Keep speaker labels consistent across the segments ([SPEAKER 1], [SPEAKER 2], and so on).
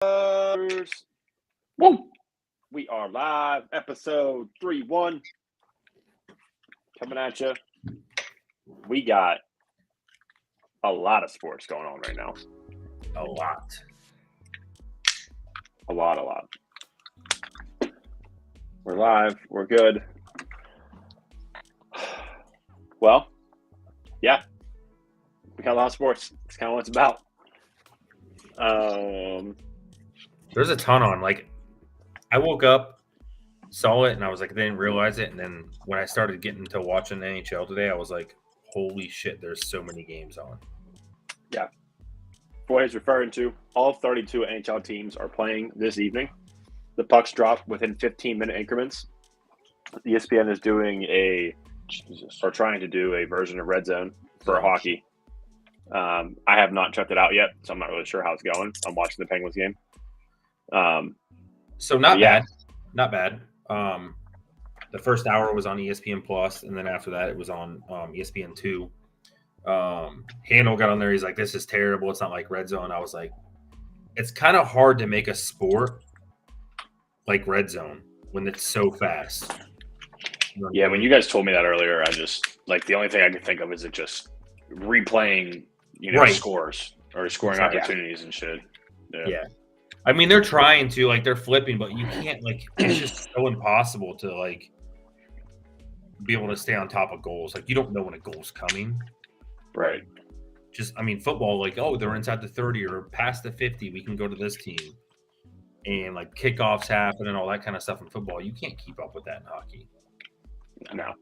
[SPEAKER 1] Woo! We are live, episode 3-1. Coming at you. We got a lot of sports going on right now.
[SPEAKER 2] A lot.
[SPEAKER 1] A lot. We're live. We're good. Well, yeah. We got a lot of sports. It's kind of what it's about.
[SPEAKER 2] There's a ton on. Like, I woke up, saw it, and I was like, I didn't realize it. And then when I started getting to watching NHL today, I was like, holy shit, there's so many games on.
[SPEAKER 1] Yeah. For what he's referring to, all 32 NHL teams are playing this evening. The pucks drop within 15-minute increments. ESPN is trying to do a version of Red Zone for hockey. I have not checked it out yet, so I'm not really sure how it's going. I'm watching the Penguins game.
[SPEAKER 2] So not bad. The first hour was on ESPN Plus, and then after that, it was on ESPN 2. Handel got on there. He's like, "This is terrible. It's not like Red Zone." I was like, "It's kind of hard to make a sport like Red Zone when it's so fast."
[SPEAKER 3] Yeah, when you guys told me that earlier, I just the only thing I could think of is it just replaying, scores or scoring opportunities and shit.
[SPEAKER 2] Yeah. I mean, they're trying to, they're flipping, but you can't, it's just so impossible to, be able to stay on top of goals. You don't know when a goal's coming.
[SPEAKER 3] Right.
[SPEAKER 2] Football, they're inside the 30 or past the 50, we can go to this team. And, kickoffs happen and all that kind of stuff in football. You can't keep up with that in hockey.
[SPEAKER 3] No.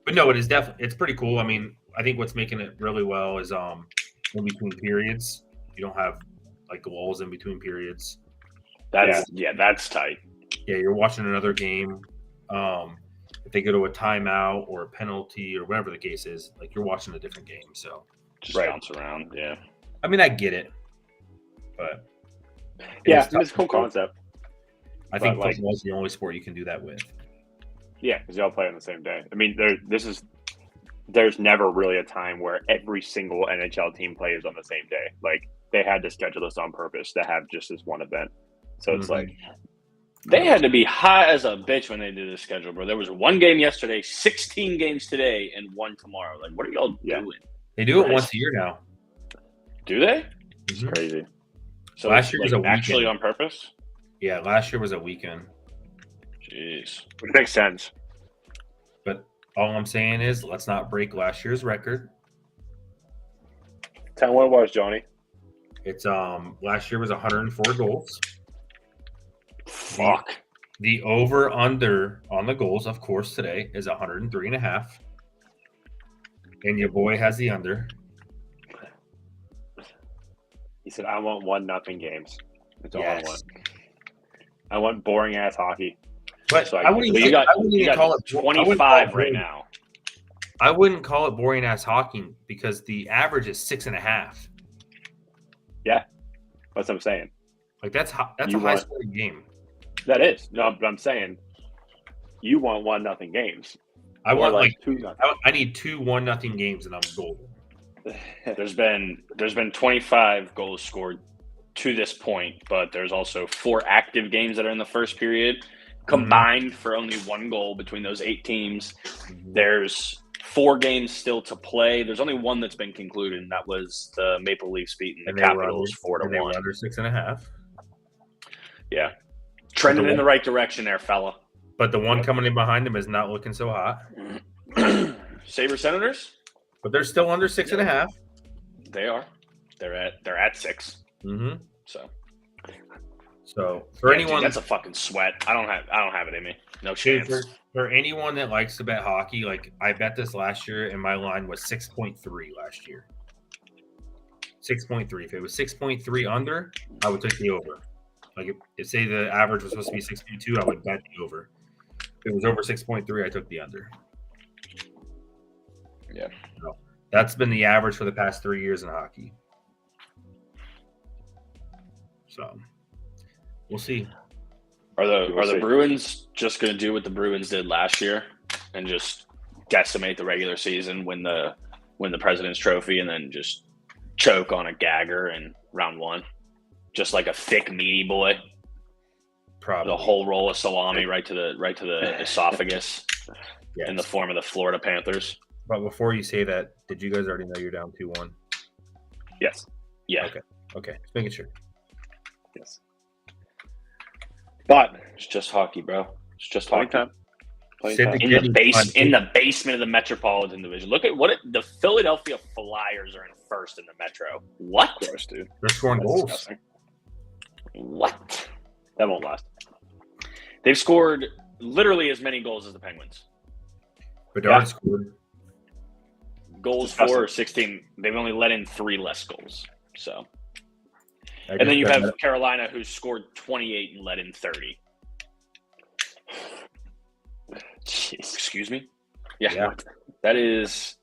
[SPEAKER 2] But no, it is definitely – it's pretty cool. I mean, I think what's making it really well is in between periods. You don't have – lulls in between periods.
[SPEAKER 3] That's tight.
[SPEAKER 2] Yeah, you're watching another game. If they go to a timeout or a penalty or whatever the case is, you're watching a different game. So
[SPEAKER 3] just bounce around. Yeah.
[SPEAKER 2] I mean, I get it, but
[SPEAKER 1] it's a cool concept.
[SPEAKER 2] I think football is the only sport you can do that with.
[SPEAKER 1] Yeah, because y'all play on the same day. I mean, there's never really a time where every single NHL team plays on the same day. They had to schedule this on purpose to have just this one event. So it's
[SPEAKER 3] they had to be hot as a bitch when they did the schedule, bro. There was one game yesterday, 16 games today, and one tomorrow. What are y'all doing?
[SPEAKER 2] They do it once a year now.
[SPEAKER 3] Do they?
[SPEAKER 1] It's crazy.
[SPEAKER 3] So last year was a weekend. Actually on purpose?
[SPEAKER 2] Yeah, last year was a weekend.
[SPEAKER 3] Jeez.
[SPEAKER 1] Which makes sense.
[SPEAKER 2] But all I'm saying is let's not break last year's record.
[SPEAKER 1] Tell me what it was, Johnny.
[SPEAKER 2] It's last year was 104 goals.
[SPEAKER 3] Fuck.
[SPEAKER 2] The over under on the goals, of course, today is 103.5. And your boy has the under.
[SPEAKER 1] He said, "I want 1-0 games. That's all I want. I want boring ass hockey."
[SPEAKER 2] But
[SPEAKER 1] so
[SPEAKER 2] I wouldn't even call it
[SPEAKER 3] 25 right now.
[SPEAKER 2] I wouldn't call it boring ass hockey because the average is 6.5.
[SPEAKER 1] Yeah, that's what I'm saying.
[SPEAKER 2] That's a high scoring game.
[SPEAKER 1] That is. No, but I'm saying you want 1-0 games.
[SPEAKER 2] I want
[SPEAKER 1] 2-0.
[SPEAKER 2] I need 2 1-0 games and I'm golden.
[SPEAKER 3] There's been 25 goals scored to this point, but there's also 4 active games that are in the first period combined for only 1 goal between those 8 teams. There's 4 games still to play. There's only one that's been concluded, and that was the Maple Leafs beating the Capitals 4-1.
[SPEAKER 2] They were under 6.5.
[SPEAKER 3] Yeah, trending in the right direction there, fella.
[SPEAKER 2] But the one coming in behind them is not looking so hot.
[SPEAKER 3] Sabres Senators,
[SPEAKER 2] but they're still under 6.5.
[SPEAKER 3] They are. They're at 6.
[SPEAKER 2] Mm-hmm.
[SPEAKER 3] So
[SPEAKER 2] for anyone,
[SPEAKER 3] dude, that's a fucking sweat. I don't have it in me. No chance.
[SPEAKER 2] For anyone that likes to bet hockey, I bet this last year, and my line was 6.3 last year. 6.3. If it was 6.3 under, I would take the over. If say the average was supposed to be 6.2, I would bet the over. If it was over 6.3, I took the under.
[SPEAKER 3] Yeah.
[SPEAKER 2] So that's been the average for the past 3 years in hockey. So we'll see.
[SPEAKER 3] Are the Bruins just going to do what the Bruins did last year and just decimate the regular season, win the President's Trophy, and then just choke on a gagger in round 1? just like a thick, meaty boy.
[SPEAKER 2] Probably
[SPEAKER 3] The whole roll of salami right to the esophagus
[SPEAKER 2] yes.
[SPEAKER 3] in the form of the Florida Panthers.
[SPEAKER 2] But before you say that, did you guys already know you're down 2-1?
[SPEAKER 1] Yes.
[SPEAKER 3] Yeah.
[SPEAKER 2] Okay. Just making sure.
[SPEAKER 1] Yes.
[SPEAKER 3] But it's just hockey, bro. It's just
[SPEAKER 1] Playing
[SPEAKER 3] hockey.
[SPEAKER 1] time. Playing
[SPEAKER 2] Sid
[SPEAKER 1] time.
[SPEAKER 2] the
[SPEAKER 3] In
[SPEAKER 2] Kid
[SPEAKER 3] the
[SPEAKER 2] is
[SPEAKER 3] base,
[SPEAKER 2] fun.
[SPEAKER 3] in the basement of the Metropolitan Division. Look at the Philadelphia Flyers are in first in the Metro. What?
[SPEAKER 1] Gross, dude.
[SPEAKER 2] They're scoring
[SPEAKER 1] That's
[SPEAKER 2] goals.
[SPEAKER 1] disgusting.
[SPEAKER 3] What?
[SPEAKER 1] That won't last.
[SPEAKER 3] They've scored literally as many goals as the Penguins.
[SPEAKER 2] Bedard scored.
[SPEAKER 3] Goals
[SPEAKER 1] Disgusting.
[SPEAKER 3] 4 or 16. They've only let in 3 less goals. So,
[SPEAKER 2] I
[SPEAKER 3] and then
[SPEAKER 2] guess
[SPEAKER 3] you
[SPEAKER 2] that-
[SPEAKER 3] have Carolina, who's scored 28 and let in 30.
[SPEAKER 1] Jeez.
[SPEAKER 3] Excuse me.
[SPEAKER 2] Yeah.
[SPEAKER 3] That is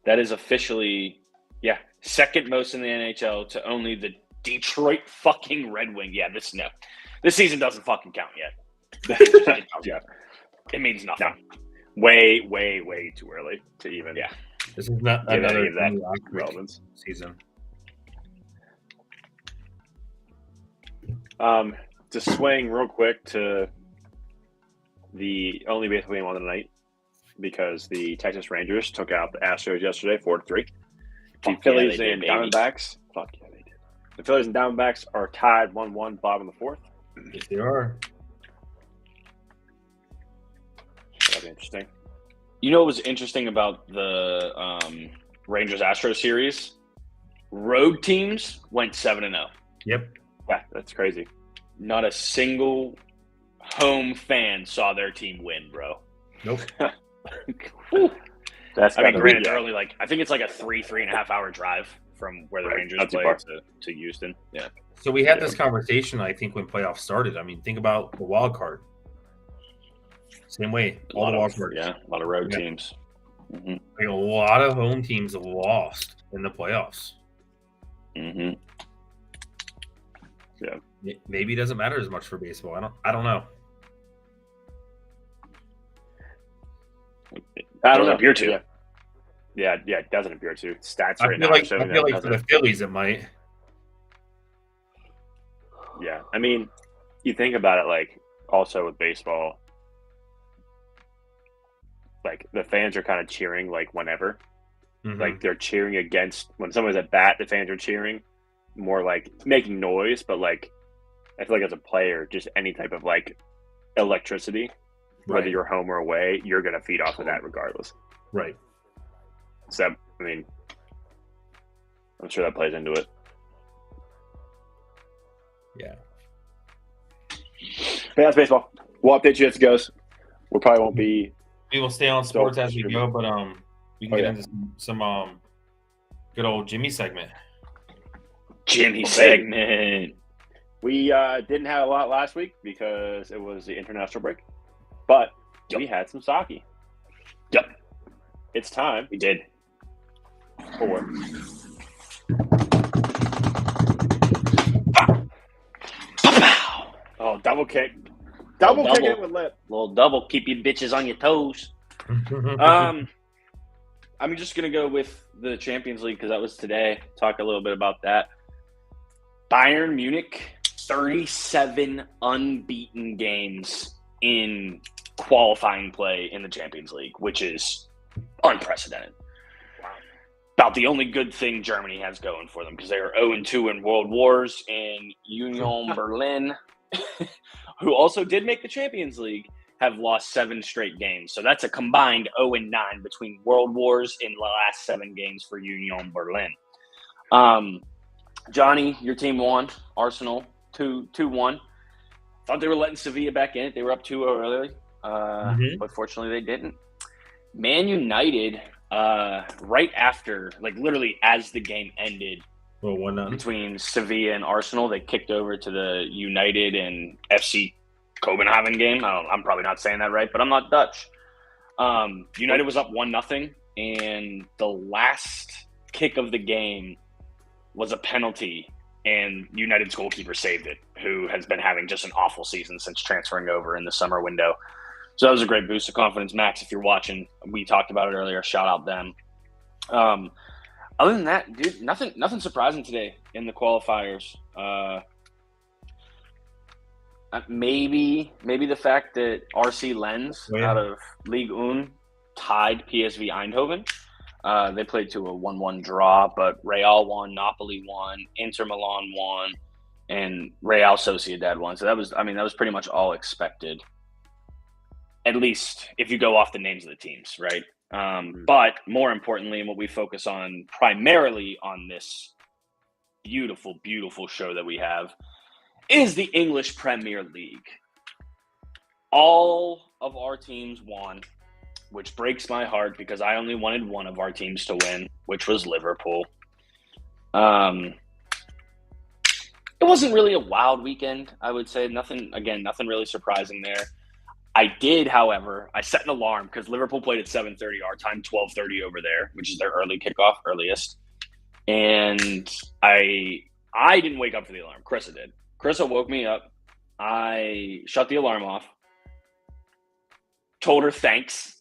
[SPEAKER 3] officially second most in the NHL to only the Detroit fucking Red Wing. Yeah, this season doesn't fucking count yet.
[SPEAKER 1] Yeah.
[SPEAKER 3] It means nothing.
[SPEAKER 1] Way, way, way too early to even
[SPEAKER 2] This is not
[SPEAKER 1] give
[SPEAKER 2] another
[SPEAKER 1] any of that
[SPEAKER 2] Jimmy Oswick
[SPEAKER 1] relevance.
[SPEAKER 2] season.
[SPEAKER 1] To swing real quick to the only baseball game on tonight, because the Texas Rangers took out the Astros yesterday 4-3. The
[SPEAKER 3] Fuck
[SPEAKER 1] Phillies
[SPEAKER 3] yeah, they
[SPEAKER 1] and
[SPEAKER 3] did, baby.
[SPEAKER 1] Diamondbacks. Fuck yeah, they did. The Phillies and Diamondbacks are tied 1-1, bottom of the fourth.
[SPEAKER 2] Yes, they are.
[SPEAKER 1] That'll be interesting.
[SPEAKER 3] You know what was interesting about the Rangers Astros series? Road teams went 7-0.
[SPEAKER 2] Yep.
[SPEAKER 1] Yeah, that's crazy.
[SPEAKER 3] Not a single home fan saw their team win, bro.
[SPEAKER 2] Nope.
[SPEAKER 1] That's
[SPEAKER 3] I mean,
[SPEAKER 1] gotta be-
[SPEAKER 3] granted,
[SPEAKER 1] yeah.
[SPEAKER 3] they're only I think it's like a 3.5 hour drive from where the
[SPEAKER 1] Right.
[SPEAKER 3] Rangers
[SPEAKER 1] Not too
[SPEAKER 3] play
[SPEAKER 1] far.
[SPEAKER 3] to Houston. Yeah.
[SPEAKER 2] So we had this conversation, I think, when playoffs started. I mean, think about the wild card. Same way. All the wild cards.
[SPEAKER 3] Yeah, a lot of road
[SPEAKER 2] Yeah.
[SPEAKER 3] teams. Mm-hmm.
[SPEAKER 2] Like a lot of home teams have lost in the playoffs.
[SPEAKER 3] Mm-hmm.
[SPEAKER 2] Maybe it doesn't matter as much for baseball. I don't know.
[SPEAKER 1] I don't know.
[SPEAKER 3] appear to.
[SPEAKER 1] Yeah, it doesn't appear to. Stats
[SPEAKER 2] I
[SPEAKER 1] right
[SPEAKER 2] feel
[SPEAKER 1] now
[SPEAKER 2] like,
[SPEAKER 1] show
[SPEAKER 2] I
[SPEAKER 1] that
[SPEAKER 2] feel
[SPEAKER 1] it
[SPEAKER 2] like for
[SPEAKER 1] doesn't.
[SPEAKER 2] the Phillies, it might.
[SPEAKER 1] Yeah, I mean, you think about it, like, also with baseball, like, the fans are kind of cheering, like, whenever.
[SPEAKER 2] Mhm.
[SPEAKER 1] Like, they're cheering against, when someone's at bat, the fans are cheering, more like making noise, but, like, I feel like as a player, just any type of, like, electricity, whether
[SPEAKER 2] Right.
[SPEAKER 1] you're home or away, you're going to feed off of that regardless.
[SPEAKER 2] Right.
[SPEAKER 1] So, I mean, I'm sure that plays into it.
[SPEAKER 2] Yeah.
[SPEAKER 1] But that's baseball. We'll update you as it goes. We probably won't be.
[SPEAKER 2] We will stay on sports as we
[SPEAKER 1] sure.
[SPEAKER 2] go, but we can
[SPEAKER 1] Oh,
[SPEAKER 2] get
[SPEAKER 1] yeah.
[SPEAKER 2] into some good old Jimmy segment.
[SPEAKER 3] Jimmy
[SPEAKER 1] Okay.
[SPEAKER 3] segment.
[SPEAKER 1] We didn't have a lot last week because it was the international break, but we had some sake.
[SPEAKER 3] Yep.
[SPEAKER 1] It's time
[SPEAKER 3] We did.
[SPEAKER 1] for double kick. Double
[SPEAKER 3] Double.
[SPEAKER 1] kick it with lip.
[SPEAKER 3] Little double. Keep you bitches on your toes. I'm just gonna go with the Champions League because that was today. Talk a little bit about that. Bayern Munich, 37 unbeaten games in qualifying play in the Champions League, which is unprecedented. About the only good thing Germany has going for them because they are 0-2 in World Wars, and Union Berlin, who also did make the Champions League, have lost 7 straight games. So that's a combined 0-9 between World Wars in the last 7 games for Union Berlin. Johnny, your team won. Arsenal 2-1. Thought they were letting Sevilla back in it. They were up 2-0 early, but fortunately they didn't. Man United, right after, like literally as the game ended,
[SPEAKER 2] Well, 1-0.
[SPEAKER 3] between Sevilla and Arsenal, they kicked over to the United and FC Copenhagen game. I'm probably not saying that right, but I'm not Dutch. United was up 1-0, and the last kick of the game was a penalty, and United's goalkeeper saved it, who has been having just an awful season since transferring over in the summer window. So that was a great boost of confidence. Max, if you're watching, we talked about it earlier. Shout out them. Other than that, dude, nothing surprising today in the qualifiers. Maybe the fact that RC Lens out of Ligue 1 tied PSV Eindhoven. They played to a 1-1 draw, but Real won, Napoli won, Inter Milan won, and Real Sociedad won. So that was pretty much all expected. At least if you go off the names of the teams, right? But more importantly, and what we focus on primarily on this beautiful, beautiful show that we have is the English Premier League. All of our teams won, which breaks my heart because I only wanted one of our teams to win, which was Liverpool. It wasn't really a wild weekend, I would say. Nothing really surprising there. I did, however, I set an alarm because Liverpool played at 7:30 our time, 12:30 over there, which is their early kickoff, earliest. And I didn't wake up for the alarm. Carissa did. Carissa woke me up. I shut the alarm off, told her thanks,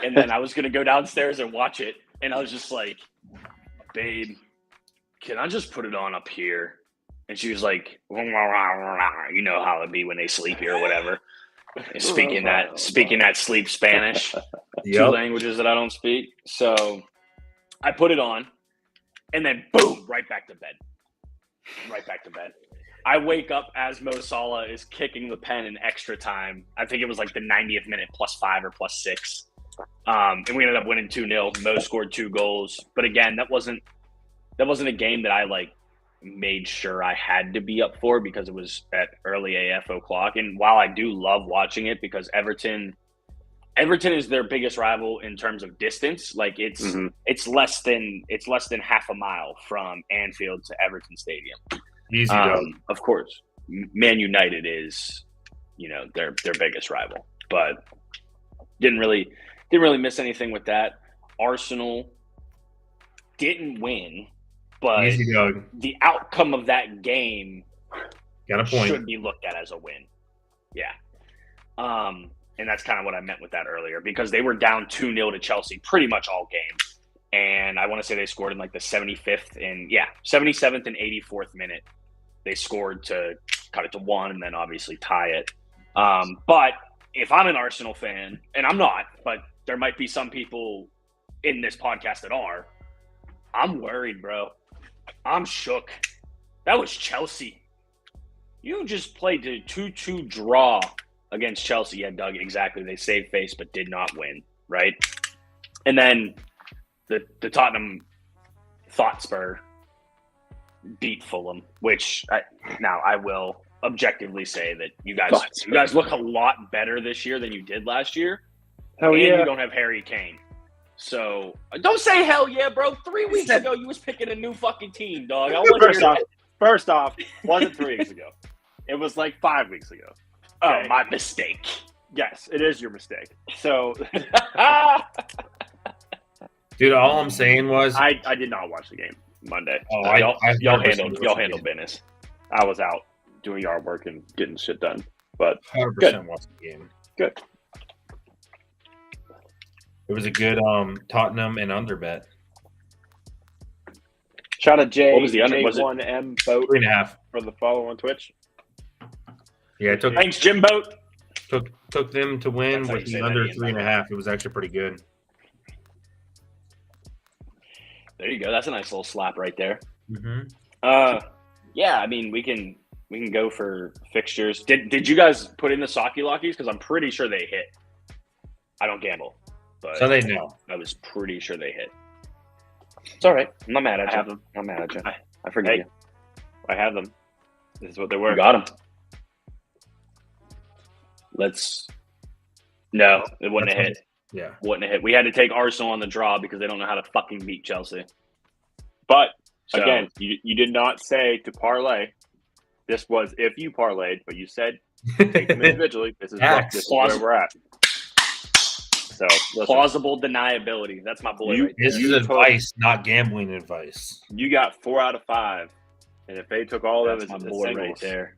[SPEAKER 3] and then I was going to go downstairs and watch it. And I was just like, babe, can I just put it on up here? And she was like, you know how it be when they sleep here or whatever. Speaking that sleep Spanish, two languages that I don't speak. So I put it on, and then boom, right back to bed. I wake up as Mo Salah is kicking the pen in extra time. I think it was like the 90th minute +5 or +6. And we ended up winning 2-0. Mo scored 2 goals. But again, that wasn't a game that I made sure I had to be up for because it was at early AF o'clock. And while I do love watching it because Everton is their biggest rival in terms of distance. It's less than half a mile from Anfield to Everton Stadium.
[SPEAKER 2] Easy though.
[SPEAKER 3] Of course, Man United is, their biggest rival, but didn't really miss anything with that. Arsenal didn't win, but the outcome of that game
[SPEAKER 2] got a point.
[SPEAKER 3] Should be looked at as a win. Yeah. And that's kind of what I meant with that earlier because they were down 2-0 to Chelsea pretty much all game. And I want to say they scored in the 75th and 77th and 84th minute. They scored to cut it to 1 and then obviously tie it. But if I'm an Arsenal fan, and I'm not, but there might be some people in this podcast that are, I'm worried, bro. I'm shook. That was Chelsea. You just played a 2-2 draw against Chelsea. Yeah, Doug, exactly. They saved face but did not win, right? And then the Tottenham Hotspur beat Fulham, which I will objectively say that you guys look a lot better this year than you did last year.
[SPEAKER 1] Hell yeah.
[SPEAKER 3] You don't have Harry Kane. So don't say hell yeah, bro. 3 weeks ago you was picking a new fucking team, dog.
[SPEAKER 1] First off, wasn't 3 weeks ago. It was 5 weeks ago.
[SPEAKER 3] Okay. Oh, my mistake.
[SPEAKER 1] Yes, it is your mistake. So
[SPEAKER 2] dude, all I'm saying was
[SPEAKER 1] I did not watch the game Monday.
[SPEAKER 3] Oh, y'all handled business.
[SPEAKER 1] I was out doing yard work and getting shit done. But
[SPEAKER 2] 100% watched the game.
[SPEAKER 1] Good.
[SPEAKER 2] It was a good Tottenham and under bet.
[SPEAKER 1] Shout out Jay.
[SPEAKER 3] What was the under?
[SPEAKER 1] J1M Boat
[SPEAKER 2] 3.5
[SPEAKER 1] for the follow on Twitch.
[SPEAKER 2] Yeah,
[SPEAKER 3] thanks, Jim Boat.
[SPEAKER 2] Took them to win with the under 3.5. It was actually pretty good.
[SPEAKER 3] There you go. That's a nice little slap right there.
[SPEAKER 2] Mm-hmm.
[SPEAKER 3] Yeah, I mean we can go for fixtures. Did you guys put in the Saki Lockies? Because I'm pretty sure they hit. I don't gamble. But
[SPEAKER 2] so they know.
[SPEAKER 3] I was pretty sure they hit.
[SPEAKER 1] It's all right. I'm not mad at you.
[SPEAKER 3] I have them.
[SPEAKER 1] I'm mad at you.
[SPEAKER 3] I forgive you.
[SPEAKER 1] I have them. This is what they were.
[SPEAKER 3] You got them. No, it wouldn't have hit.
[SPEAKER 2] Yeah.
[SPEAKER 3] Wouldn't have hit. We had to take Arsenal on the draw because they don't know how to fucking beat Chelsea.
[SPEAKER 1] But, again, you did not say to parlay. This was if you parlayed, but you said take them individually. This is where we're at. So
[SPEAKER 3] plausible deniability. That's my boy. Right
[SPEAKER 2] this is advice, not gambling advice.
[SPEAKER 1] You got 4 out of 5, and if they took all of it,
[SPEAKER 3] my boy right there.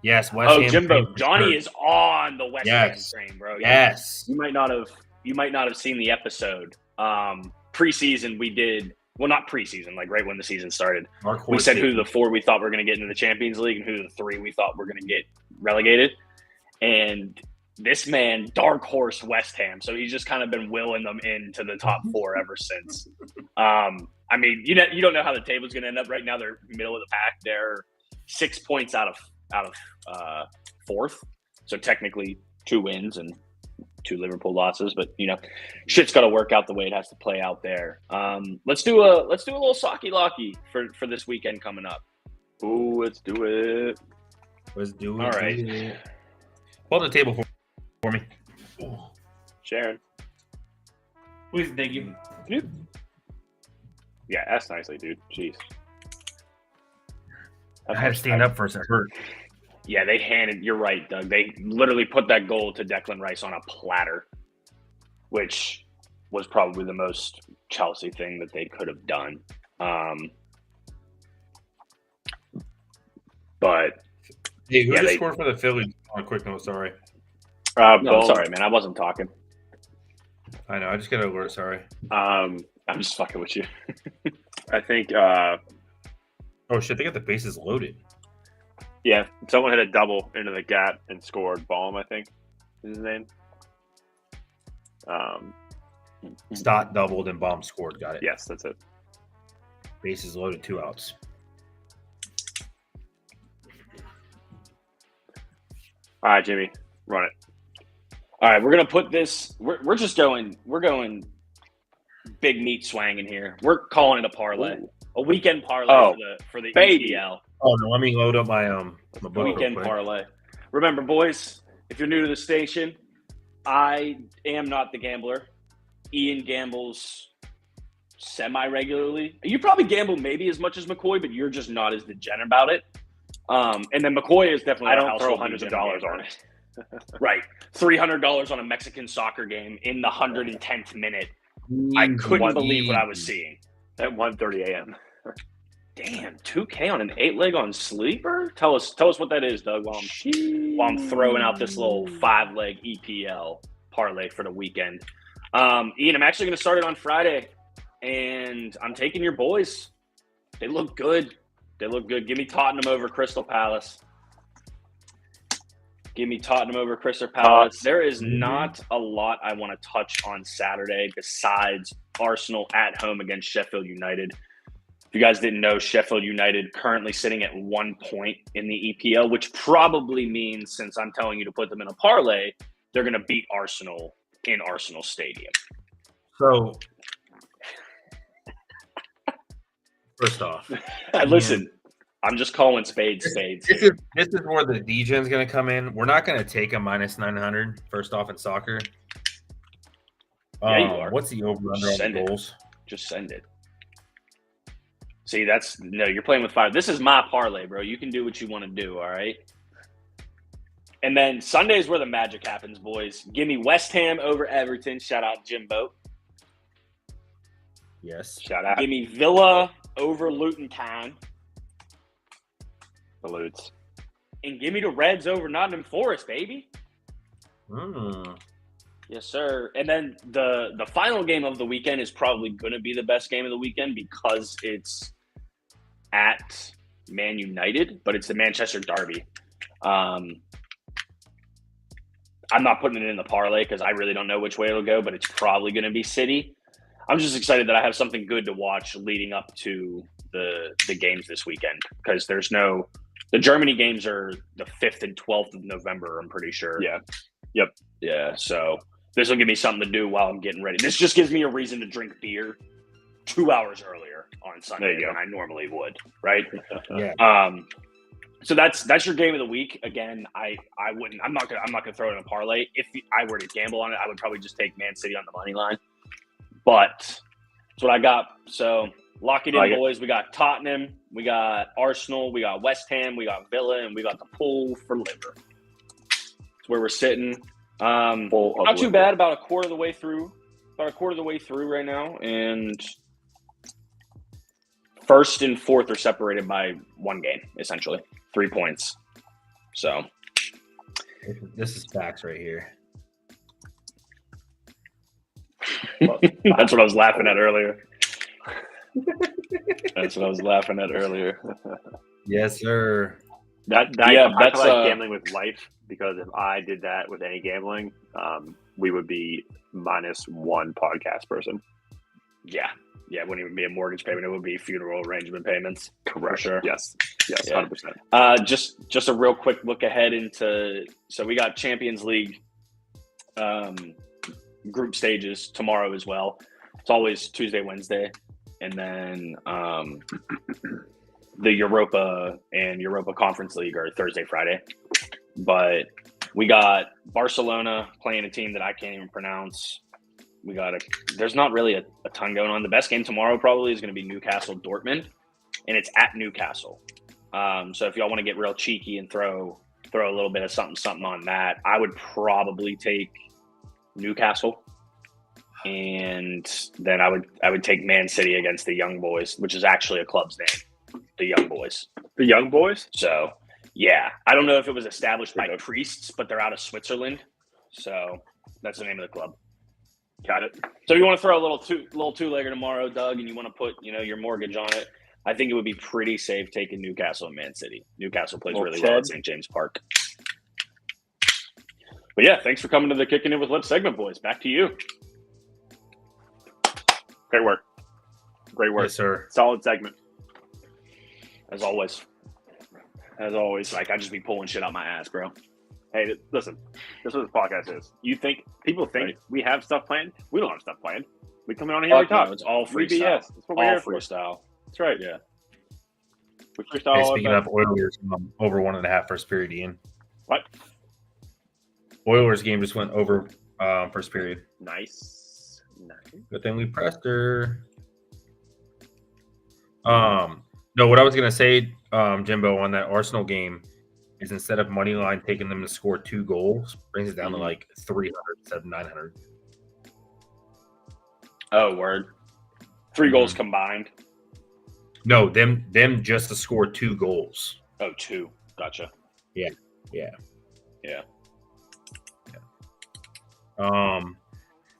[SPEAKER 2] Yes, West Ham.
[SPEAKER 3] Jimbo, Johnny is on the West Ham train, bro.
[SPEAKER 2] Yes.
[SPEAKER 3] You might not have seen the episode. Preseason we did. Well, not preseason, right when the season started. We said who the 4 we thought were going to get into the Champions League and who the 3 we thought were going to get relegated. And this man, dark horse West Ham. So he's just kind of been willing them into the top 4 ever since. I mean, you don't know how the table's going to end up. Right now, they're middle of the pack. They're 6 points out of 4th. So technically 2 wins and 2 Liverpool losses. But shit's got to work out the way it has to play out there. Let's do a little socky locky for this weekend coming up.
[SPEAKER 1] Ooh, let's do it.
[SPEAKER 2] Let's do it.
[SPEAKER 3] All right.
[SPEAKER 2] Hold the table for me.
[SPEAKER 1] Sharon.
[SPEAKER 4] Please, thank you.
[SPEAKER 1] Yeah, that's nicely, dude. Jeez.
[SPEAKER 2] I had to stand up first. I hurt.
[SPEAKER 3] Yeah, they handed. You're right, Doug. They literally put that goal to Declan Rice on a platter, which was probably the most Chelsea thing that they could have done. But
[SPEAKER 2] hey, who just scored for the Phillies? On a quick note, sorry.
[SPEAKER 3] No, sorry, man. I wasn't talking.
[SPEAKER 2] I know. I just got an alert. Sorry.
[SPEAKER 3] I'm just fucking with you.
[SPEAKER 1] I think.
[SPEAKER 2] Oh shit! They got the bases loaded.
[SPEAKER 1] Yeah, someone hit a double into the gap and scored. Baum, I think, is his name.
[SPEAKER 2] Stott doubled and Baum scored. Got it.
[SPEAKER 1] Yes, that's it.
[SPEAKER 2] Bases loaded, 2 outs.
[SPEAKER 1] All right, Jimmy, run it.
[SPEAKER 3] All right, we're gonna put this. We're just going. We're going big meat swanging here. We're calling it a parlay, a weekend parlay for the
[SPEAKER 1] baby.
[SPEAKER 3] EPL.
[SPEAKER 2] Oh no! Let me load up my book
[SPEAKER 3] Weekend parlay. Remember, boys, if you're new to the station, I am not the gambler. Ian gambles semi-regularly. You probably gamble maybe as much as McCoy, but you're just not as degenerate about it. And then McCoy is definitely.
[SPEAKER 1] I don't throw hundreds of dollars on it.
[SPEAKER 3] Right, $300 on a Mexican soccer game in the 110th minute. I couldn't believe what I was seeing
[SPEAKER 1] at 1:30 a.m.
[SPEAKER 3] Damn, 2K on an 8-leg on sleeper? Tell us what that is, Doug, while I'm throwing out this little 5-leg EPL parlay for the weekend. Ian, I'm actually going to start it on Friday, and I'm taking your boys. They look good. Give me Tottenham over Crystal Palace. There is not a lot I want to touch on Saturday besides Arsenal at home against Sheffield United. If you guys didn't know, Sheffield United currently sitting at 1 point in the EPL, which probably means, since I'm telling you to put them in a parlay, they're going to beat Arsenal in Arsenal Stadium.
[SPEAKER 2] So, first off,
[SPEAKER 3] listen, I'm just calling spades.
[SPEAKER 2] This is where the DGen's going to come in. We're not going to take a minus 900 first off in soccer.
[SPEAKER 3] Yeah, you are.
[SPEAKER 2] What's the over-under on the goals?
[SPEAKER 3] Just send it. See, you're playing with fire. This is my parlay, bro. You can do what you want to do, all right? And then Sunday's where the magic happens, boys. Give me West Ham over Everton. Shout out Jimbo.
[SPEAKER 2] Yes.
[SPEAKER 1] Shout out.
[SPEAKER 3] Give me Villa over Luton Town.
[SPEAKER 1] Salutes.
[SPEAKER 3] And give me the Reds over Nottingham Forest, baby. Yes, sir. And then the final game of the weekend is probably going to be the best game of the weekend because it's at Man United, but it's the Manchester Derby. I'm not putting it in the parlay because I really don't know which way it'll go, but it's probably going to be City. I'm just excited that I have something good to watch leading up to the games this weekend because the Germany games are the 5th and 12th of November, I'm pretty sure.
[SPEAKER 1] Yeah. Yep.
[SPEAKER 3] Yeah, so this will give me something to do while I'm getting ready. This just gives me a reason to drink beer 2 hours earlier on Sunday than I normally would, right?
[SPEAKER 2] Yeah.
[SPEAKER 3] So that's your game of the week. Again, I'm not gonna throw it in a parlay. If I were to gamble on it, I would probably just take Man City on the money line. But that's what I got. So lock it in, boys. We got Tottenham, we got Arsenal, we got West Ham, we got Villa, and we got the pool for liver. That's where we're sitting. Not too bad. About a quarter of the way through right now, and first and fourth are separated by one game, essentially 3 points. So
[SPEAKER 2] this is facts right here.
[SPEAKER 3] That's what I was laughing at earlier.
[SPEAKER 2] Yes, sir.
[SPEAKER 1] I feel like gambling with life, because if I did that with any gambling, we would be -1 podcast person.
[SPEAKER 3] Yeah. Yeah, it wouldn't even be a mortgage payment. It would be funeral arrangement payments.
[SPEAKER 1] Correct.
[SPEAKER 3] For sure.
[SPEAKER 1] Yes,
[SPEAKER 3] Yeah.
[SPEAKER 1] 100%.
[SPEAKER 3] Just a real quick look ahead into – so we got Champions League group stages tomorrow as well. It's always Tuesday, Wednesday. And then the Europa and Europa Conference League are Thursday, Friday. But we got Barcelona playing a team that I can't even pronounce. There's not really a ton going on. The best game tomorrow probably is going to be Newcastle Dortmund, and it's at Newcastle. So if y'all want to get real cheeky and throw a little bit of something on that, I would probably take Newcastle, and then I would take Man City against the Young Boys, which is actually a club's name, the Young Boys.
[SPEAKER 1] The Young Boys.
[SPEAKER 3] So yeah, I don't know if it was established by priests, but they're out of Switzerland, so that's the name of the club.
[SPEAKER 1] Got it.
[SPEAKER 3] So you want to throw a little two-legger tomorrow, Doug, and you want to put your mortgage on it. I think it would be pretty safe taking Newcastle and Man City. Newcastle plays really well at St. James Park. But yeah, thanks for coming to the Kicking It With Lip segment, boys. Back to you.
[SPEAKER 1] Great work.
[SPEAKER 2] Yes, sir.
[SPEAKER 1] Solid segment.
[SPEAKER 3] As always. Like, I just be pulling shit out my ass, bro.
[SPEAKER 1] Hey, listen, this is what this podcast is. People think right. We have stuff planned. We don't have stuff planned. We come in on here and we talk.
[SPEAKER 3] No, it's all freestyle.
[SPEAKER 1] That's what we're
[SPEAKER 3] all
[SPEAKER 1] here
[SPEAKER 3] freestyle.
[SPEAKER 1] For. That's right.
[SPEAKER 3] Yeah.
[SPEAKER 1] We freestyle.
[SPEAKER 2] Hey, speaking of Oilers, over 1.5 first period, Ian.
[SPEAKER 1] What?
[SPEAKER 2] Oilers game just went over first period.
[SPEAKER 1] Nice.
[SPEAKER 2] Good thing we pressed her. No, what I was gonna say, Jimbo, on that Arsenal game is instead of money line taking them to score 2 goals, brings it down to like 300 instead of 900.
[SPEAKER 3] Oh, word. 3 goals combined.
[SPEAKER 2] No, them just to score 2 goals.
[SPEAKER 3] Oh, 2. Gotcha.
[SPEAKER 2] Yeah.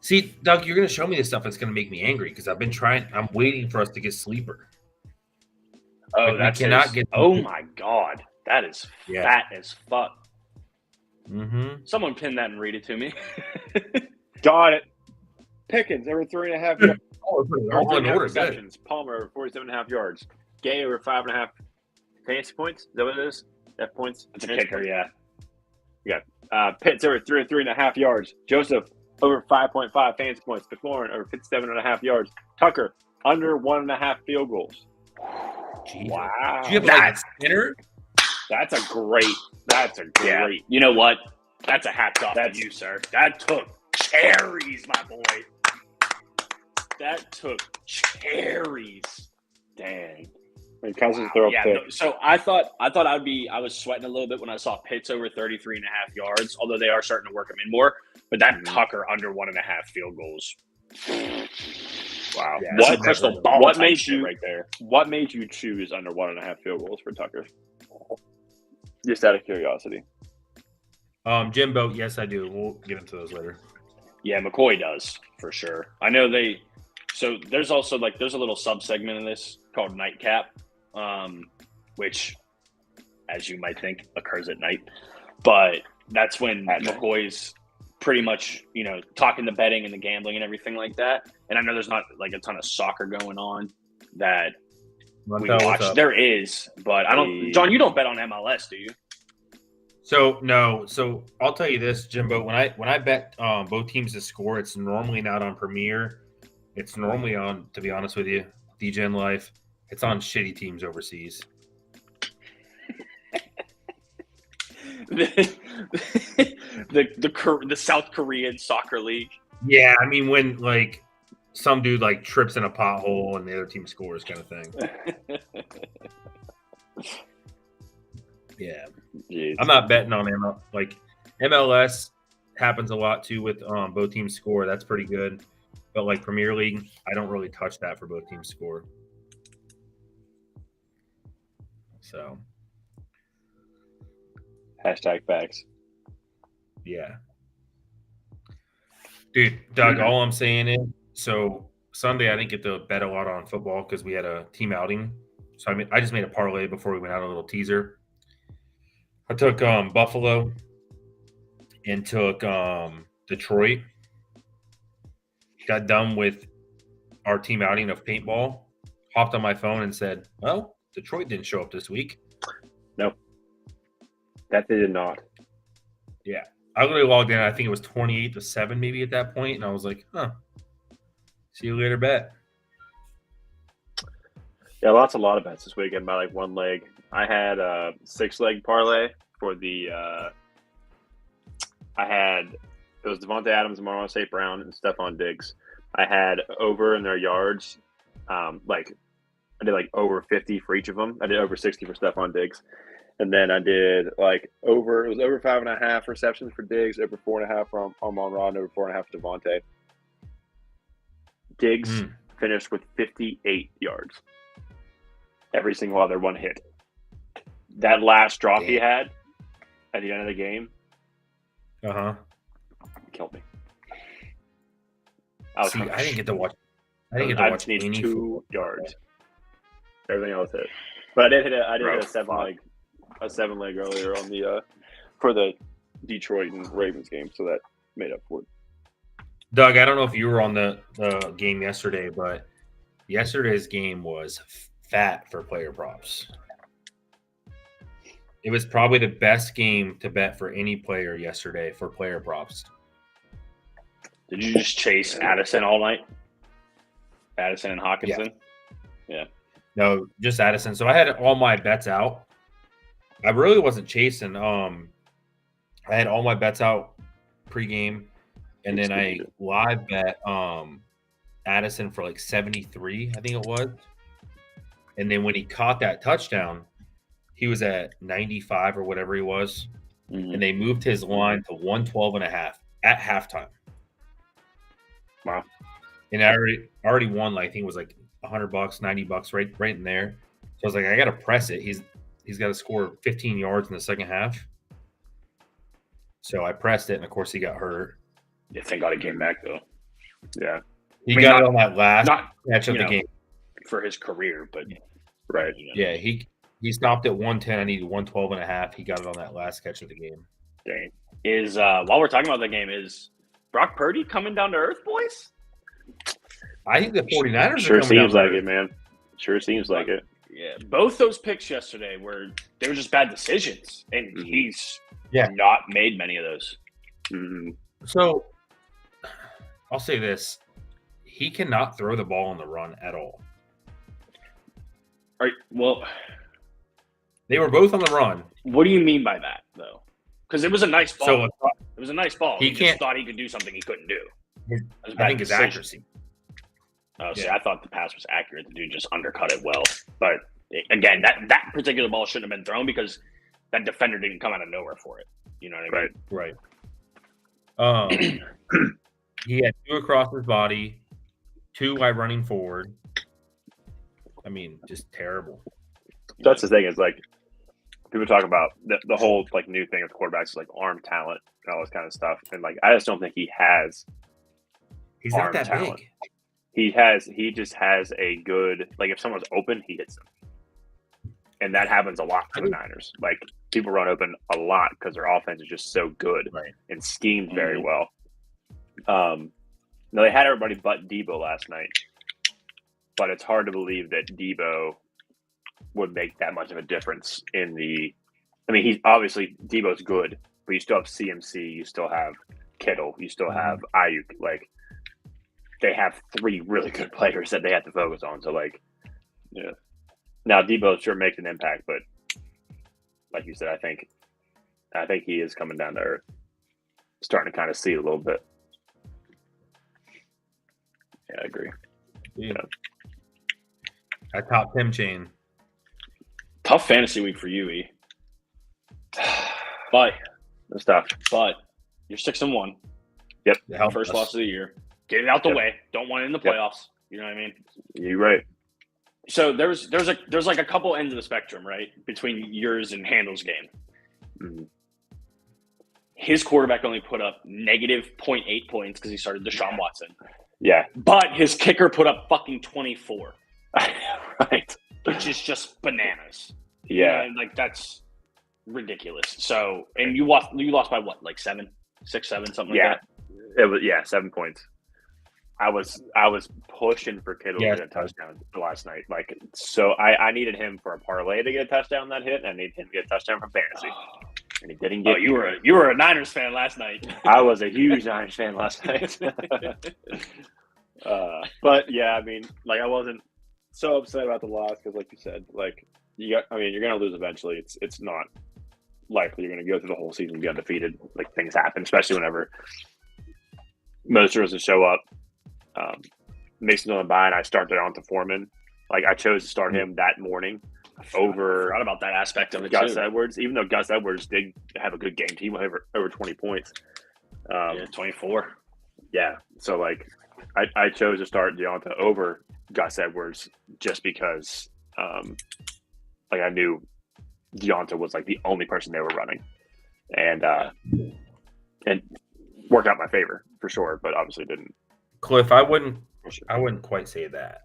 [SPEAKER 2] See, Doug, you're gonna show me this stuff that's gonna make me angry because I'm waiting for us to get Sleeper.
[SPEAKER 3] Oh, that cannot get. Oh my God, that is fat as fuck.
[SPEAKER 2] Mm-hmm.
[SPEAKER 3] Someone pin that and read it to me.
[SPEAKER 1] Got it. Pickens over 3.5 yards.
[SPEAKER 2] All in order.
[SPEAKER 1] Receptions. Palmer over 47.5 yards. Gay over 5.5 fantasy points. Is that what it is? That points.
[SPEAKER 3] It's a kicker. Yeah.
[SPEAKER 1] Pitts over 3.5 yards. Joseph over 5.5 fantasy points. McLaurin over 57.5 yards. Tucker under 1.5 field goals.
[SPEAKER 2] Jesus.
[SPEAKER 1] Wow.
[SPEAKER 2] Do you have like a spinner?
[SPEAKER 1] That's a great.
[SPEAKER 3] Yeah. You know what? That's a hats off to you, sir. That took cherries, my boy. That took cherries. Dang.
[SPEAKER 1] So
[SPEAKER 3] I thought I was sweating a little bit when I saw Pitts over 33.5 yards, although they are starting to work him in more. But that Tucker under 1.5 field goals.
[SPEAKER 1] Wow.
[SPEAKER 3] Yeah,
[SPEAKER 1] what made you
[SPEAKER 3] right there?
[SPEAKER 1] What made you choose under 1.5 field goals for Tucker? Just out of curiosity.
[SPEAKER 2] Jimbo, yes, I do. We'll get into those later.
[SPEAKER 3] Yeah, McCoy does for sure. I know they. So there's also there's a little sub segment in this called Nightcap, which, as you might think, occurs at night. But that's when McCoy's pretty much, talking the betting and the gambling and everything like that. And I know there's not a ton of soccer going on that we watch. There is, but I don't. John, you don't bet on MLS, do you?
[SPEAKER 2] So no. So I'll tell you this, Jimbo. When I bet both teams to score, it's normally not on Premier. It's normally on, to be honest with you, DGen Life. It's on shitty teams overseas.
[SPEAKER 3] the South Korean soccer league.
[SPEAKER 2] Yeah, I mean when some dude trips in a pothole and the other team scores, kind of thing. Yeah,
[SPEAKER 1] jeez.
[SPEAKER 2] I'm not betting on MLS. Happens a lot too with both teams score. That's pretty good. But Premier League, I don't really touch that for both teams score. So.
[SPEAKER 1] #facts.
[SPEAKER 2] Yeah. Dude, Doug, all I'm saying is, so Sunday I didn't get to bet a lot on football because we had a team outing. So I just made a parlay before we went out, a little teaser. I took Buffalo and took Detroit. Got done with our team outing of paintball. Hopped on my phone and said, "Well, Detroit didn't show up this week."
[SPEAKER 1] No, that they did not.
[SPEAKER 2] Yeah, I literally logged in. I think it was 28-7 maybe at that point, and I was like, "Huh, see you later, bet."
[SPEAKER 1] Yeah, a lot of bets this weekend by like one leg. I had a 6-leg parlay for the. It was Devontae Adams, Amon St. Brown, and Stephon Diggs. I had over in their yards, I did like over 50 for each of them. I did over 60 for Stephon Diggs, and then I did like over. It was over 5.5 receptions for Diggs, over 4.5 for Amon Ra, and over 4.5 for Devontae. Diggs finished with 58 yards. Every single other one hit. That last drop he had at the end of the game, killed me.
[SPEAKER 2] I didn't get to watch. I didn't get to watch
[SPEAKER 1] any 2
[SPEAKER 2] football.
[SPEAKER 1] yards. Everything else hit, but I did hit a 7-leg earlier on the for the Detroit and Ravens game, so that made up for it.
[SPEAKER 2] Doug, I don't know if you were on the game yesterday, but yesterday's game was fat for player props. It was probably the best game to bet for any player yesterday for player props.
[SPEAKER 3] Did you just chase Addison all night? Addison and Hawkinson? Yeah.
[SPEAKER 2] No, just Addison. So I had all my bets out. I really wasn't chasing. I had all my bets out pregame, and then I live bet Addison for like 73, I think it was. And then when he caught that touchdown, he was at 95 or whatever he was. And they moved his line to 112.5 at halftime.
[SPEAKER 1] Wow.
[SPEAKER 2] And I already won, like, I think it was like $100, $90 right in there. So I was like, I got to press it. He's got to score 15 yards in the second half. So I pressed it, and of course he got hurt.
[SPEAKER 3] Yeah, thank God he came back, though.
[SPEAKER 1] Yeah.
[SPEAKER 2] He got it on that last catch of the game.
[SPEAKER 3] For his career, but
[SPEAKER 1] right.
[SPEAKER 2] Yeah, he stopped at 110. I needed 112.5. He got it on that last catch of the game.
[SPEAKER 3] Dang. While we're talking about the game, is Brock Purdy coming down to earth, boys?
[SPEAKER 2] I think the 49ers
[SPEAKER 1] sure seems like it, man. Sure seems like it.
[SPEAKER 3] Yeah, both those picks yesterday were just bad decisions, and he's not made many of those.
[SPEAKER 1] Mm-hmm.
[SPEAKER 2] So I'll say this: he cannot throw the ball on the run at all.
[SPEAKER 3] All right. Well,
[SPEAKER 2] they were both on the run.
[SPEAKER 3] What do you mean by that, though? Because it was a nice ball.
[SPEAKER 2] So
[SPEAKER 3] it was a nice ball. He just thought he could do something he couldn't do.
[SPEAKER 2] I think his accuracy.
[SPEAKER 3] Oh, see, I thought the pass was accurate. The dude just undercut it well. But again, that particular ball shouldn't have been thrown because that defender didn't come out of nowhere for it. You know what I mean?
[SPEAKER 2] Right. He had 2 across his body, 2 while running forward. I mean, just terrible.
[SPEAKER 1] That's the thing is, like, people talk about the whole, like, new thing with quarterbacks is, like, arm talent and all this kind of stuff. And, like, I just don't think he has
[SPEAKER 2] He's
[SPEAKER 1] arm
[SPEAKER 2] not that
[SPEAKER 1] talent.
[SPEAKER 2] big.
[SPEAKER 1] He just has a good, like, if someone's open, he hits them. And that happens a lot for the Niners. Like, people run open a lot because their offense is just so good and schemed very well. Now, they had everybody but Debo last night. But it's hard to believe that Debo would make that much of a difference in the – I mean, he's obviously – Debo's good, but you still have CMC. You still have Kittle. You still have Ayuk. Like, they have 3 really good players that they have to focus on. So, like, yeah. Now, Debo sure makes an impact, but like you said, I think he is coming down to earth. Starting to kind of see it a little bit. Yeah, I agree.
[SPEAKER 2] Yeah. I topped Tim Chain.
[SPEAKER 3] Tough fantasy week for you, E. But
[SPEAKER 1] that's tough.
[SPEAKER 3] But you're 6-1.
[SPEAKER 1] Yep.
[SPEAKER 3] First loss of the year. Get it out the way. Don't want it in the playoffs. You know what I mean?
[SPEAKER 1] You're right.
[SPEAKER 3] So there's like a couple ends of the spectrum, right? Between yours and Handel's game.
[SPEAKER 1] Mm-hmm.
[SPEAKER 3] His quarterback only put up negative 0.8 points because he started Deshaun Watson.
[SPEAKER 1] Yeah.
[SPEAKER 3] But his kicker put up fucking 24.
[SPEAKER 1] Right.
[SPEAKER 3] Which is just bananas.
[SPEAKER 1] Yeah.
[SPEAKER 3] You know, like, that's ridiculous. So, and you lost by what, like 7, 6, 7, something like that?
[SPEAKER 1] It was 7 points. I was pushing for Kittle to get a touchdown last night. Like, so I needed him for a parlay to get a touchdown that hit, and I needed him to get a touchdown from fantasy. And he didn't get.
[SPEAKER 3] Oh, you were a Niners fan last night.
[SPEAKER 1] I was a huge Niners fan last night. But yeah, I mean, like, I wasn't so upset about the loss because, like you said, like you're gonna lose eventually. It's not likely you're gonna go through the whole season and be undefeated. Like, things happen, especially whenever most doesn't show up. Mason's on the bye, and I started on to Foreman. Like, I chose to start him that morning over.
[SPEAKER 3] I forgot about that aspect of it.
[SPEAKER 1] Gus
[SPEAKER 3] too.
[SPEAKER 1] Edwards, even though Gus Edwards did have a good game, he went over 20 points.
[SPEAKER 3] 24.
[SPEAKER 1] Yeah, so like I chose to start Deonta over Gus Edwards just because like I knew Deonta was like the only person they were running, and worked out in my favor for sure, but obviously didn't.
[SPEAKER 2] Cliff, I wouldn't quite say that.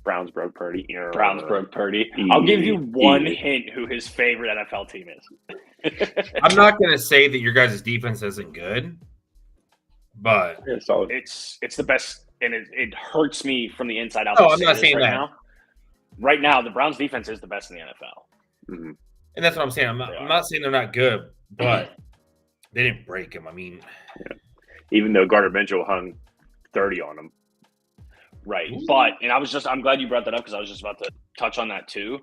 [SPEAKER 1] Browns broke Purdy.
[SPEAKER 3] Browns broke Purdy. I'll give you one hint who his favorite NFL team is.
[SPEAKER 2] I'm not going to say that your guys' defense isn't good, but
[SPEAKER 3] it's the best, and it hurts me from the inside out.
[SPEAKER 2] Oh, I'm not saying that.
[SPEAKER 3] Now. Right now, the Browns' defense is the best in the NFL.
[SPEAKER 1] Mm-hmm.
[SPEAKER 2] And that's what I'm saying. I'm not saying they're not good, but they didn't break him. I mean,
[SPEAKER 1] even though Gardner Minshew hung 30 on him.
[SPEAKER 3] Right. But, and I'm glad you brought that up because I was just about to touch on that too.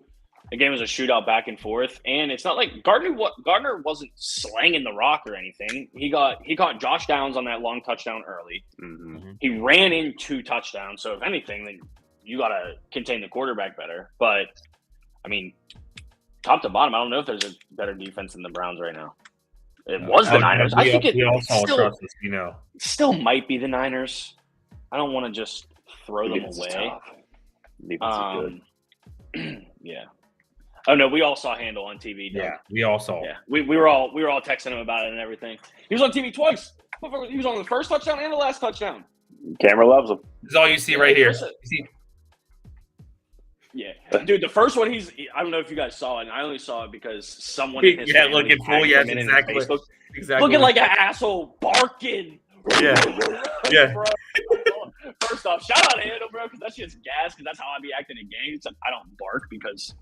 [SPEAKER 3] The game was a shootout back and forth. And it's not like Gardner wasn't slanging the rock or anything. He caught Josh Downs on that long touchdown early.
[SPEAKER 1] Mm-hmm.
[SPEAKER 3] He ran in 2 touchdowns. So if anything, then you got to contain the quarterback better. But, I mean, top to bottom, I don't know if there's a better defense than the Browns right now. It was the Niners. I think it still might be the Niners. I don't want to just throw them away.
[SPEAKER 1] Defense is good.
[SPEAKER 3] Yeah. Oh no, we all saw Handle on TV. Doug.
[SPEAKER 2] Yeah, we all saw.
[SPEAKER 3] Yeah, we were all texting him about it and everything. He was on TV twice. He was on the first touchdown and the last touchdown.
[SPEAKER 1] Camera loves him.
[SPEAKER 2] This is all you see right here.
[SPEAKER 3] Yeah, dude, the first one I don't know if you guys saw it, and I only saw it because someone in his
[SPEAKER 2] looking full, yes, exactly.
[SPEAKER 3] Looking like an asshole, barking.
[SPEAKER 2] Yeah.
[SPEAKER 3] Bro. First off, shout out to Handle, bro, because that shit's gas, because that's how I be acting in games. I don't bark because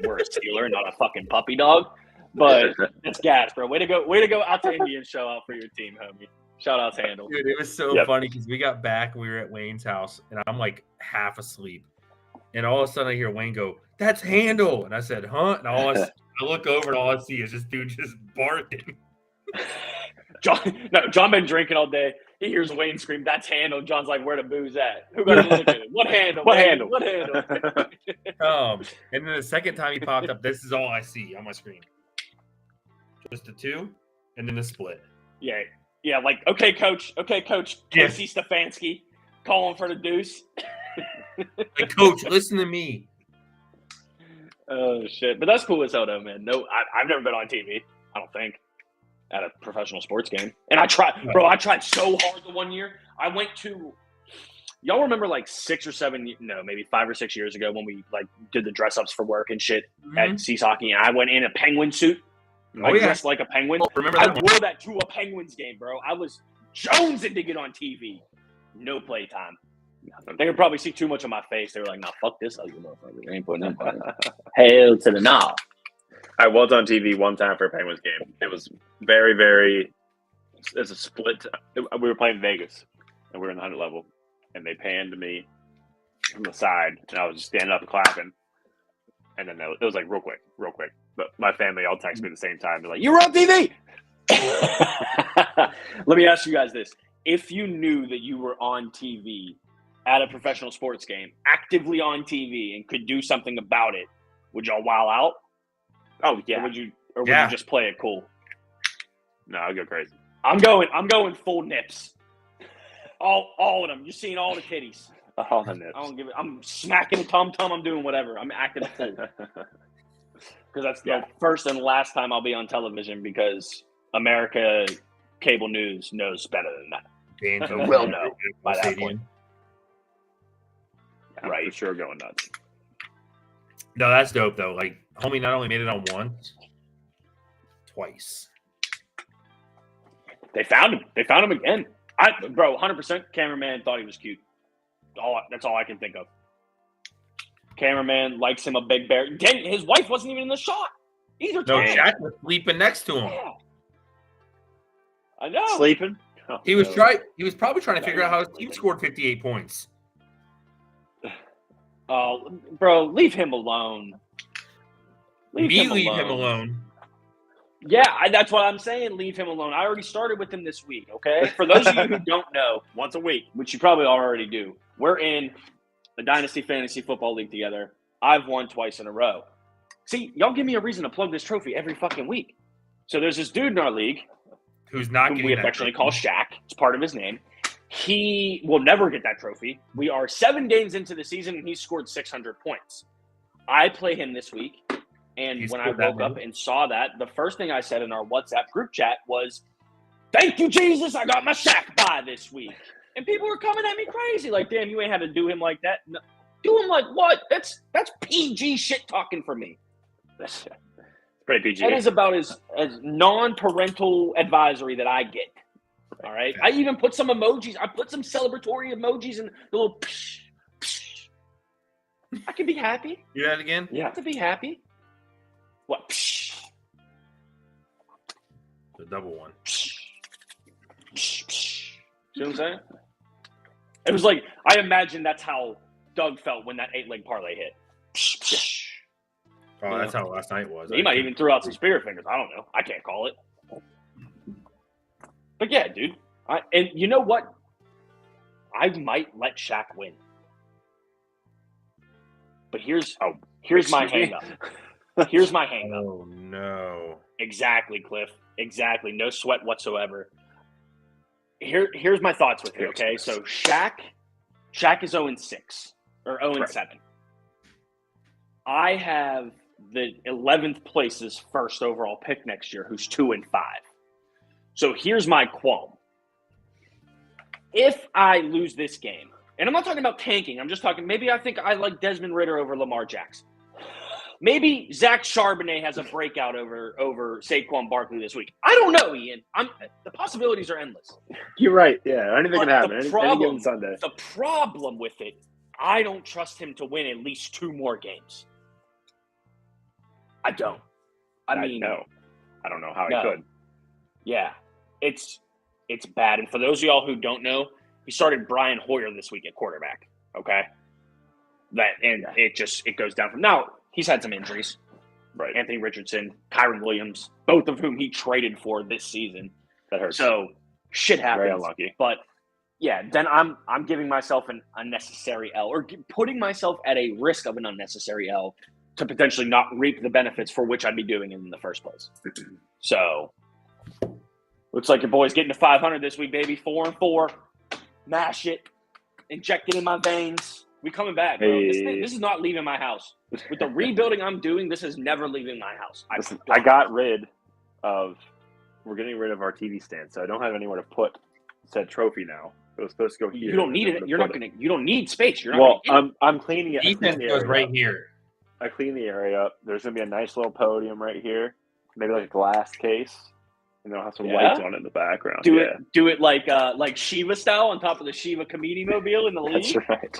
[SPEAKER 3] we're a Steeler, not a fucking puppy dog. But it's gas, bro. Way to go out to Indy and show out for your team, homie. Shout out to Handle.
[SPEAKER 2] Dude, it was so funny because we got back, we were at Wayne's house, and I'm like half asleep. And all of a sudden I hear Wayne go, "That's Handle." And I said, "Huh?" And I look over and all I see is this dude just barking.
[SPEAKER 3] John been drinking all day. He hears Wayne scream, "That's Handle." John's like, "Where the booze at? Who got to look at it? What handle?
[SPEAKER 1] What handle?
[SPEAKER 3] What handle?"
[SPEAKER 2] And then the second time he popped up, this is all I see on my screen. Just the 2, and then the split.
[SPEAKER 3] Yeah. Like, okay, coach. Casey Stefanski calling for the deuce.
[SPEAKER 2] Hey, coach, listen to me.
[SPEAKER 3] Oh shit! But that's cool as hell, though, man. No, I've never been on TV. I don't think at a professional sports game. And I tried so hard the one year. I went to. Y'all remember like 6 or 7? No, maybe 5 or 6 years ago when we like did the dress ups for work and shit at Seas Hockey, and I went in a penguin suit. Dressed like a penguin.
[SPEAKER 2] Remember
[SPEAKER 3] that? I wore that to a Penguins game, bro. I was jonesing to get on TV. No play time. They could probably see too much of my face. They were like, "Nah, fuck this ugly motherfucker. They ain't putting them on." Hell to the no.
[SPEAKER 1] I was on TV one time for a Penguins game. It was very, very. It's a split. We were playing Vegas, and we were in the 100 level, and they panned to me from the side, and I was just standing up and clapping. And then it was like real quick. But my family all texted me at the same time. They're like, "You were on TV."
[SPEAKER 3] Let me ask you guys this: if you knew that you were on TV at a professional sports game, actively on TV, and could do something about it, would y'all wow out?
[SPEAKER 1] Oh yeah.
[SPEAKER 3] Or would you just play it cool?
[SPEAKER 1] No, I'd go crazy.
[SPEAKER 3] I'm going full nips. All of them. You're seeing all the titties.
[SPEAKER 1] All the nips.
[SPEAKER 3] I don't give it. I'm smacking the tum-tum. I'm doing whatever. I'm acting a fool. Because that's the first and last time I'll be on television, because America cable news knows better than that. Or will know by that point.
[SPEAKER 1] Yeah, right. For sure going nuts.
[SPEAKER 2] No, that's dope though. Like, homie not only made it on once, twice.
[SPEAKER 3] They found him. They found him again. 100%. Cameraman thought he was cute. That's all I can think of. Cameraman likes him a big bear. His wife wasn't even in the shot. Either
[SPEAKER 2] No,
[SPEAKER 3] time.
[SPEAKER 2] Shaq was sleeping next to him.
[SPEAKER 3] Yeah. I know.
[SPEAKER 1] Sleeping? Oh,
[SPEAKER 2] He was
[SPEAKER 1] no.
[SPEAKER 2] He was probably trying to figure out how his team scored 58 points.
[SPEAKER 3] Oh, bro, leave him alone.
[SPEAKER 2] Leave him alone.
[SPEAKER 3] Yeah, that's what I'm saying. Leave him alone. I already started with him this week, okay? For those of you who don't know, once a week, which you probably already do, we're in the Dynasty Fantasy Football League together. I've won twice in a row. See, y'all give me a reason to plug this trophy every fucking week. So there's this dude in our league
[SPEAKER 2] Who's not
[SPEAKER 3] whom
[SPEAKER 2] getting
[SPEAKER 3] we
[SPEAKER 2] that
[SPEAKER 3] affectionately
[SPEAKER 2] trophy.
[SPEAKER 3] call Shaq. It's part of his name. He will never get that trophy. We are 7 games into the season, and he's scored 600 points. I play him this week, and
[SPEAKER 2] He's
[SPEAKER 3] when I
[SPEAKER 2] scored that
[SPEAKER 3] woke up
[SPEAKER 2] many?
[SPEAKER 3] and saw that, the first thing I said in our WhatsApp group chat was, "Thank you, Jesus, I got my Shaq bye this week." And people were coming at me crazy, like, "Damn, you ain't had to do him like that." No, do him like what? That's PG shit talking for me.
[SPEAKER 1] That's pretty PG.
[SPEAKER 3] That is about as non-parental advisory that I get. All right. I even put some emojis. I put some celebratory emojis and the little psh, psh. I can be happy.
[SPEAKER 2] Do that again?
[SPEAKER 3] I have to be happy. What? Psh,
[SPEAKER 2] The double one.
[SPEAKER 3] psh, psh, psh. See what I'm saying? It was like, I imagine that's how Doug felt when that 8-leg parlay hit. Psh, psh.
[SPEAKER 2] Oh, that's how last night was.
[SPEAKER 3] He might even throw out some spirit fingers. I don't know. I can't call it. But yeah, dude. And you know what? I might let Shaq win. But here's my
[SPEAKER 1] excuse me?
[SPEAKER 3] hang up. Here's my hang up.
[SPEAKER 2] Oh, no.
[SPEAKER 3] Exactly, Cliff. Exactly. No sweat whatsoever. Here's my thoughts with it, okay? So Shaq is 0-6 or 0-7. I have the 11th place's first overall pick next year, who's 2-5. So here's my qualm. If I lose this game, and I'm not talking about tanking, I'm just talking, maybe I think I like Desmond Ridder over Lamar Jackson. Maybe Zach Charbonnet has a breakout over Saquon Barkley this week. I don't know, Ian. The possibilities are endless.
[SPEAKER 1] You're right. Yeah, anything can
[SPEAKER 3] But
[SPEAKER 1] happen. Any given Sunday.
[SPEAKER 3] The problem with it, I don't trust him to win at least 2 more games. I don't. I mean,
[SPEAKER 1] no. I don't know how
[SPEAKER 3] no.
[SPEAKER 1] he could.
[SPEAKER 3] Yeah, it's bad. And for those of y'all who don't know, he started Brian Hoyer this week at quarterback. Okay, it goes down from now. He's had some injuries.
[SPEAKER 1] Right.
[SPEAKER 3] Anthony Richardson, Kyron Williams, both of whom he traded for this season.
[SPEAKER 1] That hurts.
[SPEAKER 3] So shit happens.
[SPEAKER 1] Very unlucky.
[SPEAKER 3] But yeah, then I'm giving myself an unnecessary L, or putting myself at a risk of an unnecessary L to potentially not reap the benefits for which I'd be doing it in the first place. So looks like your boy's getting to 500 this week, baby. 4-4. Mash it. Inject it in my veins. We coming back, bro.
[SPEAKER 1] Hey.
[SPEAKER 3] This is not leaving my house. With the rebuilding I'm doing, this is never leaving my house.
[SPEAKER 1] Listen, I got rid of. We're getting rid of our TV stand, so I don't have anywhere to put said trophy now. It was supposed to go here.
[SPEAKER 3] You don't need it. You're not gonna. You don't need space. You're not.
[SPEAKER 1] Well,
[SPEAKER 3] gonna
[SPEAKER 1] I'm cleaning it. I
[SPEAKER 2] Defense
[SPEAKER 1] clean the
[SPEAKER 2] goes
[SPEAKER 1] area
[SPEAKER 2] right
[SPEAKER 1] up.
[SPEAKER 2] here.
[SPEAKER 1] I clean the area up. There's gonna be a nice little podium right here, maybe like a glass case, and they'll have some
[SPEAKER 3] Yeah?
[SPEAKER 1] lights on it in the background.
[SPEAKER 3] do it like Shiva style on top of the Shiva comedy mobile in the
[SPEAKER 1] That's
[SPEAKER 3] league.
[SPEAKER 1] right.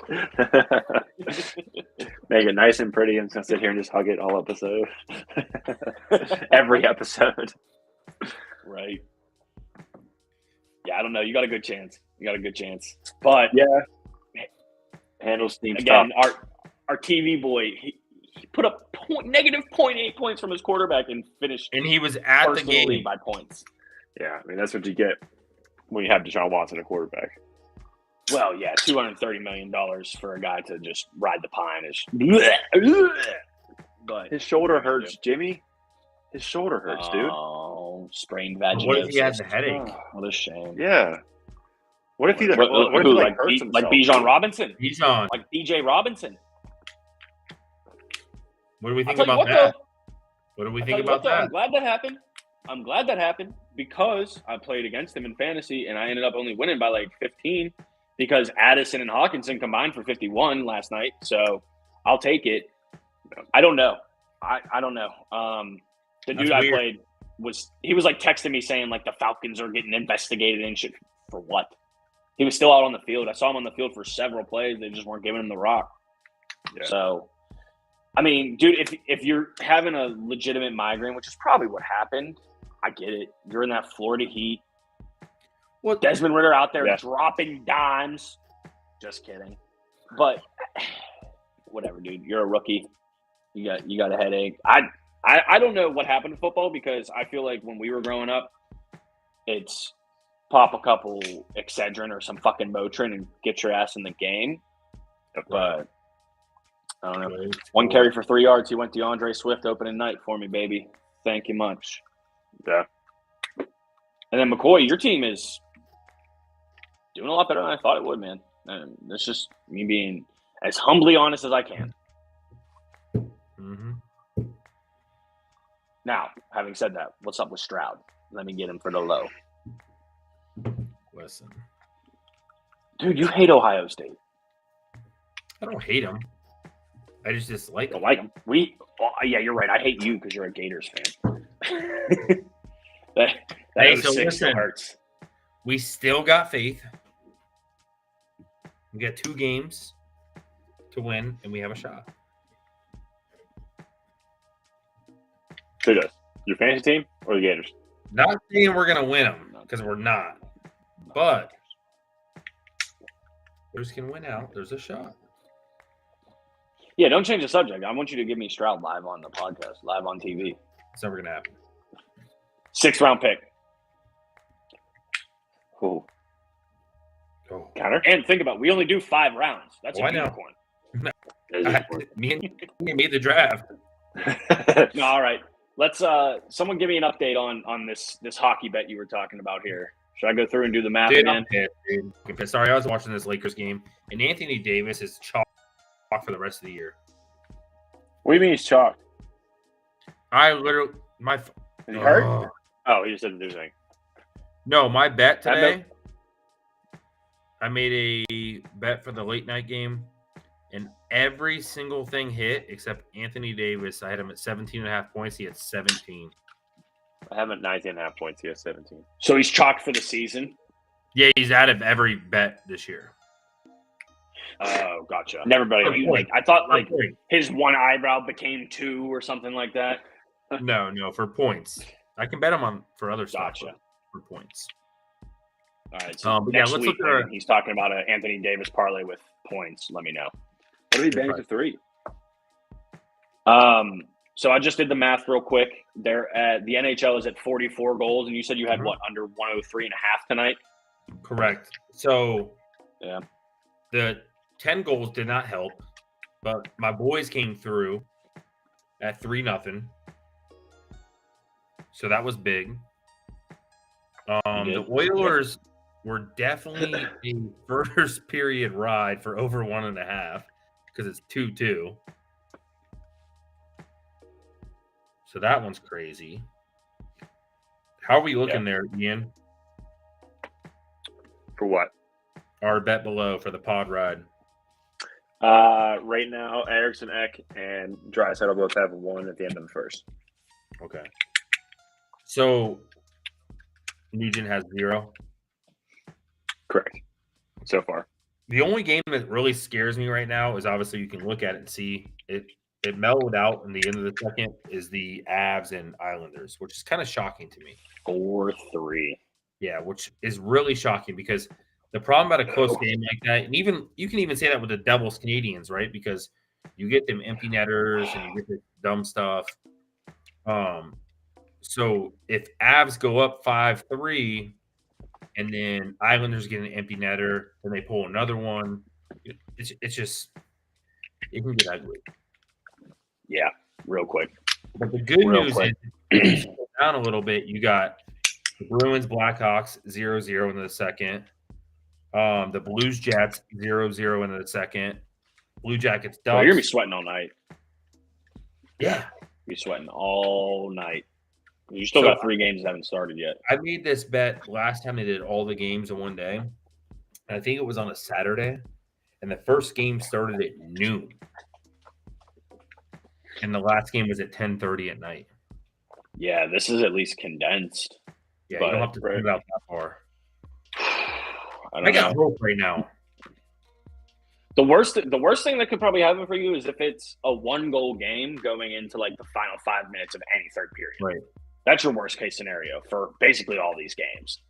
[SPEAKER 1] Make it nice and pretty, and sit here and just hug it all episode. Every episode.
[SPEAKER 3] Right. Yeah, I don't know. You got a good chance. But
[SPEAKER 1] Yeah. Handles teams
[SPEAKER 3] again,
[SPEAKER 1] tough.
[SPEAKER 3] our TV boy, he put up negative 0.8 points from his quarterback and finished
[SPEAKER 2] And he was at the
[SPEAKER 3] first in the league
[SPEAKER 2] game.
[SPEAKER 3] by points.
[SPEAKER 1] Yeah, I mean that's what you get when you have Deshaun Watson at quarterback.
[SPEAKER 3] Well, yeah, $230 million for a guy to just ride the pine is. But
[SPEAKER 1] His shoulder hurts, Jimmy. His shoulder hurts, dude.
[SPEAKER 3] Oh, sprained vaginosis.
[SPEAKER 2] What if he has a headache?
[SPEAKER 3] Oh, what a shame.
[SPEAKER 1] Yeah. What if he
[SPEAKER 3] What
[SPEAKER 1] what if he
[SPEAKER 3] like
[SPEAKER 1] hurts himself?
[SPEAKER 3] like Bijan Robinson,
[SPEAKER 2] He's on.
[SPEAKER 3] like DJ Robinson?
[SPEAKER 2] What do we
[SPEAKER 3] I'll
[SPEAKER 2] think
[SPEAKER 3] tell you
[SPEAKER 2] about
[SPEAKER 3] what,
[SPEAKER 2] that?
[SPEAKER 3] though.
[SPEAKER 2] What do we
[SPEAKER 3] I'll
[SPEAKER 2] think
[SPEAKER 3] tell you what,
[SPEAKER 2] about
[SPEAKER 3] though,
[SPEAKER 2] that?
[SPEAKER 3] I'm glad that happened because I played against him in fantasy and I ended up only winning by like 15 because Addison and Hawkinson combined for 51 last night. So I'll take it. I don't know. I don't know. The
[SPEAKER 2] That's
[SPEAKER 3] dude I
[SPEAKER 2] weird.
[SPEAKER 3] played, was like texting me saying like the Falcons are getting investigated and shit. For what? He was still out on the field. I saw him on the field for several plays. They just weren't giving him the rock.
[SPEAKER 1] Yeah.
[SPEAKER 3] So, I mean, dude, if you're having a legitimate migraine, which is probably what happened, I get it. You're in that Florida heat.
[SPEAKER 2] Well,
[SPEAKER 3] Desmond Ridder out there
[SPEAKER 1] Yeah.
[SPEAKER 3] dropping dimes. Just kidding. But whatever, dude. You're a rookie. You got a headache. I don't know what happened to football because I feel like when we were growing up, it's pop a couple Excedrin or some fucking Motrin and get your ass in the game. But I don't know. 1 carry for 3 yards. He went DeAndre Swift opening night for me, baby. Thank you much.
[SPEAKER 1] Yeah.
[SPEAKER 3] And then McCoy, your team is doing a lot better than I thought it would, man. And that's just me being as humbly honest as I can.
[SPEAKER 2] Mm-hmm.
[SPEAKER 3] Now, having said that, what's up with Stroud? Let me get him for the low.
[SPEAKER 2] Listen,
[SPEAKER 3] Dude, you hate Ohio State.
[SPEAKER 2] I don't hate him. I just dislike
[SPEAKER 3] Don't
[SPEAKER 2] him.
[SPEAKER 3] like him. Yeah, you're right. I hate you because you're a Gators fan. that
[SPEAKER 2] Hey,
[SPEAKER 3] 06
[SPEAKER 2] so
[SPEAKER 3] still
[SPEAKER 2] listen.
[SPEAKER 3] hurts.
[SPEAKER 2] We still got faith. We got 2 games to win, and we have a shot.
[SPEAKER 1] Who does? Your fantasy team or the Gators?
[SPEAKER 2] Not saying we're going to win them because we're not. But Gators can win out. There's a shot.
[SPEAKER 3] Yeah, don't change the subject. I want you to give me Stroud live on the podcast, live on TV.
[SPEAKER 2] It's never going to happen.
[SPEAKER 3] 6th round pick.
[SPEAKER 1] Who?
[SPEAKER 2] Oh.
[SPEAKER 1] Counter?
[SPEAKER 3] And think about it, we only do 5 rounds. That's
[SPEAKER 2] Oh, I
[SPEAKER 3] a
[SPEAKER 2] know.
[SPEAKER 3] unicorn.
[SPEAKER 2] Me and you made the draft.
[SPEAKER 3] No, all right. Let's someone give me an update on this hockey bet you were talking about here. Should I go through and do the math
[SPEAKER 2] Dude,
[SPEAKER 3] again?
[SPEAKER 2] I'm pissed, dude. I'm pissed. Sorry, I was watching this Lakers game, and Anthony Davis is chalk for the rest of the year.
[SPEAKER 1] What do you mean he's chalked?
[SPEAKER 2] I literally
[SPEAKER 1] Is he hurt?
[SPEAKER 2] Oh.
[SPEAKER 1] Oh, he just didn't do anything.
[SPEAKER 2] No, my bet
[SPEAKER 1] I
[SPEAKER 2] today. I made a bet for the late night game, and every single thing hit except Anthony Davis. I had him at 17.5 points. He had 17.
[SPEAKER 1] I have him at 19.5 points. He has 17.
[SPEAKER 3] So he's chalked for the season.
[SPEAKER 2] Yeah, he's out of every bet this year.
[SPEAKER 3] Oh, gotcha.
[SPEAKER 1] Never bet
[SPEAKER 3] Oh,
[SPEAKER 1] against
[SPEAKER 3] you, like, I thought like his one eyebrow became 2 or something like that.
[SPEAKER 2] No, for points. I can bet him on for other stuff.
[SPEAKER 3] Gotcha.
[SPEAKER 2] but For points.
[SPEAKER 3] All right. So
[SPEAKER 2] But yeah,
[SPEAKER 3] next
[SPEAKER 2] let's
[SPEAKER 3] week,
[SPEAKER 2] look at our-
[SPEAKER 3] when he's talking about an Anthony Davis parlay with points. Let me know.
[SPEAKER 1] What did he bang
[SPEAKER 2] Right.
[SPEAKER 1] for 3?
[SPEAKER 3] So I just did the math real quick. They're at the NHL is at 44 goals, and you said you had what, under 103.5 tonight?
[SPEAKER 2] Correct. So
[SPEAKER 3] Yeah.
[SPEAKER 2] the 10 goals did not help, but my boys came through at 3-0. So that was big. The Oilers were definitely a first period ride for over 1.5 because it's 2-2. So that one's crazy. How are we looking there, Ian?
[SPEAKER 1] For what?
[SPEAKER 2] Our bet below for the pod ride.
[SPEAKER 1] Right now, Erickson, Eck, and Draisaitl both have 1 at the end of the first.
[SPEAKER 2] Okay. So Nugent has 0.
[SPEAKER 1] Correct. So far.
[SPEAKER 2] The only game that really scares me right now is obviously you can look at it and see it mellowed out in the end of the second is the Avs and Islanders, which is kind of shocking to me.
[SPEAKER 3] 4-3.
[SPEAKER 2] Yeah, which is really shocking because the problem about a close game like that, and even you can even say that with the Devils Canadians, right? Because you get them empty netters and you get this dumb stuff. So if Avs go up 5-3 and then Islanders get an empty netter and they pull another one, it's just it can get ugly.
[SPEAKER 3] Yeah, real quick.
[SPEAKER 2] But the good
[SPEAKER 3] Real
[SPEAKER 2] news
[SPEAKER 3] quick.
[SPEAKER 2] is, if you slow down a little bit, you got the Bruins, Blackhawks 0-0 into the second. The Blues, Jets 0-0 into the second. Blue Jackets,
[SPEAKER 3] Oh,
[SPEAKER 2] Ducks.
[SPEAKER 3] you're gonna be sweating all night.
[SPEAKER 2] Yeah,
[SPEAKER 3] Be sweating all night. You still
[SPEAKER 2] So-
[SPEAKER 3] got 3 games that haven't started yet.
[SPEAKER 2] I made this bet last time they did all the games in one day. And I think it was on a Saturday. And the first game started at noon. And the last game was at 10:30 at night.
[SPEAKER 3] Yeah, this is at least condensed.
[SPEAKER 2] Yeah,
[SPEAKER 3] But-
[SPEAKER 2] you don't have to put it out that far.
[SPEAKER 3] I
[SPEAKER 2] I
[SPEAKER 3] don't
[SPEAKER 2] got
[SPEAKER 3] know.
[SPEAKER 2] hope right now.
[SPEAKER 3] The worst thing that could probably happen for you is if it's a 1-goal game going into like the final 5 minutes of any third period.
[SPEAKER 2] Right.
[SPEAKER 3] That's your worst case scenario for basically all these games.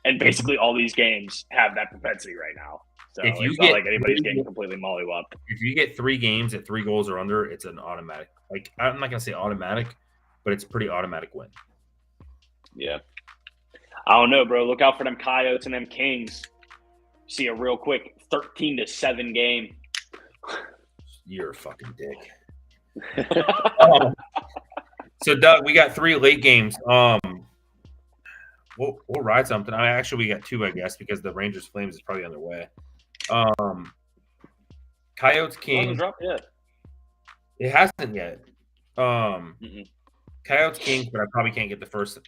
[SPEAKER 3] And basically all these games have that propensity right now. So
[SPEAKER 2] If you
[SPEAKER 3] it's not
[SPEAKER 2] get
[SPEAKER 3] like anybody's
[SPEAKER 2] three-
[SPEAKER 3] getting completely mollywopped.
[SPEAKER 2] If you get 3 games at 3 goals or under, it's an automatic. Like, I'm not gonna say automatic, but it's a pretty automatic win.
[SPEAKER 3] Yeah. I don't know, bro. Look out for them Coyotes and them Kings. See a real quick 13-7 game.
[SPEAKER 2] You're a fucking dick. So, Doug, we got 3 late games. We'll ride something. Actually, we got 2, I guess, because the Rangers Flames is probably on their way. Coyotes Kings.
[SPEAKER 3] Drop yet.
[SPEAKER 2] It hasn't yet.
[SPEAKER 3] Mm-mm.
[SPEAKER 2] Coyotes Kings, but I probably can't get the first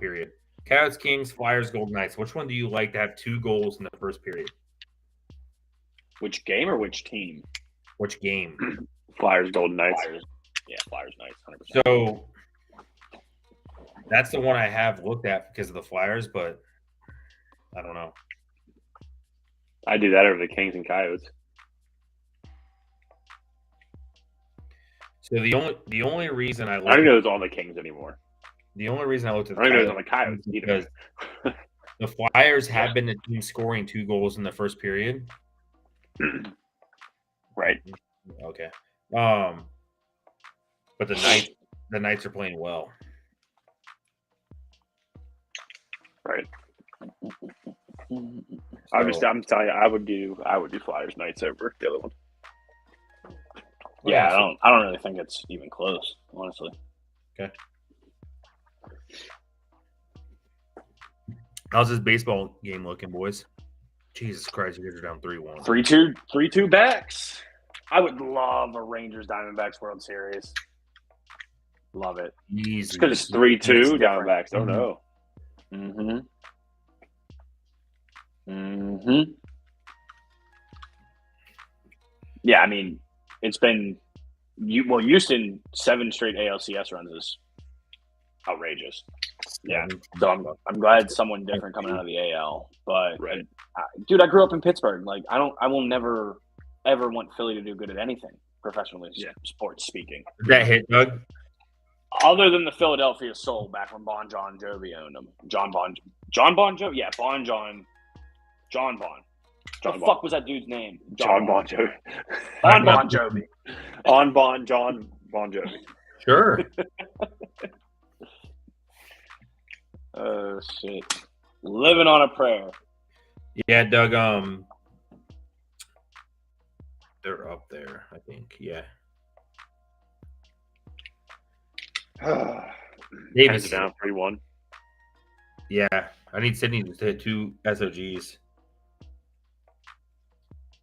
[SPEAKER 2] period. Coyotes Kings, Flyers, Golden Knights. Which one do you like to have 2 goals in the first period?
[SPEAKER 3] Which game or which team?
[SPEAKER 2] Which game?
[SPEAKER 1] Flyers, Golden Knights.
[SPEAKER 3] Flyers. Yeah, Flyers, Knights, 100%.
[SPEAKER 2] So that's the one I have looked at because of the Flyers, but I don't know.
[SPEAKER 1] I do that over the Kings and Coyotes.
[SPEAKER 2] So the only reason I
[SPEAKER 1] I don't even know it's on the Kings anymore.
[SPEAKER 2] the only reason I looked at
[SPEAKER 1] I don't even know it's on the Coyotes
[SPEAKER 2] is
[SPEAKER 1] either.
[SPEAKER 2] because the Flyers have been the team scoring 2 goals in the first period.
[SPEAKER 1] Right.
[SPEAKER 2] Okay. But the Knights are playing well.
[SPEAKER 1] Right.
[SPEAKER 2] So-
[SPEAKER 1] I'm telling you, I would do Flyers Knights over the other one.
[SPEAKER 3] Yeah, I don't really think it's even close, honestly.
[SPEAKER 2] How's this baseball game looking, boys? Jesus Christ, you guys are down 3-1.
[SPEAKER 3] 3-2 backs. I would love a Rangers Diamondbacks World Series. Love it.
[SPEAKER 2] Easy.
[SPEAKER 1] Just because it's 3-2
[SPEAKER 3] different.
[SPEAKER 1] Diamondbacks. Oh no.
[SPEAKER 3] Yeah, I mean, it's been Houston 7 straight ALCS runs is outrageous. Yeah, so I'm glad someone different coming out of the AL. But
[SPEAKER 1] Right.
[SPEAKER 3] Dude, I grew up in Pittsburgh. Like, I will never ever want Philly to do good at anything professionally, sports speaking.
[SPEAKER 2] Did that hit, Doug?
[SPEAKER 3] Other than the Philadelphia Soul back when Bon Jovi owned them. John Bon Jovi? Yeah, John Bon. The fuck was that dude's name?
[SPEAKER 1] John Bon Jovi.
[SPEAKER 3] Bon Jovi.
[SPEAKER 1] John Bon Jovi.
[SPEAKER 2] Sure.
[SPEAKER 3] Oh shit. Living on a prayer.
[SPEAKER 2] Yeah, Doug. They're up there, I think. Yeah.
[SPEAKER 1] Davis down 3-1.
[SPEAKER 2] Yeah, I need Sydney to hit 2 SOGs.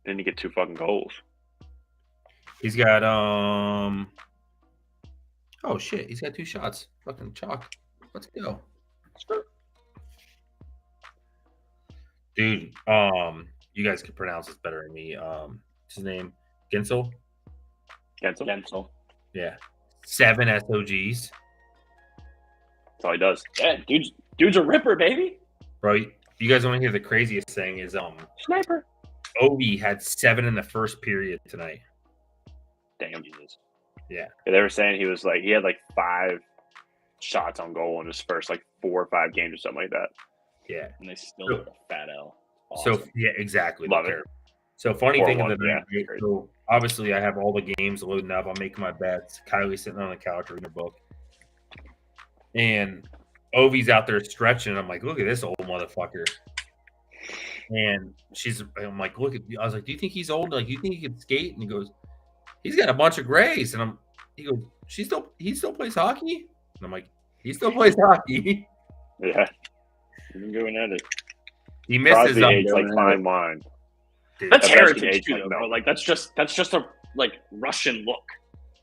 [SPEAKER 1] Then you get 2 fucking goals.
[SPEAKER 2] He's got oh shit, he's got 2 shots. Fucking chalk. Let's go. Dude, you guys could pronounce this better than me. What's his name? Gensel?
[SPEAKER 3] Gensel.
[SPEAKER 2] Yeah. 7 SOGs.
[SPEAKER 1] That's all he does.
[SPEAKER 3] Yeah, dude's a ripper, baby.
[SPEAKER 2] Bro, you guys want to hear the craziest thing is
[SPEAKER 3] Sniper.
[SPEAKER 2] Ovi had 7 in the first period tonight.
[SPEAKER 1] Damn.
[SPEAKER 3] Jesus.
[SPEAKER 2] Yeah.
[SPEAKER 1] They were saying he had like 5 shots on goal in his first like 4 or 5 games or something like that.
[SPEAKER 2] Yeah.
[SPEAKER 3] And they still took a fat L.
[SPEAKER 2] So
[SPEAKER 3] Awesome.
[SPEAKER 2] yeah, exactly.
[SPEAKER 1] Love
[SPEAKER 2] They're
[SPEAKER 1] it.
[SPEAKER 2] So funny thing of the
[SPEAKER 1] 4-1,
[SPEAKER 2] night,
[SPEAKER 1] yeah,
[SPEAKER 2] right?
[SPEAKER 1] great.
[SPEAKER 2] So obviously I have all the games loading up. I'm making my bets. Kylie's sitting on the couch reading a book. And Ovi's out there stretching. And I'm like, look at this old motherfucker. And I'm like, I was like, do you think he's old? Like, do you think he can skate? And he goes, he's got a bunch of grays. And he goes, he still plays hockey? And I'm like, he still plays hockey.
[SPEAKER 1] Yeah. He's been going at it.
[SPEAKER 2] He misses
[SPEAKER 1] Crosby
[SPEAKER 2] up.
[SPEAKER 1] aged like fine wine.
[SPEAKER 2] Dude,
[SPEAKER 3] That's
[SPEAKER 1] Eventually
[SPEAKER 3] heritage
[SPEAKER 1] aged
[SPEAKER 3] too,
[SPEAKER 1] like
[SPEAKER 3] though,
[SPEAKER 1] milk.
[SPEAKER 3] bro. Like that's just a like Russian look.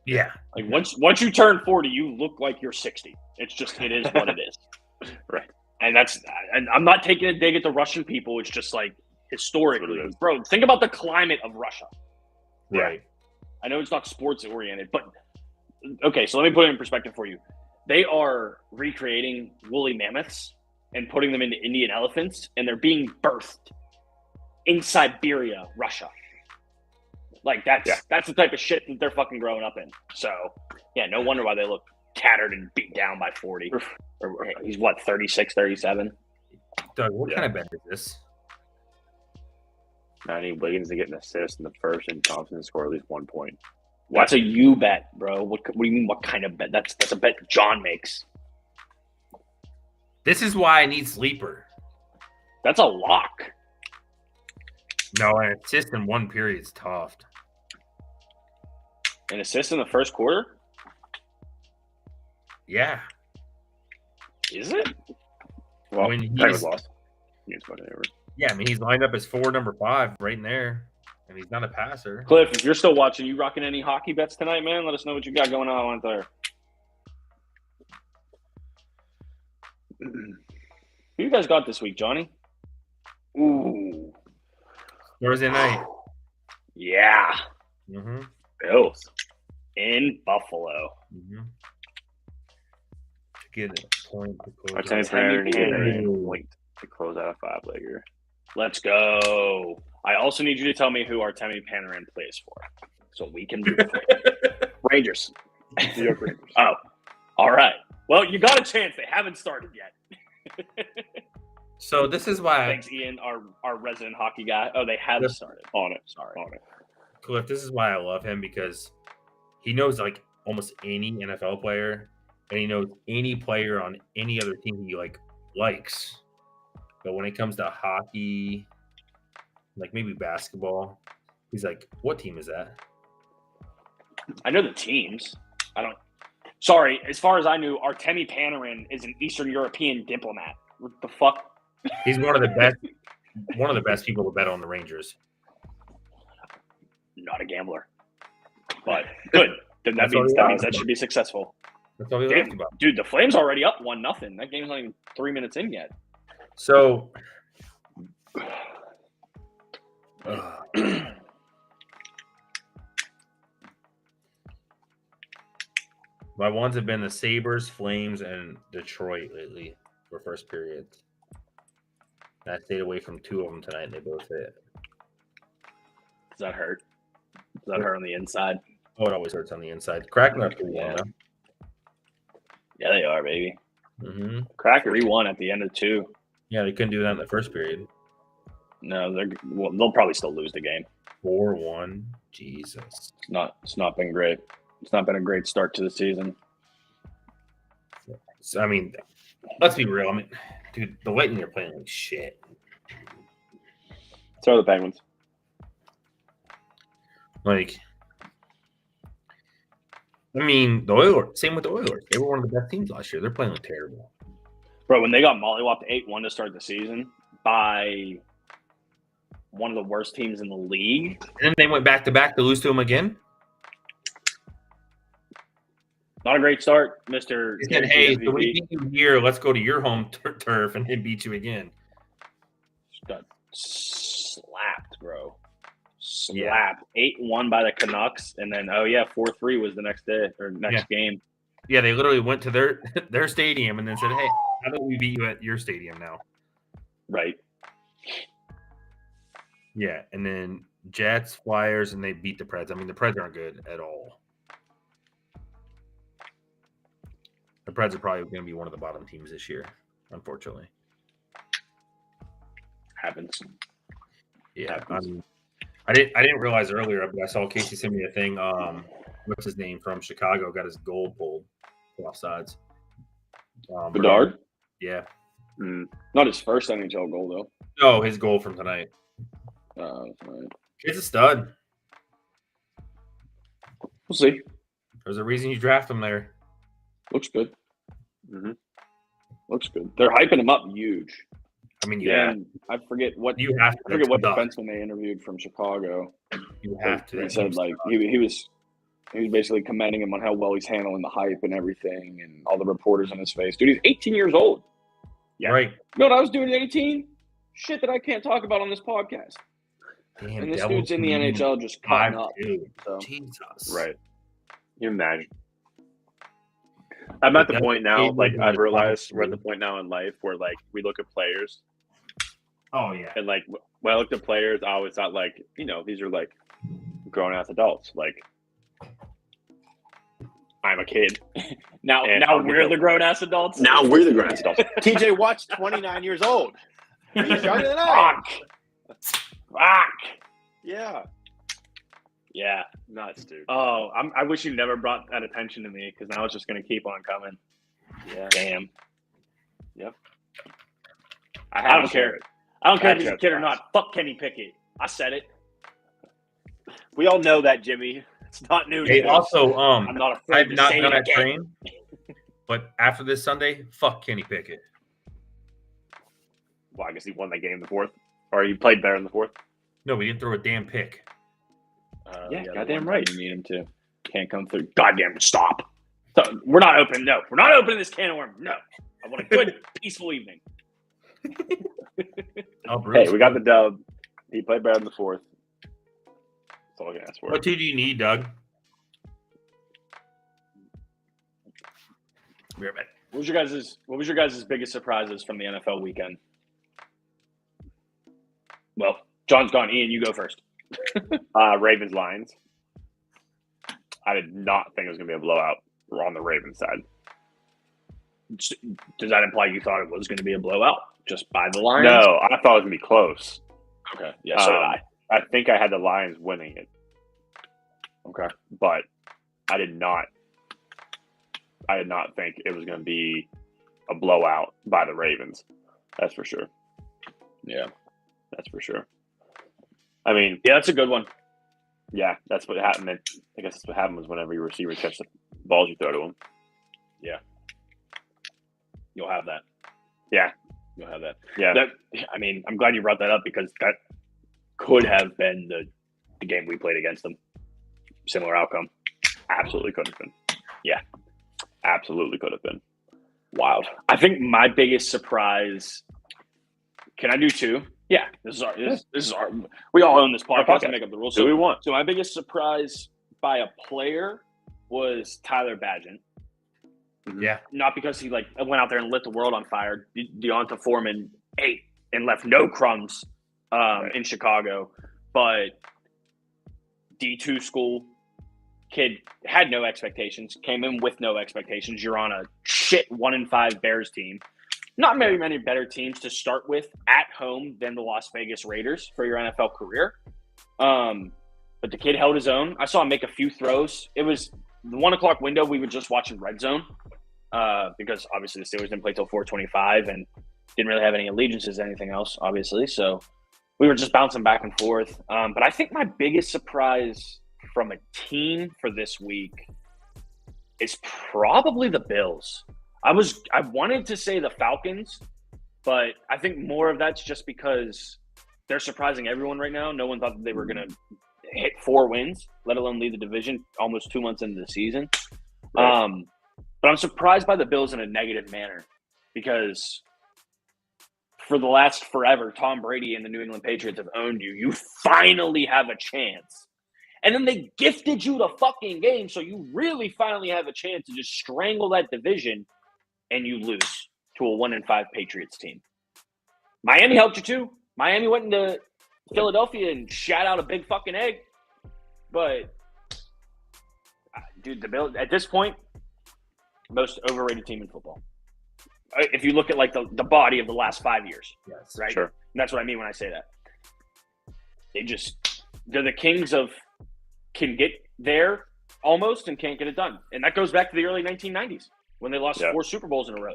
[SPEAKER 2] Yeah.
[SPEAKER 3] Like once you turn 40, you look like you're 60. It is what it is.
[SPEAKER 1] Right.
[SPEAKER 3] And I'm not taking a dig at the Russian people. It's just like historically, bro. Think about the climate of Russia.
[SPEAKER 2] Right.
[SPEAKER 3] I know it's not sports oriented, but okay. So let me put it in perspective for you. They are recreating woolly mammoths and putting them into Indian elephants, and they're being birthed in Siberia, Russia. Like, that's the type of shit that they're fucking growing up in. So, yeah, no wonder why they look tattered and beat down by 40. Or he's, 36, 37?
[SPEAKER 2] Doug, what kind of bet is this?
[SPEAKER 1] I need Wiggins to get an assist in the first and Thompson to score at least 1 point.
[SPEAKER 3] That's a you bet, bro. What do you mean, what kind of bet? That's a bet John makes.
[SPEAKER 2] This is why I need sleeper.
[SPEAKER 3] That's a lock.
[SPEAKER 2] No, an assist in 1 period is tough.
[SPEAKER 3] An assist in the first quarter?
[SPEAKER 2] Yeah.
[SPEAKER 3] Is it?
[SPEAKER 1] Well,
[SPEAKER 2] When
[SPEAKER 1] Tiger
[SPEAKER 2] he's-
[SPEAKER 1] lost. He's whatever.
[SPEAKER 2] Yeah, I mean, he's lined up as forward number 5 right in there, and he's not a passer.
[SPEAKER 3] Cliff, if you're still watching, you rocking any hockey bets tonight, man? Let us know what you got going on out there. Who you guys got this week, Johnny? Ooh.
[SPEAKER 2] Thursday night.
[SPEAKER 3] Yeah.
[SPEAKER 2] Mm-hmm.
[SPEAKER 3] Bills. In Buffalo.
[SPEAKER 2] Mm-hmm. To get a point to close
[SPEAKER 1] Our Timmy
[SPEAKER 3] Timmy
[SPEAKER 1] Panarin linked to close out a 5-legger.
[SPEAKER 3] Let's go. I also need you to tell me who Artemi Panarin plays for, so we can do it. Rangers.
[SPEAKER 1] New York Rangers.
[SPEAKER 3] Oh, all right. Well, you got a chance. They haven't started yet.
[SPEAKER 2] So this is why,
[SPEAKER 3] Thanks, Ian, our resident hockey guy. Oh, they have started.
[SPEAKER 1] On it.
[SPEAKER 3] Sorry.
[SPEAKER 1] On it.
[SPEAKER 2] Cliff, this is why I love him, because he knows like almost any NFL player, and he knows any player on any other team he likes. But when it comes to hockey, like maybe basketball, he's like, what team is that?
[SPEAKER 3] I know the teams. I don't. Sorry, as far as I knew, Artemi Panarin is an Eastern European diplomat. What the fuck?
[SPEAKER 2] He's one of the best people to bet on the Rangers.
[SPEAKER 3] Not a gambler, but good. Then that
[SPEAKER 2] That's all
[SPEAKER 3] means
[SPEAKER 2] he
[SPEAKER 3] that
[SPEAKER 2] likes.
[SPEAKER 3] should be successful.
[SPEAKER 2] That's all we
[SPEAKER 3] Damn,
[SPEAKER 2] talked about.
[SPEAKER 3] dude, the Flames already up 1-0. That game's not even 3 minutes in yet.
[SPEAKER 2] So my ones have been the Sabres, Flames, and Detroit lately for first periods. And I stayed away from 2 of them tonight, and they both hit.
[SPEAKER 3] Does that hurt? Does that hurt on the inside?
[SPEAKER 2] Oh, it always hurts on the inside. Kraken are 3-1
[SPEAKER 3] Yeah.
[SPEAKER 2] now.
[SPEAKER 3] Yeah, they are, baby.
[SPEAKER 2] Mm-hmm.
[SPEAKER 3] Cracker 3-1 at the end of 2.
[SPEAKER 2] Yeah, they couldn't do that in the first period.
[SPEAKER 3] No, they'll probably still lose the game.
[SPEAKER 2] 4-1. Jesus.
[SPEAKER 3] It's not been great. It's not been a great start to the season.
[SPEAKER 2] So, I mean, let's be real. I mean, dude, the Lightning are playing like shit.
[SPEAKER 1] So are the Penguins.
[SPEAKER 2] Like, I mean, the Oilers. Same with the Oilers. They were one of the best teams last year. They're playing like terrible.
[SPEAKER 3] Bro, when they got mollywopped 8-1 to start the season by one of the worst teams in the league.
[SPEAKER 2] And then they went back to back to lose to them again.
[SPEAKER 3] Not a great start, Mr.
[SPEAKER 2] He said, "Hey, so we beat you here. Let's go to your home turf and then beat you again."
[SPEAKER 3] Got slapped, bro. Slapped. 8-1 by the Canucks, and then 4-3 was the next day or next game.
[SPEAKER 2] Yeah, they literally went to their stadium and then said, "Hey, how about we beat you at your stadium now?"
[SPEAKER 3] Right.
[SPEAKER 2] Yeah, and then Jets, Flyers, and they beat the Preds. I mean, the Preds aren't good at all. The Preds are probably going to be one of the bottom teams this year, unfortunately.
[SPEAKER 3] Happens.
[SPEAKER 2] Yeah,
[SPEAKER 3] Happens.
[SPEAKER 2] I didn't realize earlier, but I saw Casey send me a thing. What's his name from Chicago? Got his goal pulled offsides.
[SPEAKER 3] Bedard?
[SPEAKER 2] Yeah.
[SPEAKER 3] Not his first NHL goal, though.
[SPEAKER 2] No, his goal from tonight.
[SPEAKER 3] Right.
[SPEAKER 2] Kid's a stud.
[SPEAKER 3] We'll see.
[SPEAKER 2] There's a reason you draft him there.
[SPEAKER 3] Looks good.
[SPEAKER 1] Mm-hmm.
[SPEAKER 3] Looks good. They're hyping him up huge.
[SPEAKER 2] I mean,
[SPEAKER 3] And I forget what
[SPEAKER 2] you have to.
[SPEAKER 3] I forget what defenseman they interviewed from Chicago.
[SPEAKER 2] You have to.
[SPEAKER 3] He said like he was basically commending him on how well he's handling the hype and everything, and all the reporters in his face. Dude, he's 18 years old.
[SPEAKER 2] Yeah. Right.
[SPEAKER 3] You know what I was doing at 18? Shit that I can't talk about on this podcast.
[SPEAKER 2] Damn,
[SPEAKER 3] And this dude's in the NHL just cutting up. So.
[SPEAKER 2] Jesus.
[SPEAKER 1] Right. Can you imagine? I'm at
[SPEAKER 2] But
[SPEAKER 1] the point now,
[SPEAKER 2] Gabe
[SPEAKER 1] like
[SPEAKER 2] was
[SPEAKER 1] I've
[SPEAKER 2] the
[SPEAKER 1] realized
[SPEAKER 2] top
[SPEAKER 1] we're at the
[SPEAKER 2] three.
[SPEAKER 1] point now in life where like we look at players
[SPEAKER 4] Oh yeah.
[SPEAKER 1] and like when I looked at players, I always thought like, these are like grown ass adults. Like I'm a kid.
[SPEAKER 3] Now
[SPEAKER 1] And I'll
[SPEAKER 3] we're
[SPEAKER 1] get
[SPEAKER 3] the grown ass adults.
[SPEAKER 1] Now we're the grown ass adults. TJ Watt's 29 years old. He's younger than I am.
[SPEAKER 3] Fuck.
[SPEAKER 1] Yeah.
[SPEAKER 3] Yeah.
[SPEAKER 1] Nuts, dude.
[SPEAKER 3] Oh, I wish you never brought that attention to me because now it's just going to keep on coming.
[SPEAKER 1] Yeah.
[SPEAKER 3] Damn.
[SPEAKER 1] Yep.
[SPEAKER 3] I don't care. I don't care if he's a
[SPEAKER 1] That's
[SPEAKER 3] kid or
[SPEAKER 1] class.
[SPEAKER 3] not. Fuck Kenny Pickett. I said it.
[SPEAKER 1] We all know that, Jimmy. It's not new.
[SPEAKER 2] Hey,
[SPEAKER 1] news.
[SPEAKER 2] also,
[SPEAKER 3] I'm not afraid
[SPEAKER 2] I've
[SPEAKER 3] to
[SPEAKER 2] not
[SPEAKER 3] say
[SPEAKER 2] been on
[SPEAKER 3] it
[SPEAKER 2] that
[SPEAKER 3] again.
[SPEAKER 2] train, but after this Sunday, fuck Kenny Pickett.
[SPEAKER 1] Well, I guess he won that game in the fourth, or he played better in the fourth.
[SPEAKER 2] No, we didn't throw a damn pick.
[SPEAKER 1] Yeah,
[SPEAKER 3] the
[SPEAKER 1] goddamn
[SPEAKER 3] one
[SPEAKER 1] right.
[SPEAKER 3] time you need him to. Can't come through. Goddamn, stop. So, we're not open. No, we're not opening this can of worms. No. I want a good, peaceful evening.
[SPEAKER 2] Oh, Bruce,
[SPEAKER 1] Hey, we got the dub. He played better in the fourth. That's all I can ask for.
[SPEAKER 2] What two do you need, Doug? Be right back.
[SPEAKER 3] What was your guys' biggest surprises from the NFL weekend? Well, John's gone. Ian, you go first.
[SPEAKER 1] Ravens Lions. I did not think it was going to be a blowout. We're on the Ravens side.
[SPEAKER 3] Does that imply you thought it was going to be a blowout just by the Lions?
[SPEAKER 1] No, I thought it was going to be close.
[SPEAKER 3] Okay. Yeah, so did I.
[SPEAKER 1] I think I had the Lions winning it.
[SPEAKER 3] Okay.
[SPEAKER 1] But I did not think it was going to be a blowout by the Ravens. That's for sure.
[SPEAKER 3] Yeah.
[SPEAKER 1] That's for sure. I mean,
[SPEAKER 3] Yeah, that's a good one.
[SPEAKER 1] yeah, that's what happened. I guess that's what happened was whenever your receivers catch the balls you throw to them.
[SPEAKER 3] You'll have that.
[SPEAKER 1] Yeah.
[SPEAKER 3] You'll have that.
[SPEAKER 1] Yeah.
[SPEAKER 3] I mean, I'm glad you brought that up because that could have been the game we played against them. Similar outcome.
[SPEAKER 1] Absolutely could have been.
[SPEAKER 3] Yeah.
[SPEAKER 1] Absolutely could have been.
[SPEAKER 3] Wild. I think my biggest surprise. Can I do two? Yeah. This is our. We all own this podcast
[SPEAKER 1] podcast.
[SPEAKER 3] and make up the rules.
[SPEAKER 1] Do we want?
[SPEAKER 3] So my biggest surprise by a player was Tyler Badgett.
[SPEAKER 2] Yeah.
[SPEAKER 3] Not because he went out there and lit the world on fire. Deonta Foreman ate and left no crumbs in Chicago, but D2 school kid had no expectations. Came in with no expectations. You're on a shit 1-5 Bears team. Not very many better teams to start with at home than the Las Vegas Raiders for your NFL career. But the kid held his own. I saw him make a few throws. It was the 1 o'clock window. We were just watching Red Zone because obviously the Steelers didn't play till 4:25 and didn't really have any allegiances to anything else, obviously. So we were just bouncing back and forth. But I think my biggest surprise from a team for this week is probably the Bills. I wanted to say the Falcons, but I think more of that's just because they're surprising everyone right now. No one thought that they were going to hit 4 wins, let alone lead the division almost 2 months into the season.
[SPEAKER 1] Right.
[SPEAKER 3] But I'm surprised by the Bills in a negative manner because for the last forever, Tom Brady and the New England Patriots have owned you. You finally have a chance. And then they gifted you the fucking game, so you really finally have a chance to just strangle that division, and you lose to a 1-5 Patriots team. Miami helped you too. Miami went into Philadelphia and shat out a big fucking egg. But, dude, the Bills, at this point, most overrated team in football. If you look at the body of the last 5 years,
[SPEAKER 2] Yes.
[SPEAKER 3] right?
[SPEAKER 1] Sure.
[SPEAKER 3] And that's what I mean when I say that. They're the kings of can get there almost and can't get it done. And that goes back to the early 1990s when they lost 4 Super Bowls in a row,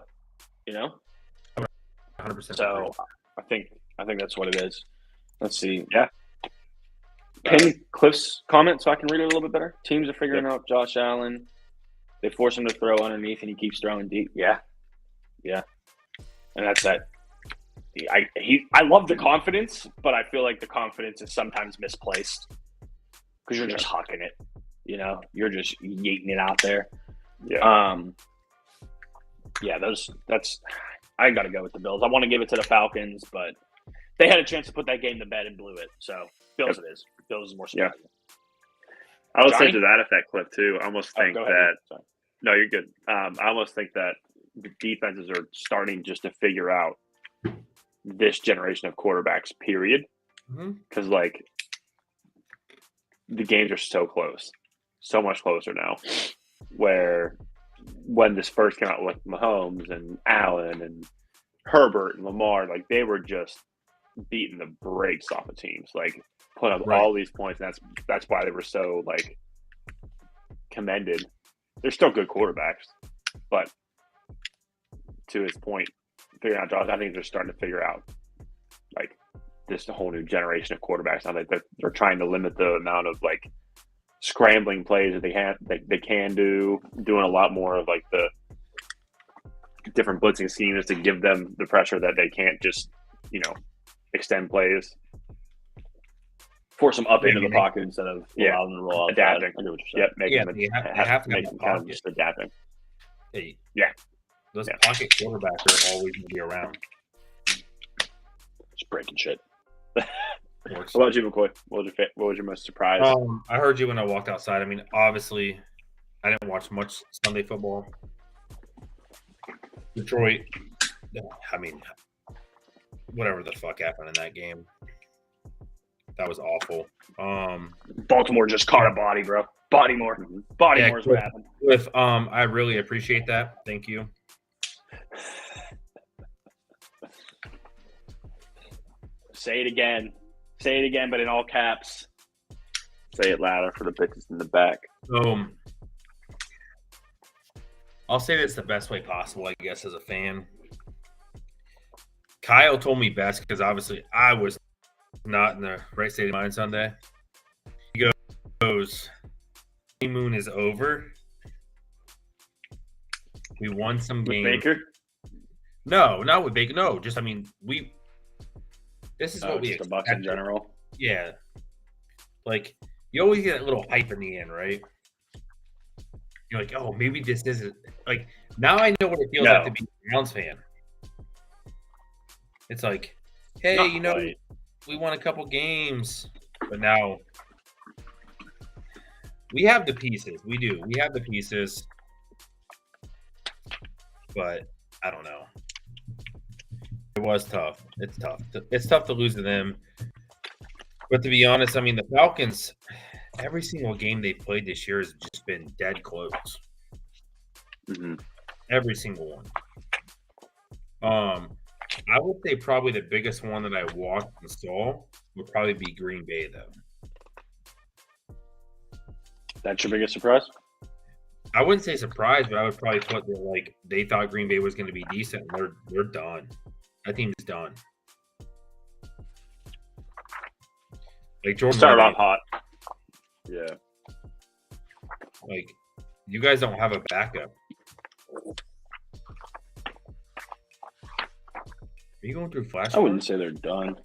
[SPEAKER 2] 100%.
[SPEAKER 3] So I think that's what it is. Let's see.
[SPEAKER 1] Yeah.
[SPEAKER 3] Pin Cliff's comment so I can read it a little bit better. Teams are figuring out Josh Allen. They force him to throw underneath and he keeps throwing deep. Yeah. And that's that. I love the confidence, but I feel like the confidence is sometimes misplaced because you're just hucking it. You're just yeeting it out there.
[SPEAKER 1] Yeah.
[SPEAKER 3] I got to go with the Bills. I want to give it to the Falcons, but they had a chance to put that game to bed and blew it. So Bills it is. Bills is more surprising.
[SPEAKER 1] I would
[SPEAKER 3] Johnny?
[SPEAKER 1] say to that effect, Cliff, too. I almost think
[SPEAKER 3] go ahead.
[SPEAKER 1] that
[SPEAKER 3] Sorry.
[SPEAKER 1] No, you're good. I almost think that the defenses are starting just to figure out this generation of quarterbacks, period. Because, like, the games are so close, so much closer now, where when this first came out with Mahomes and Allen and Herbert and Lamar, like, they were just beating the brakes off of teams, like, putting up all these points. And that's why they were so, like, commended. They're still good quarterbacks, but to his point, figuring out Josh, I think they're starting to figure out, like, this whole new generation of quarterbacks. Now that they're trying to limit the amount of, like, scrambling plays that they can do, doing a lot more of, like, the different blitzing schemes to give them the pressure that they can't just, extend plays.
[SPEAKER 3] Force them up into the pocket instead of allowing them to roll out.
[SPEAKER 1] Adapting. Yep,
[SPEAKER 2] they have to
[SPEAKER 1] make
[SPEAKER 2] have
[SPEAKER 1] them kind of
[SPEAKER 2] pocket.
[SPEAKER 1] just adapting.
[SPEAKER 2] Hey,
[SPEAKER 1] Yeah.
[SPEAKER 2] Those pocket quarterbacks are always going to be around.
[SPEAKER 3] Just breaking shit.
[SPEAKER 1] What about you, McCoy? What was your most surprise?
[SPEAKER 2] I heard you when I walked outside. I mean, obviously, I didn't watch much Sunday football. Detroit, I mean, whatever the fuck happened in that game. That was awful.
[SPEAKER 3] Baltimore just caught a body, bro. Bodymore's what happened.
[SPEAKER 2] I really appreciate that. Thank you.
[SPEAKER 3] Say it again, but in all caps.
[SPEAKER 1] Say it louder for the bitches in the back.
[SPEAKER 2] I'll say this the best way possible, I guess, as a fan. Kyle told me best because obviously I was not in the right state of mind Sunday. He goes, honeymoon is over. We won some games.
[SPEAKER 3] With Baker?
[SPEAKER 2] No, not with Baker. No, just this is what we
[SPEAKER 3] expect. The Bucks in general.
[SPEAKER 2] Yeah. Like, you always get a little hype in the end, right? You're like, oh, maybe this isn't. Like, now I know what it feels like to be a Browns fan. It's like, hey, we won a couple games. But now, we have the pieces. We do. We have the pieces. But, I don't know. It was tough. It's tough. It's tough to lose to them. But to be honest, I mean, the Falcons, every single game they played this year has just been dead close.
[SPEAKER 1] Mm-hmm.
[SPEAKER 2] Every single one. I would say probably the biggest one that I watched and saw would probably be Green Bay, though.
[SPEAKER 3] That's your biggest surprise?
[SPEAKER 2] I wouldn't say surprise, but I would probably put they thought Green Bay was going to be decent. And they're done. That team's done. Like Jordan
[SPEAKER 1] started off hot. Yeah.
[SPEAKER 2] Like, you guys don't have a backup. Are you going through flashcards?
[SPEAKER 3] I wouldn't say they're done.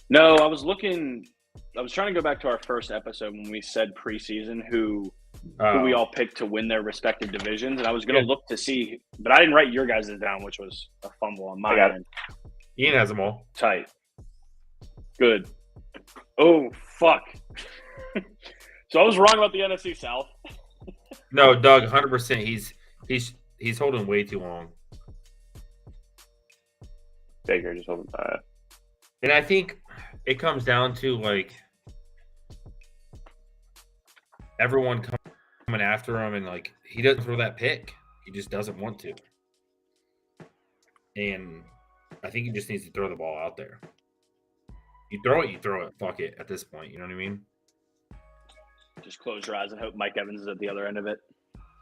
[SPEAKER 3] No, I was trying to go back to our first episode when we said preseason who we all picked to win their respective divisions, and I was going to look to see, but I didn't write your guys' down, which was a fumble on my end.
[SPEAKER 2] Ian has them all.
[SPEAKER 3] Tight. Good. Oh, fuck. So I was wrong about the NFC South.
[SPEAKER 2] No, Doug, 100%. He's holding way too long.
[SPEAKER 1] Baker just holding that.
[SPEAKER 2] And I think it comes down to, like, everyone coming after him, and, like, he doesn't throw that pick. He just doesn't want to. And I think he just needs to throw the ball out there. You throw it. Fuck it at this point. You know what I mean?
[SPEAKER 3] Just close your eyes and hope Mike Evans is at the other end of it.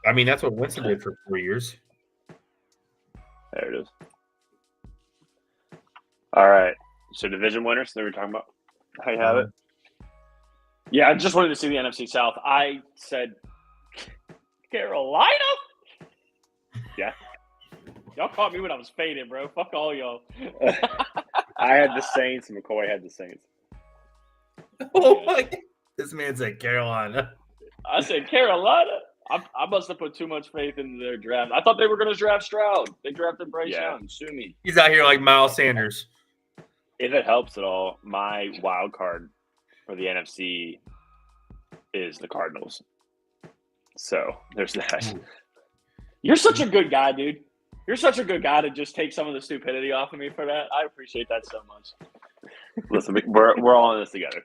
[SPEAKER 2] I mean, that's what Winston did for 4 years.
[SPEAKER 1] There it is. All right. So division winners that we're talking about. How you have it?
[SPEAKER 3] Yeah, I just wanted to see the NFC South. I said Carolina.
[SPEAKER 1] Yeah.
[SPEAKER 3] Y'all caught me when I was faded, bro. Fuck all y'all.
[SPEAKER 1] I had the Saints. McCoy had the Saints.
[SPEAKER 2] Oh my! This man said Carolina.
[SPEAKER 3] I said Carolina. I must have put too much faith into their draft. I thought they were going to draft Stroud. They drafted Bryce Young. Sue me.
[SPEAKER 2] He's out here like Miles Sanders.
[SPEAKER 1] If it helps at all, my wild card for the NFC is the Cardinals. So there's that.
[SPEAKER 3] You're such a good guy, dude. You're such a good guy to just take some of the stupidity off of me for that. I appreciate that so much.
[SPEAKER 1] Listen, we're all in this together.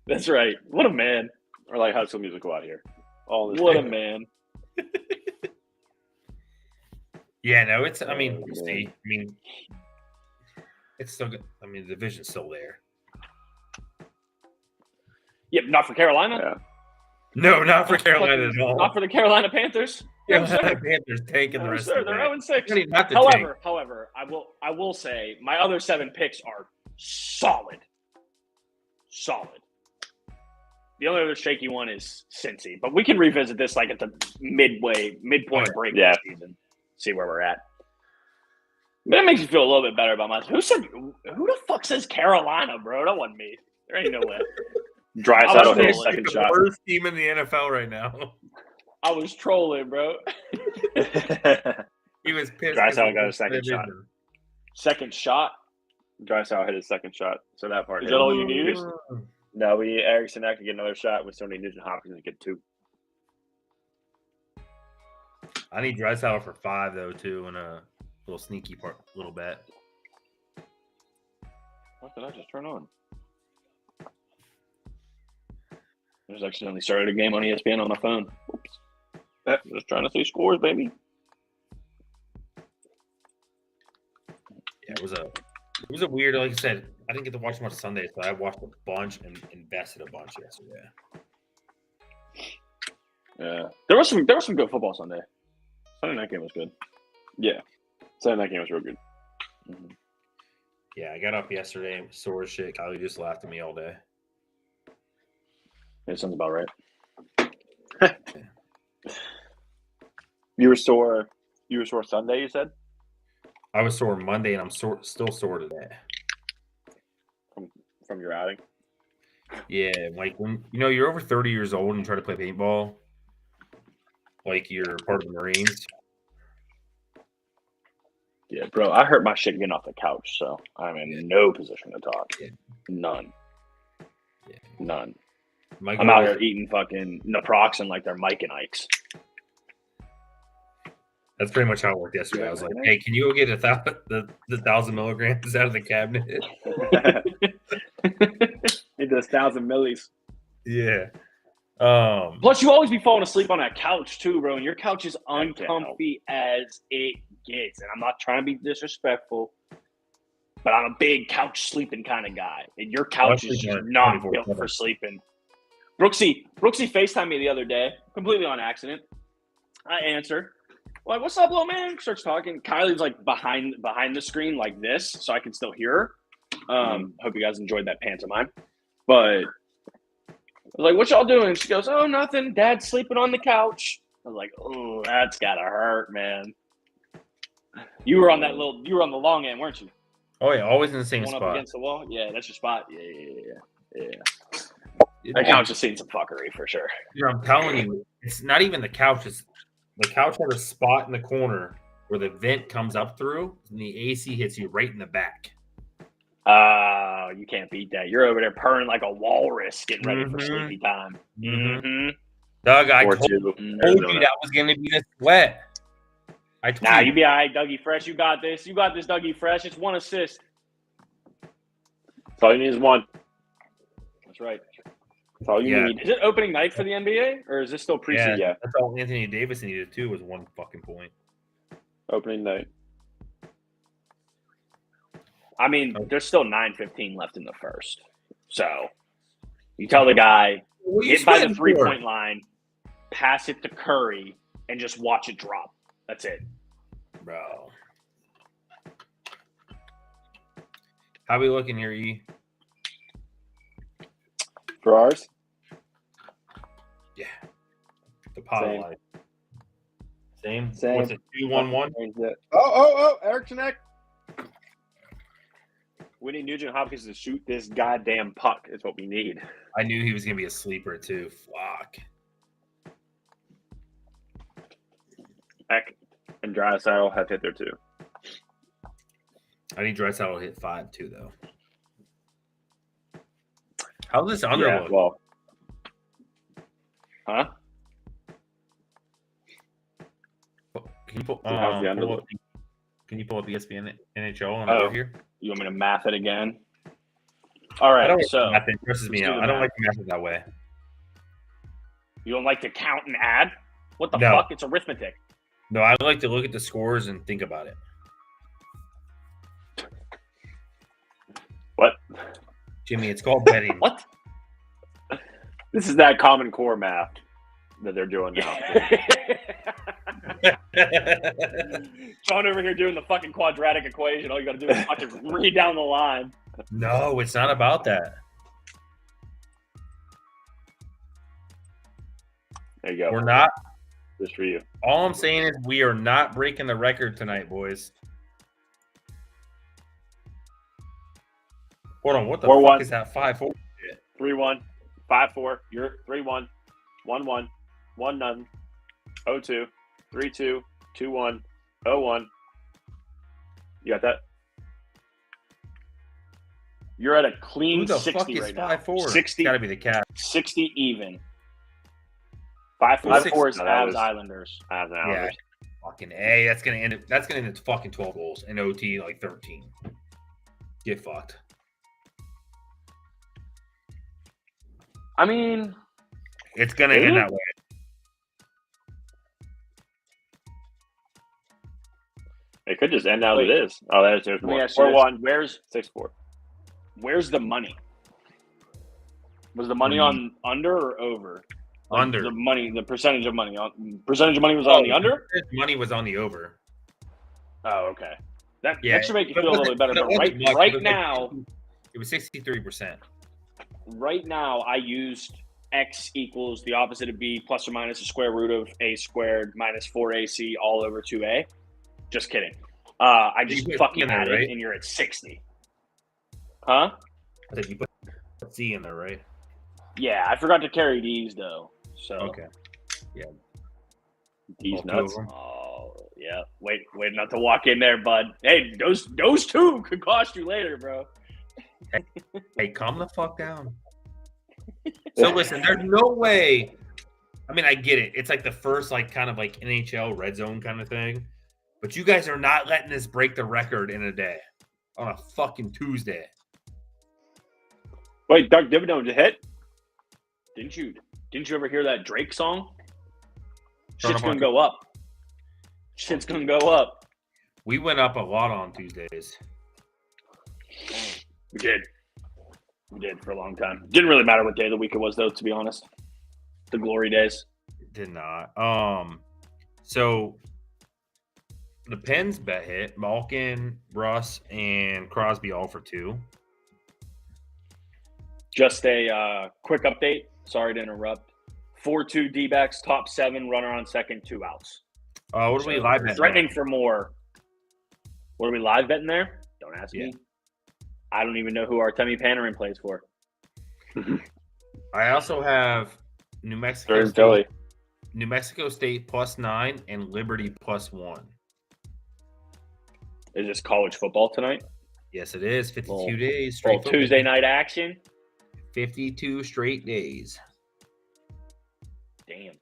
[SPEAKER 3] That's right. What a man.
[SPEAKER 1] We're like High School Musical out here. All in this
[SPEAKER 3] What a
[SPEAKER 1] together.
[SPEAKER 3] man.
[SPEAKER 2] Yeah, no, it's. I mean,
[SPEAKER 1] Oh,
[SPEAKER 2] we'll
[SPEAKER 1] man.
[SPEAKER 2] see. I mean, it's still good. I mean, the division's still there.
[SPEAKER 3] Yep, not for Carolina.
[SPEAKER 1] Yeah.
[SPEAKER 2] No, not for Carolina at all.
[SPEAKER 3] Not for the Carolina Panthers. No,
[SPEAKER 2] Carolina
[SPEAKER 3] sir.
[SPEAKER 2] Panthers taking the
[SPEAKER 3] No,
[SPEAKER 2] rest
[SPEAKER 3] sir.
[SPEAKER 2] of the
[SPEAKER 3] They're
[SPEAKER 2] way.
[SPEAKER 3] 0-6.
[SPEAKER 2] They don't have to tank.
[SPEAKER 3] However, I will say my other 7 picks are solid. Solid. The only other shaky one is Cincy, but we can revisit this like at the midpoint break
[SPEAKER 1] Yeah.
[SPEAKER 3] of the season. See where we're at. That makes me feel a little bit better about myself. Who the fuck says Carolina, bro? That wasn't me. There ain't no way.
[SPEAKER 1] Drysdale hit his
[SPEAKER 3] trolling.
[SPEAKER 1] second
[SPEAKER 2] the
[SPEAKER 1] shot.
[SPEAKER 2] worst team in the NFL right now.
[SPEAKER 3] I was trolling, bro.
[SPEAKER 2] He was pissed.
[SPEAKER 1] Drysdale got a second shot.
[SPEAKER 3] Second shot.
[SPEAKER 1] Drysdale hit his second shot. So that part.
[SPEAKER 3] Is that all you needed?
[SPEAKER 1] No, we need Erickson to get another shot with Sony Nugent Hopkins to get 2.
[SPEAKER 2] I need Drysdale for 5 though too, and a little sneaky little bet.
[SPEAKER 3] What did I just turn on? I just accidentally started a game on ESPN on my phone. Oops. Just trying to see scores, baby.
[SPEAKER 2] Yeah, it was a weird. Like I said, I didn't get to watch much Sunday, so I watched a bunch and invested a bunch yesterday.
[SPEAKER 3] Yeah, there was some good football Sunday. Sunday night game was good.
[SPEAKER 1] Yeah. Sunday night game was real good.
[SPEAKER 3] Mm-hmm.
[SPEAKER 2] Yeah, I got up yesterday and was sore as shit. Kylie just laughed at me all day.
[SPEAKER 3] That sounds about right.
[SPEAKER 1] You were sore Sunday, you said?
[SPEAKER 2] I was sore Monday, and I'm still sore today.
[SPEAKER 1] From your outing?
[SPEAKER 2] Yeah, like when you're over 30 years old and you try to play paintball, like you're part of the Marines.
[SPEAKER 3] Yeah, bro, I hurt my shit getting off the couch, so I'm in no position to talk.
[SPEAKER 2] Yeah.
[SPEAKER 3] None.
[SPEAKER 2] Yeah.
[SPEAKER 3] None.
[SPEAKER 2] My
[SPEAKER 3] I'm
[SPEAKER 2] goal
[SPEAKER 3] out
[SPEAKER 2] is-
[SPEAKER 3] here eating fucking naproxen like they're Mike and Ike's.
[SPEAKER 2] That's pretty much how it worked yesterday. I was like, "Hey, can you go get the 1,000 milligrams out of the cabinet?"
[SPEAKER 1] Into 1,000 millis.
[SPEAKER 2] Yeah.
[SPEAKER 3] Plus, you always be falling asleep on that couch too, bro. And your couch is
[SPEAKER 1] can't help.
[SPEAKER 3] uncomfy as it gets. And I'm not trying to be disrespectful, but I'm a big couch sleeping kind of guy. And your couch is just not built for sleeping. Brooksy FaceTimed me the other day, completely on accident. I answer. Like, what's up, little man? Starts talking. Kylie's like behind the screen like this, so I can still hear her. Hope you guys enjoyed that pantomime. But I was like, what y'all doing? She goes, oh, nothing. Dad's sleeping on the couch. I was like, oh, that's gotta hurt, man. You were on the long end, weren't you?
[SPEAKER 2] Oh yeah, always in the same
[SPEAKER 3] One up
[SPEAKER 2] spot.
[SPEAKER 3] against the wall? Yeah, that's your spot. Yeah. That couch has seen some fuckery for sure.
[SPEAKER 2] I'm telling you, it's not even the couch. It's the couch has a spot in the corner where the vent comes up through, and the AC hits you right in the back.
[SPEAKER 3] You can't beat that. You're over there purring like a walrus, getting ready for
[SPEAKER 2] Mhm.
[SPEAKER 3] sleepy time.
[SPEAKER 2] Mm-hmm. Doug, I
[SPEAKER 1] Or
[SPEAKER 2] told
[SPEAKER 1] 2.
[SPEAKER 2] you that was going to be the sweat.
[SPEAKER 3] Nah, you be all right, Dougie Fresh. You got this. You got this, Dougie Fresh. It's 1 assist.
[SPEAKER 1] That's all you need is 1.
[SPEAKER 3] That's right.
[SPEAKER 1] That's all you need.
[SPEAKER 3] Is it opening night for the NBA, or is this still preseason?
[SPEAKER 2] Yeah, that's all Anthony Davis needed too, was 1 fucking point.
[SPEAKER 1] Opening night.
[SPEAKER 3] I mean, there's still 9:15 left in the first. So you tell the guy, get by the 3-point line, pass it to Curry, and just watch it drop. That's it.
[SPEAKER 2] Bro. How we looking here, E?
[SPEAKER 1] For ours?
[SPEAKER 2] Yeah. The pile
[SPEAKER 1] Same.
[SPEAKER 2] life. Same?
[SPEAKER 1] Same.
[SPEAKER 2] What's it, 2-1-1?
[SPEAKER 1] Oh, Erickson Eck. We need Nugent Hopkins to shoot this goddamn puck is what we need.
[SPEAKER 2] I knew he was going to be a sleeper too. Fuck.
[SPEAKER 1] Eck and Drysdale have hit there too.
[SPEAKER 2] I need Drysdale to hit 5 too, though. How's this under look?
[SPEAKER 1] Well.
[SPEAKER 3] Huh?
[SPEAKER 2] Can you pull,
[SPEAKER 1] How's the under
[SPEAKER 2] pull
[SPEAKER 1] look?
[SPEAKER 2] up, can you pull up ESPN NHL on
[SPEAKER 3] Oh.
[SPEAKER 2] over here?
[SPEAKER 3] You want me to math it again? All
[SPEAKER 2] I
[SPEAKER 3] right,
[SPEAKER 2] don't
[SPEAKER 3] so
[SPEAKER 2] like math. It stresses me
[SPEAKER 3] let's do
[SPEAKER 2] out.
[SPEAKER 3] the
[SPEAKER 2] I don't
[SPEAKER 3] math.
[SPEAKER 2] like to math it that way.
[SPEAKER 3] You don't like to count and add? What the
[SPEAKER 2] No.
[SPEAKER 3] fuck? It's arithmetic.
[SPEAKER 2] No, I like to look at the scores and think about it.
[SPEAKER 1] What?
[SPEAKER 2] Jimmy, it's called betting.
[SPEAKER 3] What?
[SPEAKER 1] This is that Common Core math that they're doing now.
[SPEAKER 3] John over here doing the fucking quadratic equation. All you got to do is fucking read down the line.
[SPEAKER 2] No, it's not about that.
[SPEAKER 1] There you go.
[SPEAKER 2] We're not.
[SPEAKER 1] Just for you.
[SPEAKER 2] All I'm saying is we are not breaking the record tonight, boys. Hold on, what the
[SPEAKER 1] 4-1.
[SPEAKER 2] fuck is that? 5-4.
[SPEAKER 1] 3-1, 5-4. You're 3-1, 1-1, 1-0, 0-2, 3-2, 2-1, 0-1. You got that?
[SPEAKER 3] You're at a
[SPEAKER 2] Who
[SPEAKER 3] clean
[SPEAKER 2] the
[SPEAKER 3] 60
[SPEAKER 2] fuck is
[SPEAKER 3] right now.
[SPEAKER 2] 5-4?
[SPEAKER 3] 60,
[SPEAKER 2] Got to be the cat.
[SPEAKER 3] 60 even.
[SPEAKER 1] 5-4.
[SPEAKER 3] 5-4 is
[SPEAKER 1] No, that
[SPEAKER 3] Avs
[SPEAKER 1] was-
[SPEAKER 3] Islanders.
[SPEAKER 1] I have an
[SPEAKER 2] Yeah.
[SPEAKER 1] Islanders.
[SPEAKER 2] Fucking A. That's gonna end. That's gonna end at fucking 12 goals and OT like 13. Get fucked.
[SPEAKER 3] I mean,
[SPEAKER 2] It's gonna
[SPEAKER 1] Really?
[SPEAKER 2] end that way.
[SPEAKER 1] It could just end out
[SPEAKER 3] Wait.
[SPEAKER 1] as it is. Oh, there's
[SPEAKER 3] let me
[SPEAKER 1] more.
[SPEAKER 3] ask you this.
[SPEAKER 1] 4-1,
[SPEAKER 3] Where's
[SPEAKER 1] 6-4.
[SPEAKER 3] the money? Was the money on under or over? Like
[SPEAKER 2] Under.
[SPEAKER 3] The money, the percentage of money was on the under.
[SPEAKER 2] Money was on the over.
[SPEAKER 3] Oh, okay. That should make you
[SPEAKER 2] But
[SPEAKER 3] feel a little bit better.
[SPEAKER 2] that
[SPEAKER 3] But
[SPEAKER 2] wasn't much.
[SPEAKER 3] right
[SPEAKER 2] It was
[SPEAKER 3] now,
[SPEAKER 2] it was 63%.
[SPEAKER 3] right now, I used X equals the opposite of B plus or minus the square root of A squared minus 4AC all over 2A. Just kidding. I
[SPEAKER 2] You
[SPEAKER 3] just
[SPEAKER 2] put C
[SPEAKER 3] fucking
[SPEAKER 2] in there,
[SPEAKER 3] added,
[SPEAKER 2] right?
[SPEAKER 3] and you're at 60. Huh?
[SPEAKER 2] I said you put C in there, right?
[SPEAKER 3] Yeah, I forgot to carry these though. So
[SPEAKER 2] Okay.
[SPEAKER 1] These
[SPEAKER 2] All two
[SPEAKER 1] nuts.
[SPEAKER 2] of them.
[SPEAKER 3] Oh yeah. Wait not to walk in there, bud. Hey, those two could cost you later, bro.
[SPEAKER 2] Hey, calm the fuck down. So listen, there's no way. I mean, I get it. It's like the first, like, kind of like NHL red zone kind of thing. But you guys are not letting this break the record in a day on a fucking Tuesday.
[SPEAKER 1] Wait, Doug Dividend just hit?
[SPEAKER 3] Didn't you ever hear that Drake song?
[SPEAKER 2] Turn
[SPEAKER 3] Shit's
[SPEAKER 2] up on
[SPEAKER 3] gonna go up. Shit's gonna go up.
[SPEAKER 2] We went up a lot on Tuesdays.
[SPEAKER 3] We did. We did for a long time. Didn't really matter what day of the week it was, though, to be honest. The glory days.
[SPEAKER 2] It did not. So the Pens bet hit. Malkin, Russ, and Crosby all for 2.
[SPEAKER 3] Just a quick update. Sorry to interrupt. 4-2 D-backs, top 7, runner on second, 2 outs.
[SPEAKER 2] What are we live betting?
[SPEAKER 3] Threatening for more. What are we live betting there? Don't ask me. I don't even know who Artemi Panarin plays for.
[SPEAKER 2] I also have New Mexico
[SPEAKER 1] They're in
[SPEAKER 2] State,
[SPEAKER 1] Philly.
[SPEAKER 2] New Mexico State +9 and Liberty +1.
[SPEAKER 3] Is this college football tonight?
[SPEAKER 2] Yes, it is. 52
[SPEAKER 3] Well,
[SPEAKER 2] days straight.
[SPEAKER 3] Well, Tuesday night action?
[SPEAKER 2] 52 straight days.
[SPEAKER 3] Damn.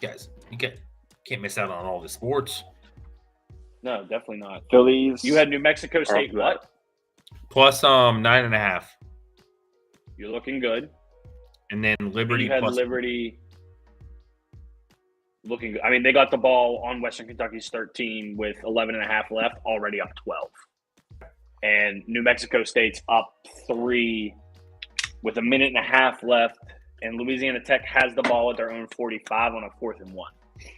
[SPEAKER 2] Guys, you can't miss out on all the sports.
[SPEAKER 3] No, definitely not.
[SPEAKER 1] Phillies.
[SPEAKER 3] You had New Mexico State
[SPEAKER 1] Right.
[SPEAKER 3] what?
[SPEAKER 2] Plus 9.5.
[SPEAKER 3] You're looking good.
[SPEAKER 2] And then Liberty
[SPEAKER 3] You had
[SPEAKER 2] plus
[SPEAKER 3] Liberty looking good. I mean, they got the ball on Western Kentucky's 13 with 11 and a half left, already up 12. And New Mexico State's up 3 with a minute and a half left. And Louisiana Tech has the ball at their own 45 on a 4th and 1.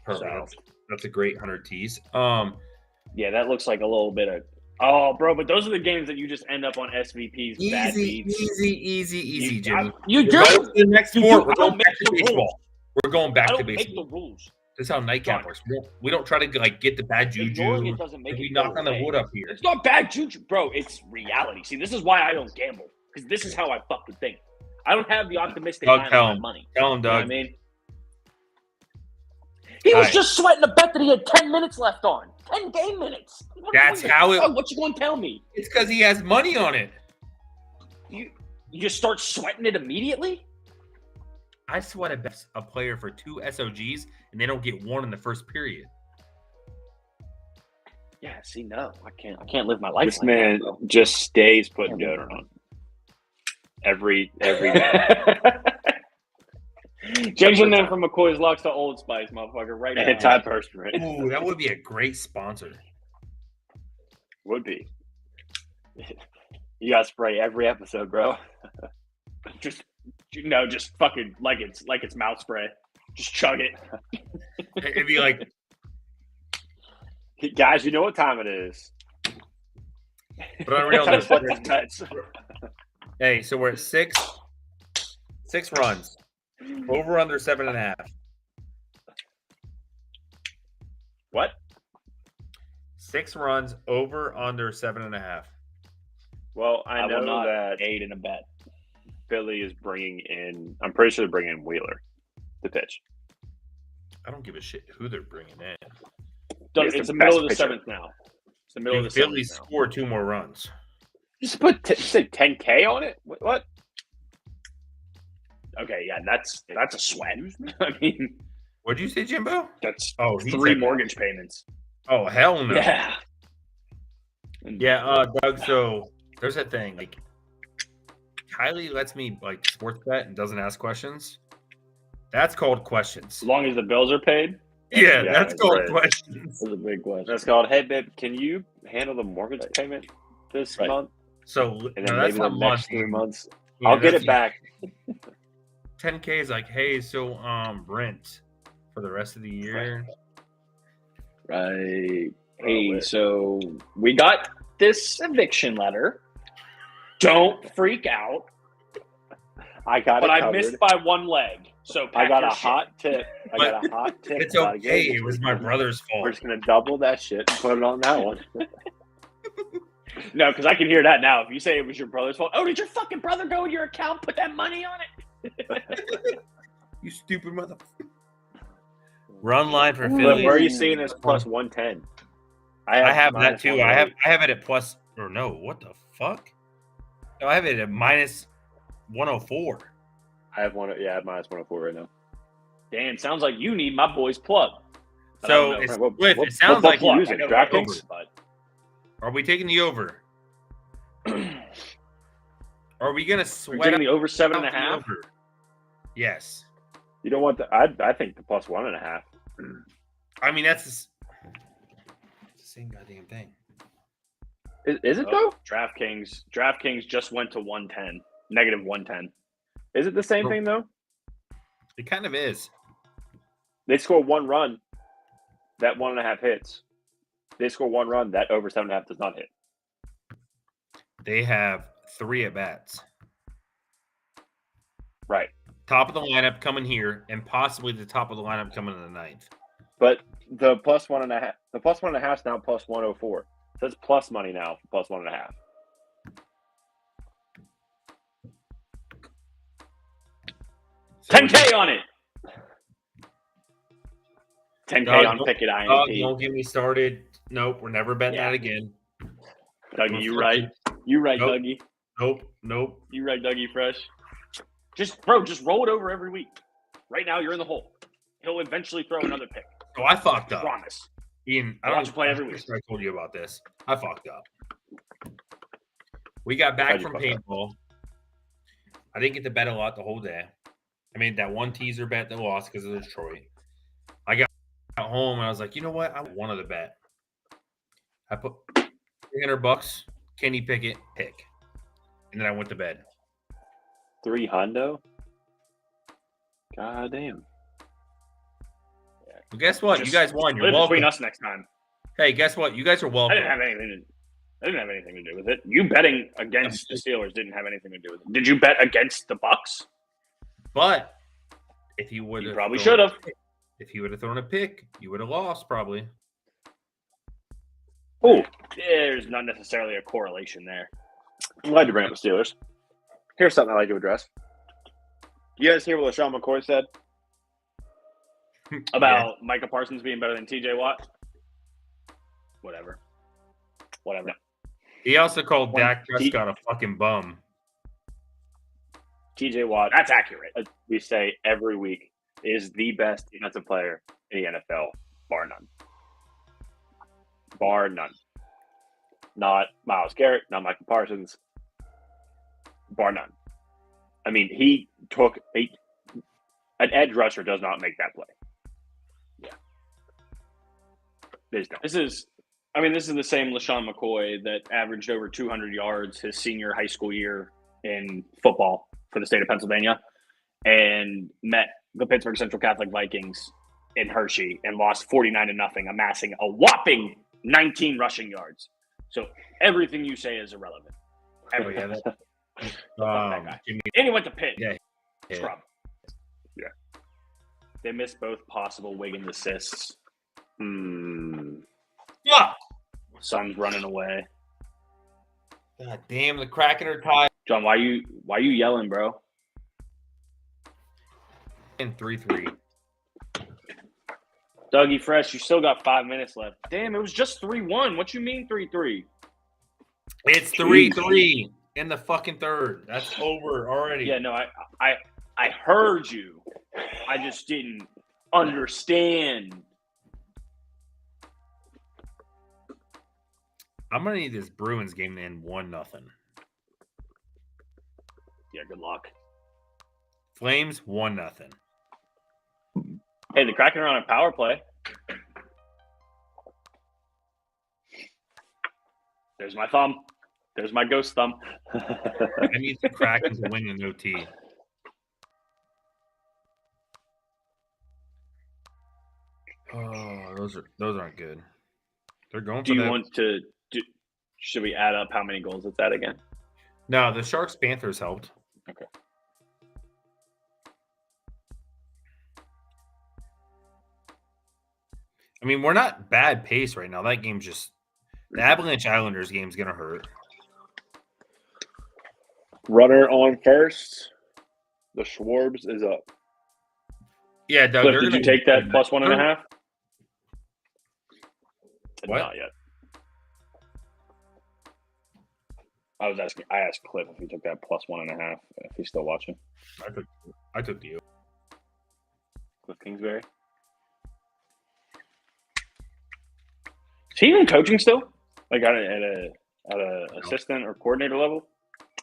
[SPEAKER 2] Perfect.
[SPEAKER 3] So,
[SPEAKER 2] That's a great 100 tees.
[SPEAKER 3] yeah, that looks like a little bit of – oh, bro, but those are the games that you just end up on SVP's bad beats.
[SPEAKER 2] Easy, Jimmy.
[SPEAKER 3] You do.
[SPEAKER 2] We're going to the next
[SPEAKER 3] You
[SPEAKER 2] sport.
[SPEAKER 3] do.
[SPEAKER 2] We're
[SPEAKER 3] I don't
[SPEAKER 2] going back
[SPEAKER 3] make
[SPEAKER 2] to
[SPEAKER 3] the rules.
[SPEAKER 2] baseball. We're going back
[SPEAKER 3] I
[SPEAKER 2] to
[SPEAKER 3] don't make the
[SPEAKER 2] baseball.
[SPEAKER 3] rules.
[SPEAKER 2] This is how nightcap
[SPEAKER 3] Done.
[SPEAKER 2] works. We don't try to like get the bad
[SPEAKER 3] Ignoring
[SPEAKER 2] juju.
[SPEAKER 3] it doesn't make
[SPEAKER 2] We
[SPEAKER 3] it
[SPEAKER 2] knock
[SPEAKER 3] go
[SPEAKER 2] on the
[SPEAKER 3] away.
[SPEAKER 2] wood up here.
[SPEAKER 3] It's not bad juju, bro. It's reality. See, this is why I don't gamble, because this is how I fucking think. I don't have the optimistic
[SPEAKER 2] Doug,
[SPEAKER 3] mind
[SPEAKER 2] tell
[SPEAKER 3] on my
[SPEAKER 2] him.
[SPEAKER 3] money.
[SPEAKER 2] Tell him,
[SPEAKER 3] You know what I
[SPEAKER 2] Doug.
[SPEAKER 3] mean? He was
[SPEAKER 2] Right.
[SPEAKER 3] just sweating a bet that he had 10 minutes left on. 10 game minutes.
[SPEAKER 2] That's how it-
[SPEAKER 3] What you going to tell me?
[SPEAKER 2] It's because he has money on it.
[SPEAKER 3] You just start sweating it immediately?
[SPEAKER 2] I sweat a player for 2 SOGs, and they don't get 1 in the first period.
[SPEAKER 3] Yeah, see, no, I can't live my life.
[SPEAKER 1] This
[SPEAKER 3] like
[SPEAKER 1] man
[SPEAKER 3] that, bro.
[SPEAKER 1] just stays putting
[SPEAKER 3] Can't live
[SPEAKER 1] deodorant
[SPEAKER 3] my
[SPEAKER 1] on. Every day.
[SPEAKER 3] Changing them from McCoy's Lux to Old Spice, motherfucker, right now.
[SPEAKER 1] Antiperspirant.
[SPEAKER 2] Ooh, that would be a great sponsor.
[SPEAKER 1] Would be. You gotta spray every episode, bro.
[SPEAKER 3] Just fucking like it's mouth spray. Just chug it.
[SPEAKER 2] It'd be like,
[SPEAKER 1] Guys, you know what time it is.
[SPEAKER 2] but on real,
[SPEAKER 1] Time to sweat these pets.
[SPEAKER 2] hey, so we're at 6 runs. Over under 7.5.
[SPEAKER 1] What?
[SPEAKER 2] 6 runs, over under 7.5.
[SPEAKER 1] Well, I
[SPEAKER 3] will
[SPEAKER 1] know
[SPEAKER 3] not
[SPEAKER 1] that
[SPEAKER 3] aid in a bet.
[SPEAKER 1] Philly is bringing in. I'm pretty sure they're bringing in Wheeler to pitch.
[SPEAKER 2] I don't give a shit who they're bringing in.
[SPEAKER 3] It's the middle of the seventh now. It's the middle of the
[SPEAKER 2] Philly
[SPEAKER 3] seventh now.
[SPEAKER 2] score 2 more runs.
[SPEAKER 1] Just put say 10K on it. What?
[SPEAKER 3] Okay, yeah, that's a sweat. I mean,
[SPEAKER 2] What'd you say, Jimbo?
[SPEAKER 3] that's
[SPEAKER 2] Oh,
[SPEAKER 3] 3 mortgage payments.
[SPEAKER 2] Oh, hell no.
[SPEAKER 3] Yeah.
[SPEAKER 2] Yeah, Doug, so there's a thing. Like, Kylie lets me, like, sports bet and doesn't ask questions. That's called questions.
[SPEAKER 3] As long as the bills are paid.
[SPEAKER 2] Yeah,
[SPEAKER 1] Yeah,
[SPEAKER 2] that's called
[SPEAKER 1] right.
[SPEAKER 2] questions.
[SPEAKER 3] That's a big question.
[SPEAKER 1] That's called. Hey, babe, can you handle the mortgage payment this
[SPEAKER 3] Right.
[SPEAKER 1] month?
[SPEAKER 2] So,
[SPEAKER 1] And
[SPEAKER 2] no,
[SPEAKER 1] then
[SPEAKER 2] that's
[SPEAKER 1] maybe the
[SPEAKER 2] not
[SPEAKER 1] next
[SPEAKER 2] money.
[SPEAKER 1] 3 months.
[SPEAKER 2] Yeah,
[SPEAKER 1] I'll get
[SPEAKER 2] that's-
[SPEAKER 1] it back.
[SPEAKER 2] 10K is like, hey, so rent for the rest of the year.
[SPEAKER 3] Right.
[SPEAKER 1] Oh,
[SPEAKER 3] Hey,
[SPEAKER 1] wait.
[SPEAKER 3] so we got this eviction letter. Don't freak out.
[SPEAKER 1] I got
[SPEAKER 3] But
[SPEAKER 1] it
[SPEAKER 3] I
[SPEAKER 1] covered.
[SPEAKER 3] missed by 1 leg. So
[SPEAKER 1] I
[SPEAKER 3] pack
[SPEAKER 1] got
[SPEAKER 3] your
[SPEAKER 1] a
[SPEAKER 3] shit.
[SPEAKER 1] hot tip. I got a hot tip.
[SPEAKER 2] It's
[SPEAKER 1] about
[SPEAKER 2] okay.
[SPEAKER 1] again.
[SPEAKER 2] It was my brother's
[SPEAKER 1] We're
[SPEAKER 2] fault.
[SPEAKER 1] just gonna double that shit and put it on that one.
[SPEAKER 3] No, because I can hear that now. If you say it was your brother's fault, oh, did your fucking brother go in your account, put that money on it?
[SPEAKER 2] You stupid mother. Run line for
[SPEAKER 1] But
[SPEAKER 2] Philly.
[SPEAKER 1] where are you seeing this plus 110?
[SPEAKER 2] I have that
[SPEAKER 1] minus
[SPEAKER 2] too.
[SPEAKER 1] 108.
[SPEAKER 2] I have it at plus, or no, what the fuck? No, I have it at minus 104.
[SPEAKER 1] I have one. Yeah, I have minus 104 right now.
[SPEAKER 3] Damn, sounds like you need my boy's plug. But I
[SPEAKER 2] So
[SPEAKER 3] don't know.
[SPEAKER 2] it's
[SPEAKER 1] What-
[SPEAKER 2] split.
[SPEAKER 1] what-
[SPEAKER 2] It sounds
[SPEAKER 1] what
[SPEAKER 2] like
[SPEAKER 1] book you
[SPEAKER 3] Plug,
[SPEAKER 1] using?
[SPEAKER 3] I know the
[SPEAKER 1] DraftKings?
[SPEAKER 3] over, but
[SPEAKER 2] Are we taking the over? Are we gonna
[SPEAKER 3] we're
[SPEAKER 2] sweat
[SPEAKER 3] taking the over
[SPEAKER 2] out
[SPEAKER 3] 7.5.
[SPEAKER 2] the over? Yes.
[SPEAKER 1] You don't want the. I think the plus 1.5.
[SPEAKER 2] I mean it's the same goddamn thing.
[SPEAKER 1] Is it
[SPEAKER 3] Oh,
[SPEAKER 1] though?
[SPEAKER 3] DraftKings just went to 110, negative 110.
[SPEAKER 1] Is it the same
[SPEAKER 2] No.
[SPEAKER 1] thing though?
[SPEAKER 2] It kind of is.
[SPEAKER 1] They score 1 run. That 1.5 hits. They score 1 run. That over 7.5 does not hit.
[SPEAKER 2] They have 3 at bats.
[SPEAKER 1] Right.
[SPEAKER 2] Top of the lineup coming here, and possibly the top of the lineup coming in the 9th.
[SPEAKER 1] But the plus 1.5. The plus 1.5 is now plus 104. So it's plus money now. Plus 1.5.
[SPEAKER 2] So
[SPEAKER 3] 10K on it. 10K
[SPEAKER 2] Dog,
[SPEAKER 3] on
[SPEAKER 2] don't-
[SPEAKER 3] Pickett
[SPEAKER 2] Dog,
[SPEAKER 3] INT.
[SPEAKER 2] don't get me started. Nope, we're never betting
[SPEAKER 3] Yeah.
[SPEAKER 2] that again.
[SPEAKER 3] Dougie, you right. You right,
[SPEAKER 2] Nope.
[SPEAKER 3] Dougie.
[SPEAKER 2] Nope.
[SPEAKER 3] You right, Dougie Fresh. Just roll it over every week. Right now, you're in the hole. He'll eventually throw another pick.
[SPEAKER 2] So I fucked up.
[SPEAKER 3] Promise.
[SPEAKER 2] Ian, I
[SPEAKER 3] I'll
[SPEAKER 2] don't
[SPEAKER 3] watch you play every
[SPEAKER 2] I'm
[SPEAKER 3] week.
[SPEAKER 2] sure I told you about this. I fucked up. We got back
[SPEAKER 1] How'd you
[SPEAKER 2] from
[SPEAKER 1] fuck up?
[SPEAKER 2] paintball. I didn't get to bet a lot the whole day. I made that one teaser bet that lost because of Detroit. I got home and I was like, you know what? I want to bet. I put $300. Kenny Pickett pick, and then I went to bed.
[SPEAKER 1] 3 hundo. God damn.
[SPEAKER 2] Well, guess what?
[SPEAKER 3] Just
[SPEAKER 2] You guys won. You're
[SPEAKER 3] split it between
[SPEAKER 2] welcome.
[SPEAKER 3] us next time.
[SPEAKER 2] Hey, guess what? You guys are
[SPEAKER 3] I
[SPEAKER 2] welcome.
[SPEAKER 3] didn't have anything to do with it. You betting against the Steelers didn't have anything to do with it. Did you bet against the Bucks?
[SPEAKER 2] But if you would
[SPEAKER 3] You
[SPEAKER 2] have
[SPEAKER 3] probably should have.
[SPEAKER 2] If you would have thrown a pick, you would have lost probably.
[SPEAKER 1] Oh,
[SPEAKER 3] There's not necessarily a correlation there.
[SPEAKER 1] I'm glad to bring up the Steelers. Here's something I'd like to address. You guys hear what LaShawn McCoy said?
[SPEAKER 3] About Micah Parsons being better than TJ Watt? Whatever.
[SPEAKER 2] He also called
[SPEAKER 3] When
[SPEAKER 2] Dak Prescott a fucking bum.
[SPEAKER 1] TJ Watt,
[SPEAKER 3] That's accurate.
[SPEAKER 1] we say every week, is the best defensive player in the NFL, bar none. Bar none. Not Myles Garrett, not Michael Parsons. Bar none. I mean, he took an edge rusher does not make that play.
[SPEAKER 3] Yeah.
[SPEAKER 1] They just don't.
[SPEAKER 3] This is the same LaShawn McCoy that averaged over 200 yards his senior high school year in football for the state of Pennsylvania and met the Pittsburgh Central Catholic Vikings in Hershey and lost 49-0, amassing a whopping 19 rushing yards. So everything you say is irrelevant. Everything. That guy. And he went to Pitt.
[SPEAKER 2] Yeah.
[SPEAKER 3] Scrub. Yeah. They missed both possible Wiggins assists.
[SPEAKER 2] Yeah.
[SPEAKER 3] Sun's running away.
[SPEAKER 2] God damn, the Kraken are tied.
[SPEAKER 3] John, why you yelling, bro?
[SPEAKER 2] In 3-3.
[SPEAKER 3] Dougie Fresh, you still got 5 minutes left. Damn, it was just 3-1. What you mean 3-3?
[SPEAKER 2] It's 3-3 in the fucking third. That's over already.
[SPEAKER 3] Yeah, no, I heard you. I just didn't understand.
[SPEAKER 2] I'm gonna need this Bruins game to end 1-0.
[SPEAKER 3] Yeah, good luck.
[SPEAKER 2] Flames 1-0.
[SPEAKER 3] Hey, the Kraken are on a power play. There's my thumb. There's my ghost thumb.
[SPEAKER 2] I need the Kraken to win in OT. Oh, those aren't good. They're going
[SPEAKER 3] Do
[SPEAKER 2] for
[SPEAKER 3] you
[SPEAKER 2] that.
[SPEAKER 3] want to do? Should we add up how many goals it's at again?
[SPEAKER 2] No, the Sharks Panthers helped.
[SPEAKER 3] Okay.
[SPEAKER 2] I mean, we're not bad pace right now. That game's just the Avalanche Islanders game's gonna hurt.
[SPEAKER 1] Runner on first. The Schwarbs is up.
[SPEAKER 2] Yeah, Doug.
[SPEAKER 3] Cliff,
[SPEAKER 2] they're
[SPEAKER 3] did you
[SPEAKER 2] gonna-
[SPEAKER 3] take that plus 1.5?
[SPEAKER 2] What?
[SPEAKER 3] Not yet. I asked Cliff if he took that plus 1.5. If he's still watching.
[SPEAKER 2] I took the.
[SPEAKER 3] Cliff Kingsbury. Is he even coaching still? Like at a assistant or coordinator level?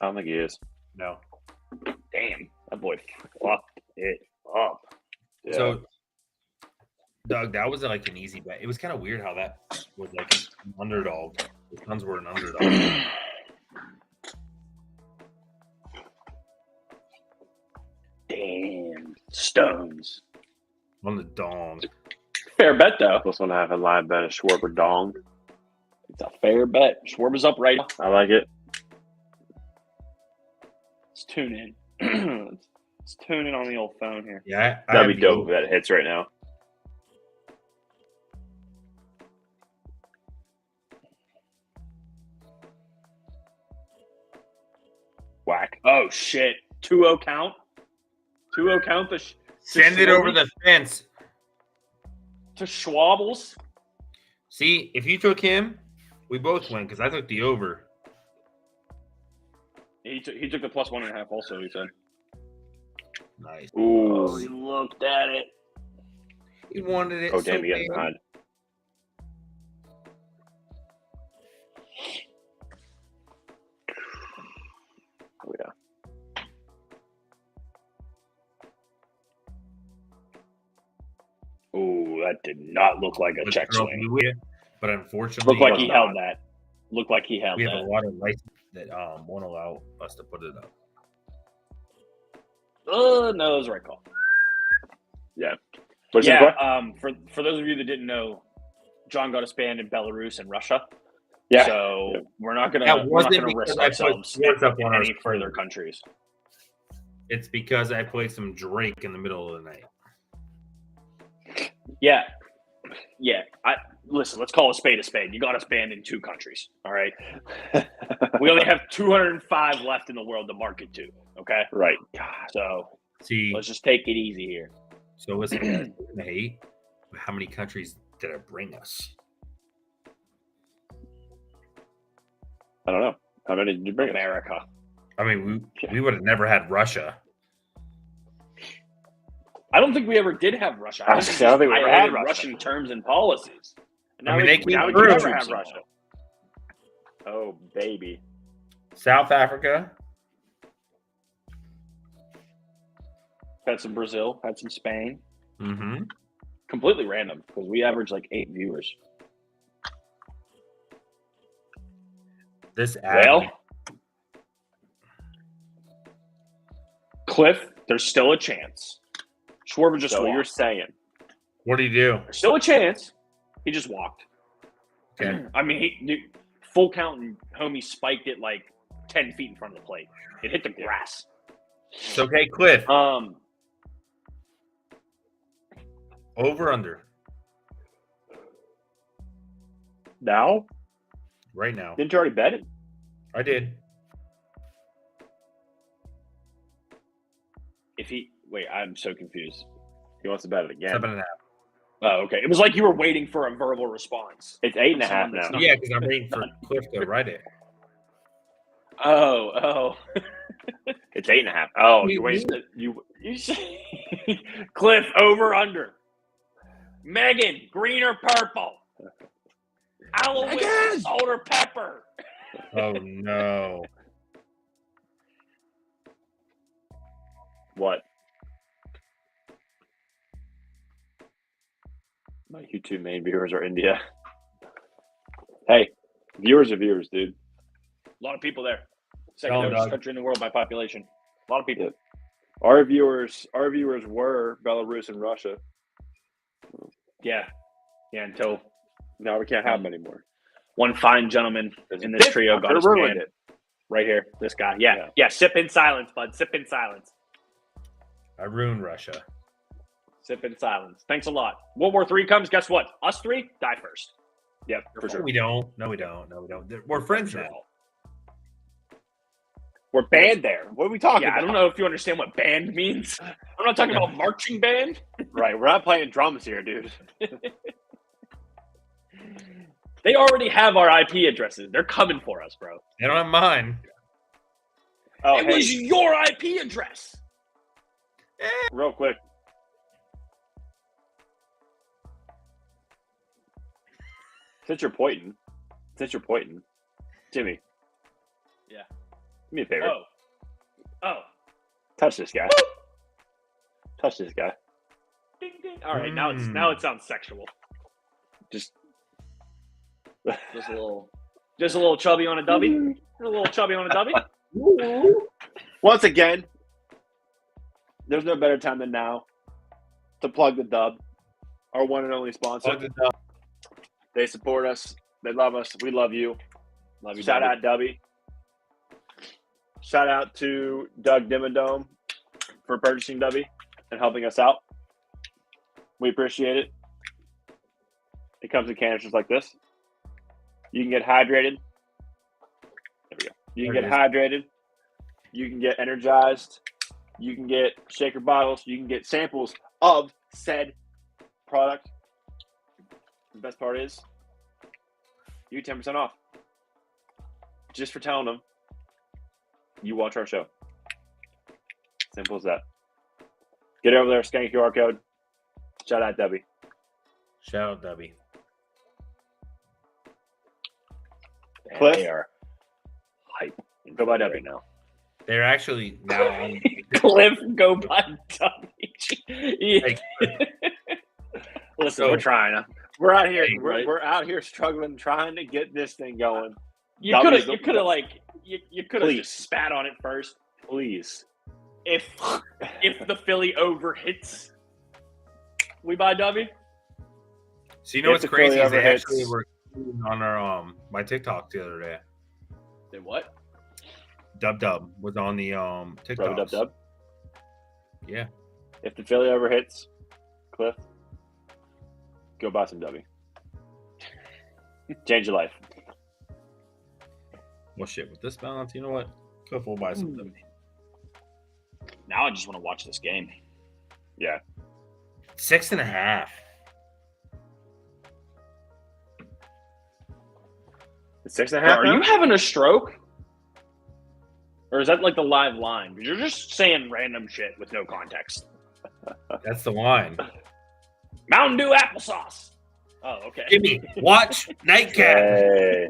[SPEAKER 1] I don't think he is.
[SPEAKER 2] No.
[SPEAKER 3] Damn, that boy fucked it up.
[SPEAKER 1] Yeah.
[SPEAKER 2] So, Doug, that was like an easy bet. It was kind of weird how that was like an underdog. The Suns were an underdog.
[SPEAKER 3] Damn, Stones.
[SPEAKER 2] On the dong.
[SPEAKER 3] Fair bet though.
[SPEAKER 1] Plus 1.5 and live bet a Schwarber dong.
[SPEAKER 3] It's a fair bet. Schwarber's up right now.
[SPEAKER 1] I like it.
[SPEAKER 3] Let's tune in. Let's tune in on the old phone here.
[SPEAKER 2] Yeah, I
[SPEAKER 1] That'd
[SPEAKER 2] have
[SPEAKER 1] be dope
[SPEAKER 2] the-
[SPEAKER 1] if that hits right now.
[SPEAKER 3] Whack. Oh shit. 2-0 count. 2-0 count.
[SPEAKER 2] Send it over the fence.
[SPEAKER 3] to Schwabbles.
[SPEAKER 2] See, if you took him, we both win because I took the over.
[SPEAKER 3] He took the plus 1.5 also, he said.
[SPEAKER 2] Nice.
[SPEAKER 3] Oh, he looked at it.
[SPEAKER 2] He wanted it.
[SPEAKER 1] Oh,
[SPEAKER 2] so
[SPEAKER 1] damn, he got
[SPEAKER 2] bad.
[SPEAKER 1] behind. Oh, yeah.
[SPEAKER 3] Ooh, that did not look like a
[SPEAKER 2] But
[SPEAKER 3] check
[SPEAKER 2] girl
[SPEAKER 3] swing.
[SPEAKER 2] blew it, but unfortunately,
[SPEAKER 3] Looked like he
[SPEAKER 1] was
[SPEAKER 3] held
[SPEAKER 1] not.
[SPEAKER 3] that. Looked like he held
[SPEAKER 2] we have
[SPEAKER 3] that.
[SPEAKER 2] a lot of license that won't allow us to put it up.
[SPEAKER 3] No, that was the right call.
[SPEAKER 1] Yeah. What's
[SPEAKER 3] Yeah,
[SPEAKER 1] the play?
[SPEAKER 3] for those of you that didn't know, John got us banned in Belarus and Russia.
[SPEAKER 1] Yeah.
[SPEAKER 3] So we're not gonna
[SPEAKER 2] That wasn't
[SPEAKER 3] risk
[SPEAKER 2] because I put
[SPEAKER 3] ourselves
[SPEAKER 2] sports up
[SPEAKER 3] in
[SPEAKER 2] on our
[SPEAKER 3] any further
[SPEAKER 2] screen.
[SPEAKER 3] countries.
[SPEAKER 2] It's because I played some Drake in the middle of the night.
[SPEAKER 3] Yeah. Listen, let's call a spade a spade. You got us banned in 2 countries. All right. We only have 205 left in the world to market to. Okay.
[SPEAKER 1] Right.
[SPEAKER 3] So
[SPEAKER 2] See,
[SPEAKER 3] let's just take it easy here.
[SPEAKER 2] so listen, guys, we're gonna hate. But how many countries did it bring us?
[SPEAKER 1] I don't know. How many did you bring?
[SPEAKER 3] America.
[SPEAKER 2] I mean, we would have never had Russia.
[SPEAKER 3] I don't think we ever did have Russia.
[SPEAKER 1] I don't think we ever had Russia.
[SPEAKER 3] Russian terms and policies.
[SPEAKER 1] And now
[SPEAKER 2] I mean,
[SPEAKER 1] we
[SPEAKER 2] they
[SPEAKER 1] can
[SPEAKER 2] keep
[SPEAKER 1] never
[SPEAKER 2] through.
[SPEAKER 1] have Russia. Oh, baby.
[SPEAKER 2] South Africa.
[SPEAKER 3] Had some Brazil. Had some Spain.
[SPEAKER 2] Mm-hmm.
[SPEAKER 3] Completely random because we average like 8 viewers.
[SPEAKER 2] This ad.
[SPEAKER 3] Well, Cliff, there's still a chance. Schwarber just
[SPEAKER 1] So
[SPEAKER 3] walked.
[SPEAKER 1] you're saying.
[SPEAKER 2] What do you do?
[SPEAKER 3] There's still a chance. He just walked.
[SPEAKER 2] Okay.
[SPEAKER 3] I mean, full count and homie spiked it like 10 feet in front of the plate. It hit the grass.
[SPEAKER 2] It's okay, Cliff. Over under
[SPEAKER 1] Now?
[SPEAKER 2] right now.
[SPEAKER 1] Didn't you already bet it?
[SPEAKER 2] I did.
[SPEAKER 3] I'm so confused.
[SPEAKER 1] He wants to bet it again.
[SPEAKER 2] 7.5.
[SPEAKER 3] Oh, okay. It was like you were waiting for a verbal response.
[SPEAKER 1] It's 8.5
[SPEAKER 3] Someone
[SPEAKER 1] now.
[SPEAKER 3] that's not-
[SPEAKER 2] Yeah, because I'm waiting for Cliff to write it.
[SPEAKER 3] Oh.
[SPEAKER 1] It's 8.5. Oh,
[SPEAKER 2] We-
[SPEAKER 1] you wasted. You
[SPEAKER 3] Cliff, over, under. Megan, green or purple? Halloween, salt or pepper?
[SPEAKER 2] Oh no.
[SPEAKER 1] what? My YouTube main viewers are India. Hey, viewers are viewers, dude.
[SPEAKER 3] A lot of people there.
[SPEAKER 2] Tell
[SPEAKER 3] Second
[SPEAKER 2] 'em,
[SPEAKER 3] largest
[SPEAKER 2] Doug.
[SPEAKER 3] country in the world by population. A lot of people.
[SPEAKER 1] Yeah. Our viewers were Belarus and Russia.
[SPEAKER 3] Yeah. Until
[SPEAKER 1] Now we can't have them anymore.
[SPEAKER 3] one fine gentleman in this trio got his
[SPEAKER 1] ruined
[SPEAKER 3] man.
[SPEAKER 1] it.
[SPEAKER 3] Right here. This guy. Yeah. Sip in silence, bud. Sip in silence.
[SPEAKER 2] I ruined Russia.
[SPEAKER 3] Sip in silence. Thanks a lot. World War III comes. Guess what? Us three die first.
[SPEAKER 1] Yep, for sure.
[SPEAKER 2] We don't. No, we don't. We're friends now.
[SPEAKER 1] We're banned there. What are we talking
[SPEAKER 3] Yeah,
[SPEAKER 1] about?
[SPEAKER 3] I don't know if you understand what band means. I'm not talking about marching band.
[SPEAKER 1] Right, we're not playing drums here, dude.
[SPEAKER 3] They already have our IP addresses. They're coming for us, bro.
[SPEAKER 2] They don't have mine.
[SPEAKER 1] Oh,
[SPEAKER 3] It
[SPEAKER 1] hey,
[SPEAKER 3] was your IP address.
[SPEAKER 1] real quick. Since you're pointing, Jimmy.
[SPEAKER 3] Yeah.
[SPEAKER 1] Do me a favor.
[SPEAKER 3] Oh.
[SPEAKER 1] Touch this guy. Touch this guy.
[SPEAKER 3] Ding, ding. All right, now it sounds sexual.
[SPEAKER 1] Just
[SPEAKER 3] Just a little chubby on a dubby. A little chubby on a dubby.
[SPEAKER 1] once again, there's no better time than now to plug the Dub, our one and only sponsor.
[SPEAKER 2] Plug it up.
[SPEAKER 1] They support us. They love us. We love you.
[SPEAKER 3] Love you,
[SPEAKER 1] Shout
[SPEAKER 3] Dubby.
[SPEAKER 1] out Dubby. Shout out to Doug Dimmadome for purchasing Dubby and helping us out. We appreciate it. It comes in canisters like this. You can get hydrated. There we go. You can
[SPEAKER 2] There
[SPEAKER 1] get
[SPEAKER 2] it is.
[SPEAKER 1] hydrated. You can get energized. You can get shaker bottles. You can get samples of said product. The best part is you get 10% off. Just for telling them you watch our show. Simple as that. Get over there, scan QR code. Shout out Debbie.
[SPEAKER 2] Shout out, Dubby.
[SPEAKER 1] Cliff?
[SPEAKER 3] They are hype.
[SPEAKER 1] Go by Debbie.
[SPEAKER 3] right now.
[SPEAKER 2] They're actually now on.
[SPEAKER 3] Cliff, go by Dubby.
[SPEAKER 2] Hey,
[SPEAKER 3] Listen,
[SPEAKER 2] So-
[SPEAKER 3] we're trying.
[SPEAKER 1] We're out here.
[SPEAKER 2] Hey,
[SPEAKER 1] We're out here struggling, trying to get this thing going.
[SPEAKER 3] You
[SPEAKER 1] Dubby's
[SPEAKER 3] could have like you could have
[SPEAKER 1] Please.
[SPEAKER 3] just spat on it first.
[SPEAKER 1] Please.
[SPEAKER 3] If the Philly over hits, we buy Dubby.
[SPEAKER 2] So you know
[SPEAKER 1] If
[SPEAKER 2] what's
[SPEAKER 1] the
[SPEAKER 2] crazy
[SPEAKER 1] Philly
[SPEAKER 2] is
[SPEAKER 1] ever
[SPEAKER 2] they
[SPEAKER 1] hits-
[SPEAKER 2] actually were on our my TikTok the other day.
[SPEAKER 3] Then what?
[SPEAKER 2] Dub was on the TikTok.
[SPEAKER 1] Rub dub.
[SPEAKER 2] Yeah.
[SPEAKER 1] If the Philly ever hits, Cliff, go buy some Dubby. Change your life.
[SPEAKER 2] Well, shit. With this balance, you know what? Cliff will buy some Dub.
[SPEAKER 3] Now I just want to watch this game.
[SPEAKER 1] Yeah.
[SPEAKER 2] 6.5.
[SPEAKER 1] It's 6.5.
[SPEAKER 3] Are
[SPEAKER 1] now?
[SPEAKER 3] you having a stroke? Or is that like the live line? You're just saying random shit with no context.
[SPEAKER 2] That's the line.
[SPEAKER 3] Mountain Dew applesauce. Oh, okay.
[SPEAKER 2] Jimmy, watch Nightcap.
[SPEAKER 1] Hey.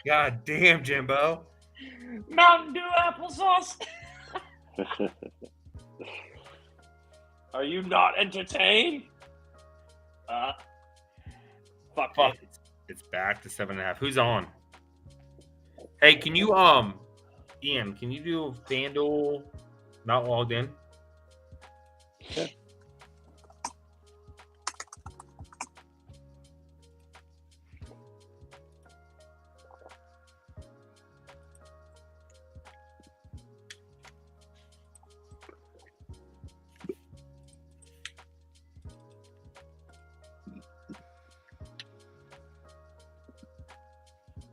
[SPEAKER 2] God damn, Jimbo.
[SPEAKER 3] Mountain Dew applesauce. Are you not entertained? Fuck
[SPEAKER 2] Fuck.
[SPEAKER 3] it.
[SPEAKER 2] It's back to 7.5. Who's on? Hey, can you Ian, can you do FanDuel not logged in?
[SPEAKER 1] Yeah.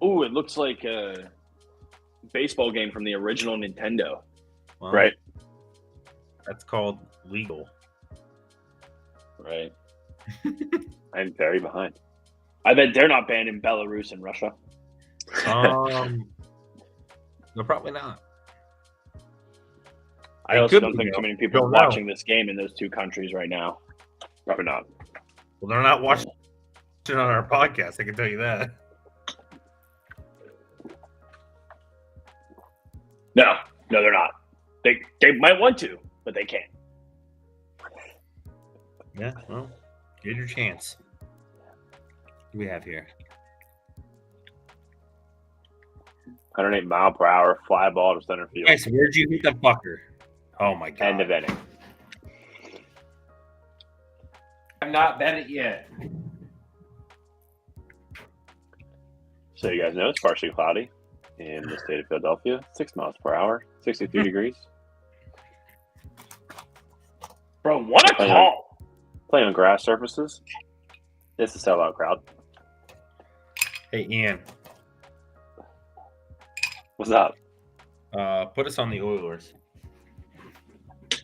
[SPEAKER 3] Ooh, it looks like a baseball game from the original Nintendo.
[SPEAKER 2] Well,
[SPEAKER 1] Right.
[SPEAKER 2] That's called legal.
[SPEAKER 3] Right.
[SPEAKER 1] I'm very behind.
[SPEAKER 3] I bet they're not banned in Belarus and Russia.
[SPEAKER 2] No, probably not.
[SPEAKER 1] I
[SPEAKER 2] It
[SPEAKER 1] also
[SPEAKER 2] could
[SPEAKER 1] don't
[SPEAKER 2] be,
[SPEAKER 1] think
[SPEAKER 2] though.
[SPEAKER 1] too many people are
[SPEAKER 2] Don't know.
[SPEAKER 1] watching this game in those two countries right now. Probably not.
[SPEAKER 2] Well, they're not watching on our podcast. I can tell you that.
[SPEAKER 3] No, they're not. They might want to, but they can't.
[SPEAKER 2] Yeah, well, get your chance. What do we have here?
[SPEAKER 1] 108 mile per hour fly ball to center field.
[SPEAKER 2] Nice. Where'd you hit the fucker? Oh my god.
[SPEAKER 1] End of inning.
[SPEAKER 2] I'm not bet it yet.
[SPEAKER 1] So you guys know it's partially cloudy in the state of Philadelphia. 6 miles per hour, 63 degrees.
[SPEAKER 3] Bro, what a
[SPEAKER 1] Playing
[SPEAKER 3] call!
[SPEAKER 1] Playing on grass surfaces. It's a sellout crowd.
[SPEAKER 2] Hey Ian,
[SPEAKER 1] What's up?
[SPEAKER 2] put us on the Oilers.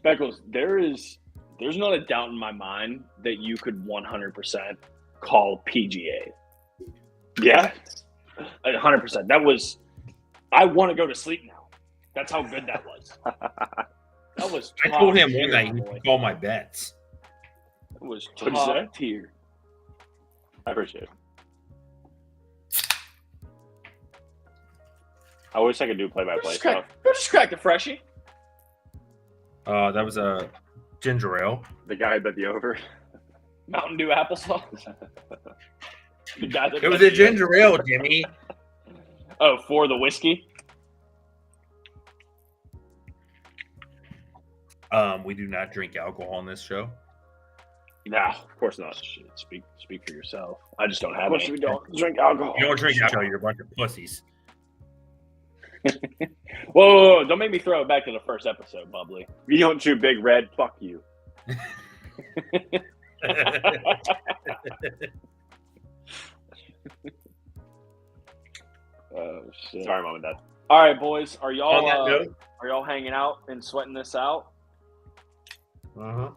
[SPEAKER 3] Beckles, there's not a doubt in my mind that you could 100% call PGA.
[SPEAKER 1] Yeah.
[SPEAKER 3] 100%. That was. I want to go to sleep now. That's how good that was. That was.
[SPEAKER 2] I told him
[SPEAKER 3] top
[SPEAKER 2] one night
[SPEAKER 3] tier,
[SPEAKER 2] he
[SPEAKER 3] boy.
[SPEAKER 2] could call my bets.
[SPEAKER 3] It was
[SPEAKER 1] What'd you say?
[SPEAKER 3] top tier.
[SPEAKER 1] I appreciate it. I wish I could do play-by-play stuff.
[SPEAKER 3] Go just crack the freshie.
[SPEAKER 2] That was a ginger ale.
[SPEAKER 1] The guy who bet the over.
[SPEAKER 3] Mountain Dew applesauce. The guy that
[SPEAKER 2] It was
[SPEAKER 3] bet
[SPEAKER 2] a
[SPEAKER 3] the-
[SPEAKER 2] ginger ale, Jimmy.
[SPEAKER 3] Oh, for the whiskey.
[SPEAKER 2] We do not drink alcohol on this show.
[SPEAKER 1] No, of course not.
[SPEAKER 3] Shit, speak for yourself. I just don't have
[SPEAKER 1] Of course
[SPEAKER 3] any.
[SPEAKER 1] we don't drink alcohol.
[SPEAKER 2] You don't drink alcohol, you're a bunch of pussies.
[SPEAKER 3] Whoa, don't make me throw it back to the first episode, Bubbly.
[SPEAKER 1] You don't chew Big Red, fuck you.
[SPEAKER 3] Oh shit!
[SPEAKER 1] Sorry, Mom and Dad.
[SPEAKER 3] All right, boys, are
[SPEAKER 2] On
[SPEAKER 3] y'all
[SPEAKER 2] that note,
[SPEAKER 3] are y'all hanging out and sweating this out,
[SPEAKER 2] uh-huh.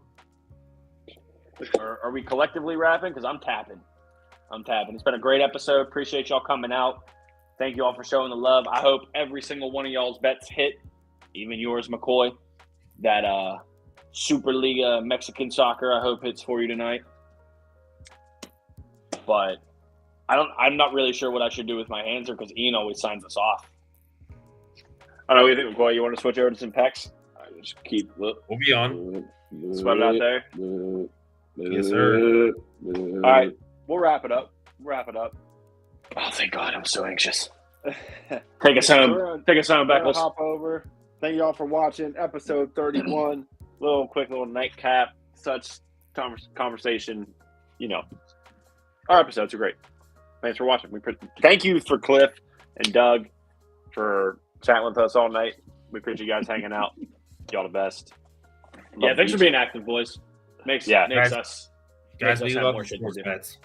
[SPEAKER 3] or are we collectively rapping? Because I'm tapping. It's been a great episode. Appreciate y'all coming out. Thank you all for showing the love. I hope every single one of y'all's bets hit, even yours, McCoy. That Superliga Mexican soccer, I hope hits for you tonight. But I'm not really sure what I should do with my hands, because Ian always signs us off.
[SPEAKER 1] I don't know what you think, McCoy. You want to switch over to some pecs?
[SPEAKER 3] I just keep
[SPEAKER 2] We'll be on.
[SPEAKER 1] Sweat it out there.
[SPEAKER 2] Yes, sir.
[SPEAKER 3] All right, we'll wrap it up. Oh, thank God! I'm so anxious. Take us home. Take us home, Beckles.
[SPEAKER 1] Hop over. Thank you all for watching episode 31. Quick little nightcap, such conversation. You know, our episodes are great. Thanks for watching. Thank you for Cliff and Doug for chatting with us all night. We appreciate you guys hanging out. Y'all the best.
[SPEAKER 3] Yeah, thanks for being active, boys. Makes
[SPEAKER 2] guys.
[SPEAKER 3] us
[SPEAKER 2] Guys,
[SPEAKER 3] makes
[SPEAKER 2] we
[SPEAKER 3] us have
[SPEAKER 2] love
[SPEAKER 3] more
[SPEAKER 2] the
[SPEAKER 3] shit to
[SPEAKER 2] sports
[SPEAKER 3] do.
[SPEAKER 2] bets.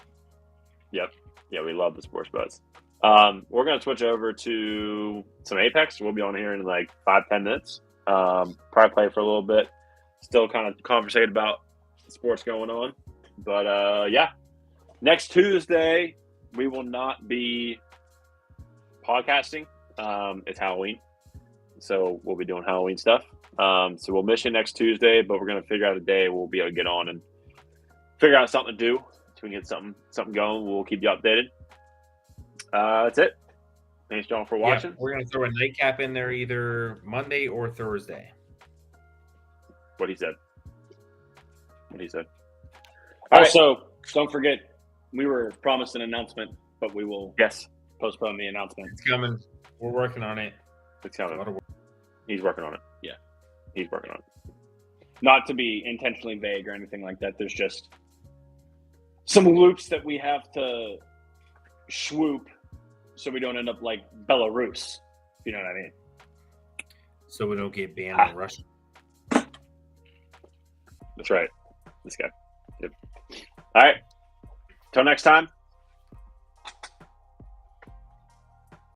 [SPEAKER 1] Yeah, we love the sports bets. We're going to switch over to some Apex. We'll be on here in like 5-10 minutes. Probably play for a little bit. Still kind of conversate about sports going on. But yeah, next Tuesday, we will not be podcasting. It's Halloween. so we'll be doing Halloween stuff. So we'll miss you next Tuesday, but we're gonna figure out a day we'll be able to get on and figure out something to do so we can get something going. We'll keep you updated. That's it. Thanks, John, for watching.
[SPEAKER 2] We're gonna throw a nightcap in there either Monday or Thursday.
[SPEAKER 1] What he said.
[SPEAKER 3] Also, don't forget, we were promised an announcement, but we will
[SPEAKER 1] Yes,
[SPEAKER 3] postpone the announcement.
[SPEAKER 2] It's coming. We're working on it.
[SPEAKER 1] it's coming. He's working on it.
[SPEAKER 3] Yeah.
[SPEAKER 1] He's working on it.
[SPEAKER 3] Not to be intentionally vague or anything like that. There's just some loops that we have to swoop so we don't end up like Belarus. If you know what I mean.
[SPEAKER 2] So we don't get banned in Russia.
[SPEAKER 1] That's right. This guy. Yep. All right. Till next time.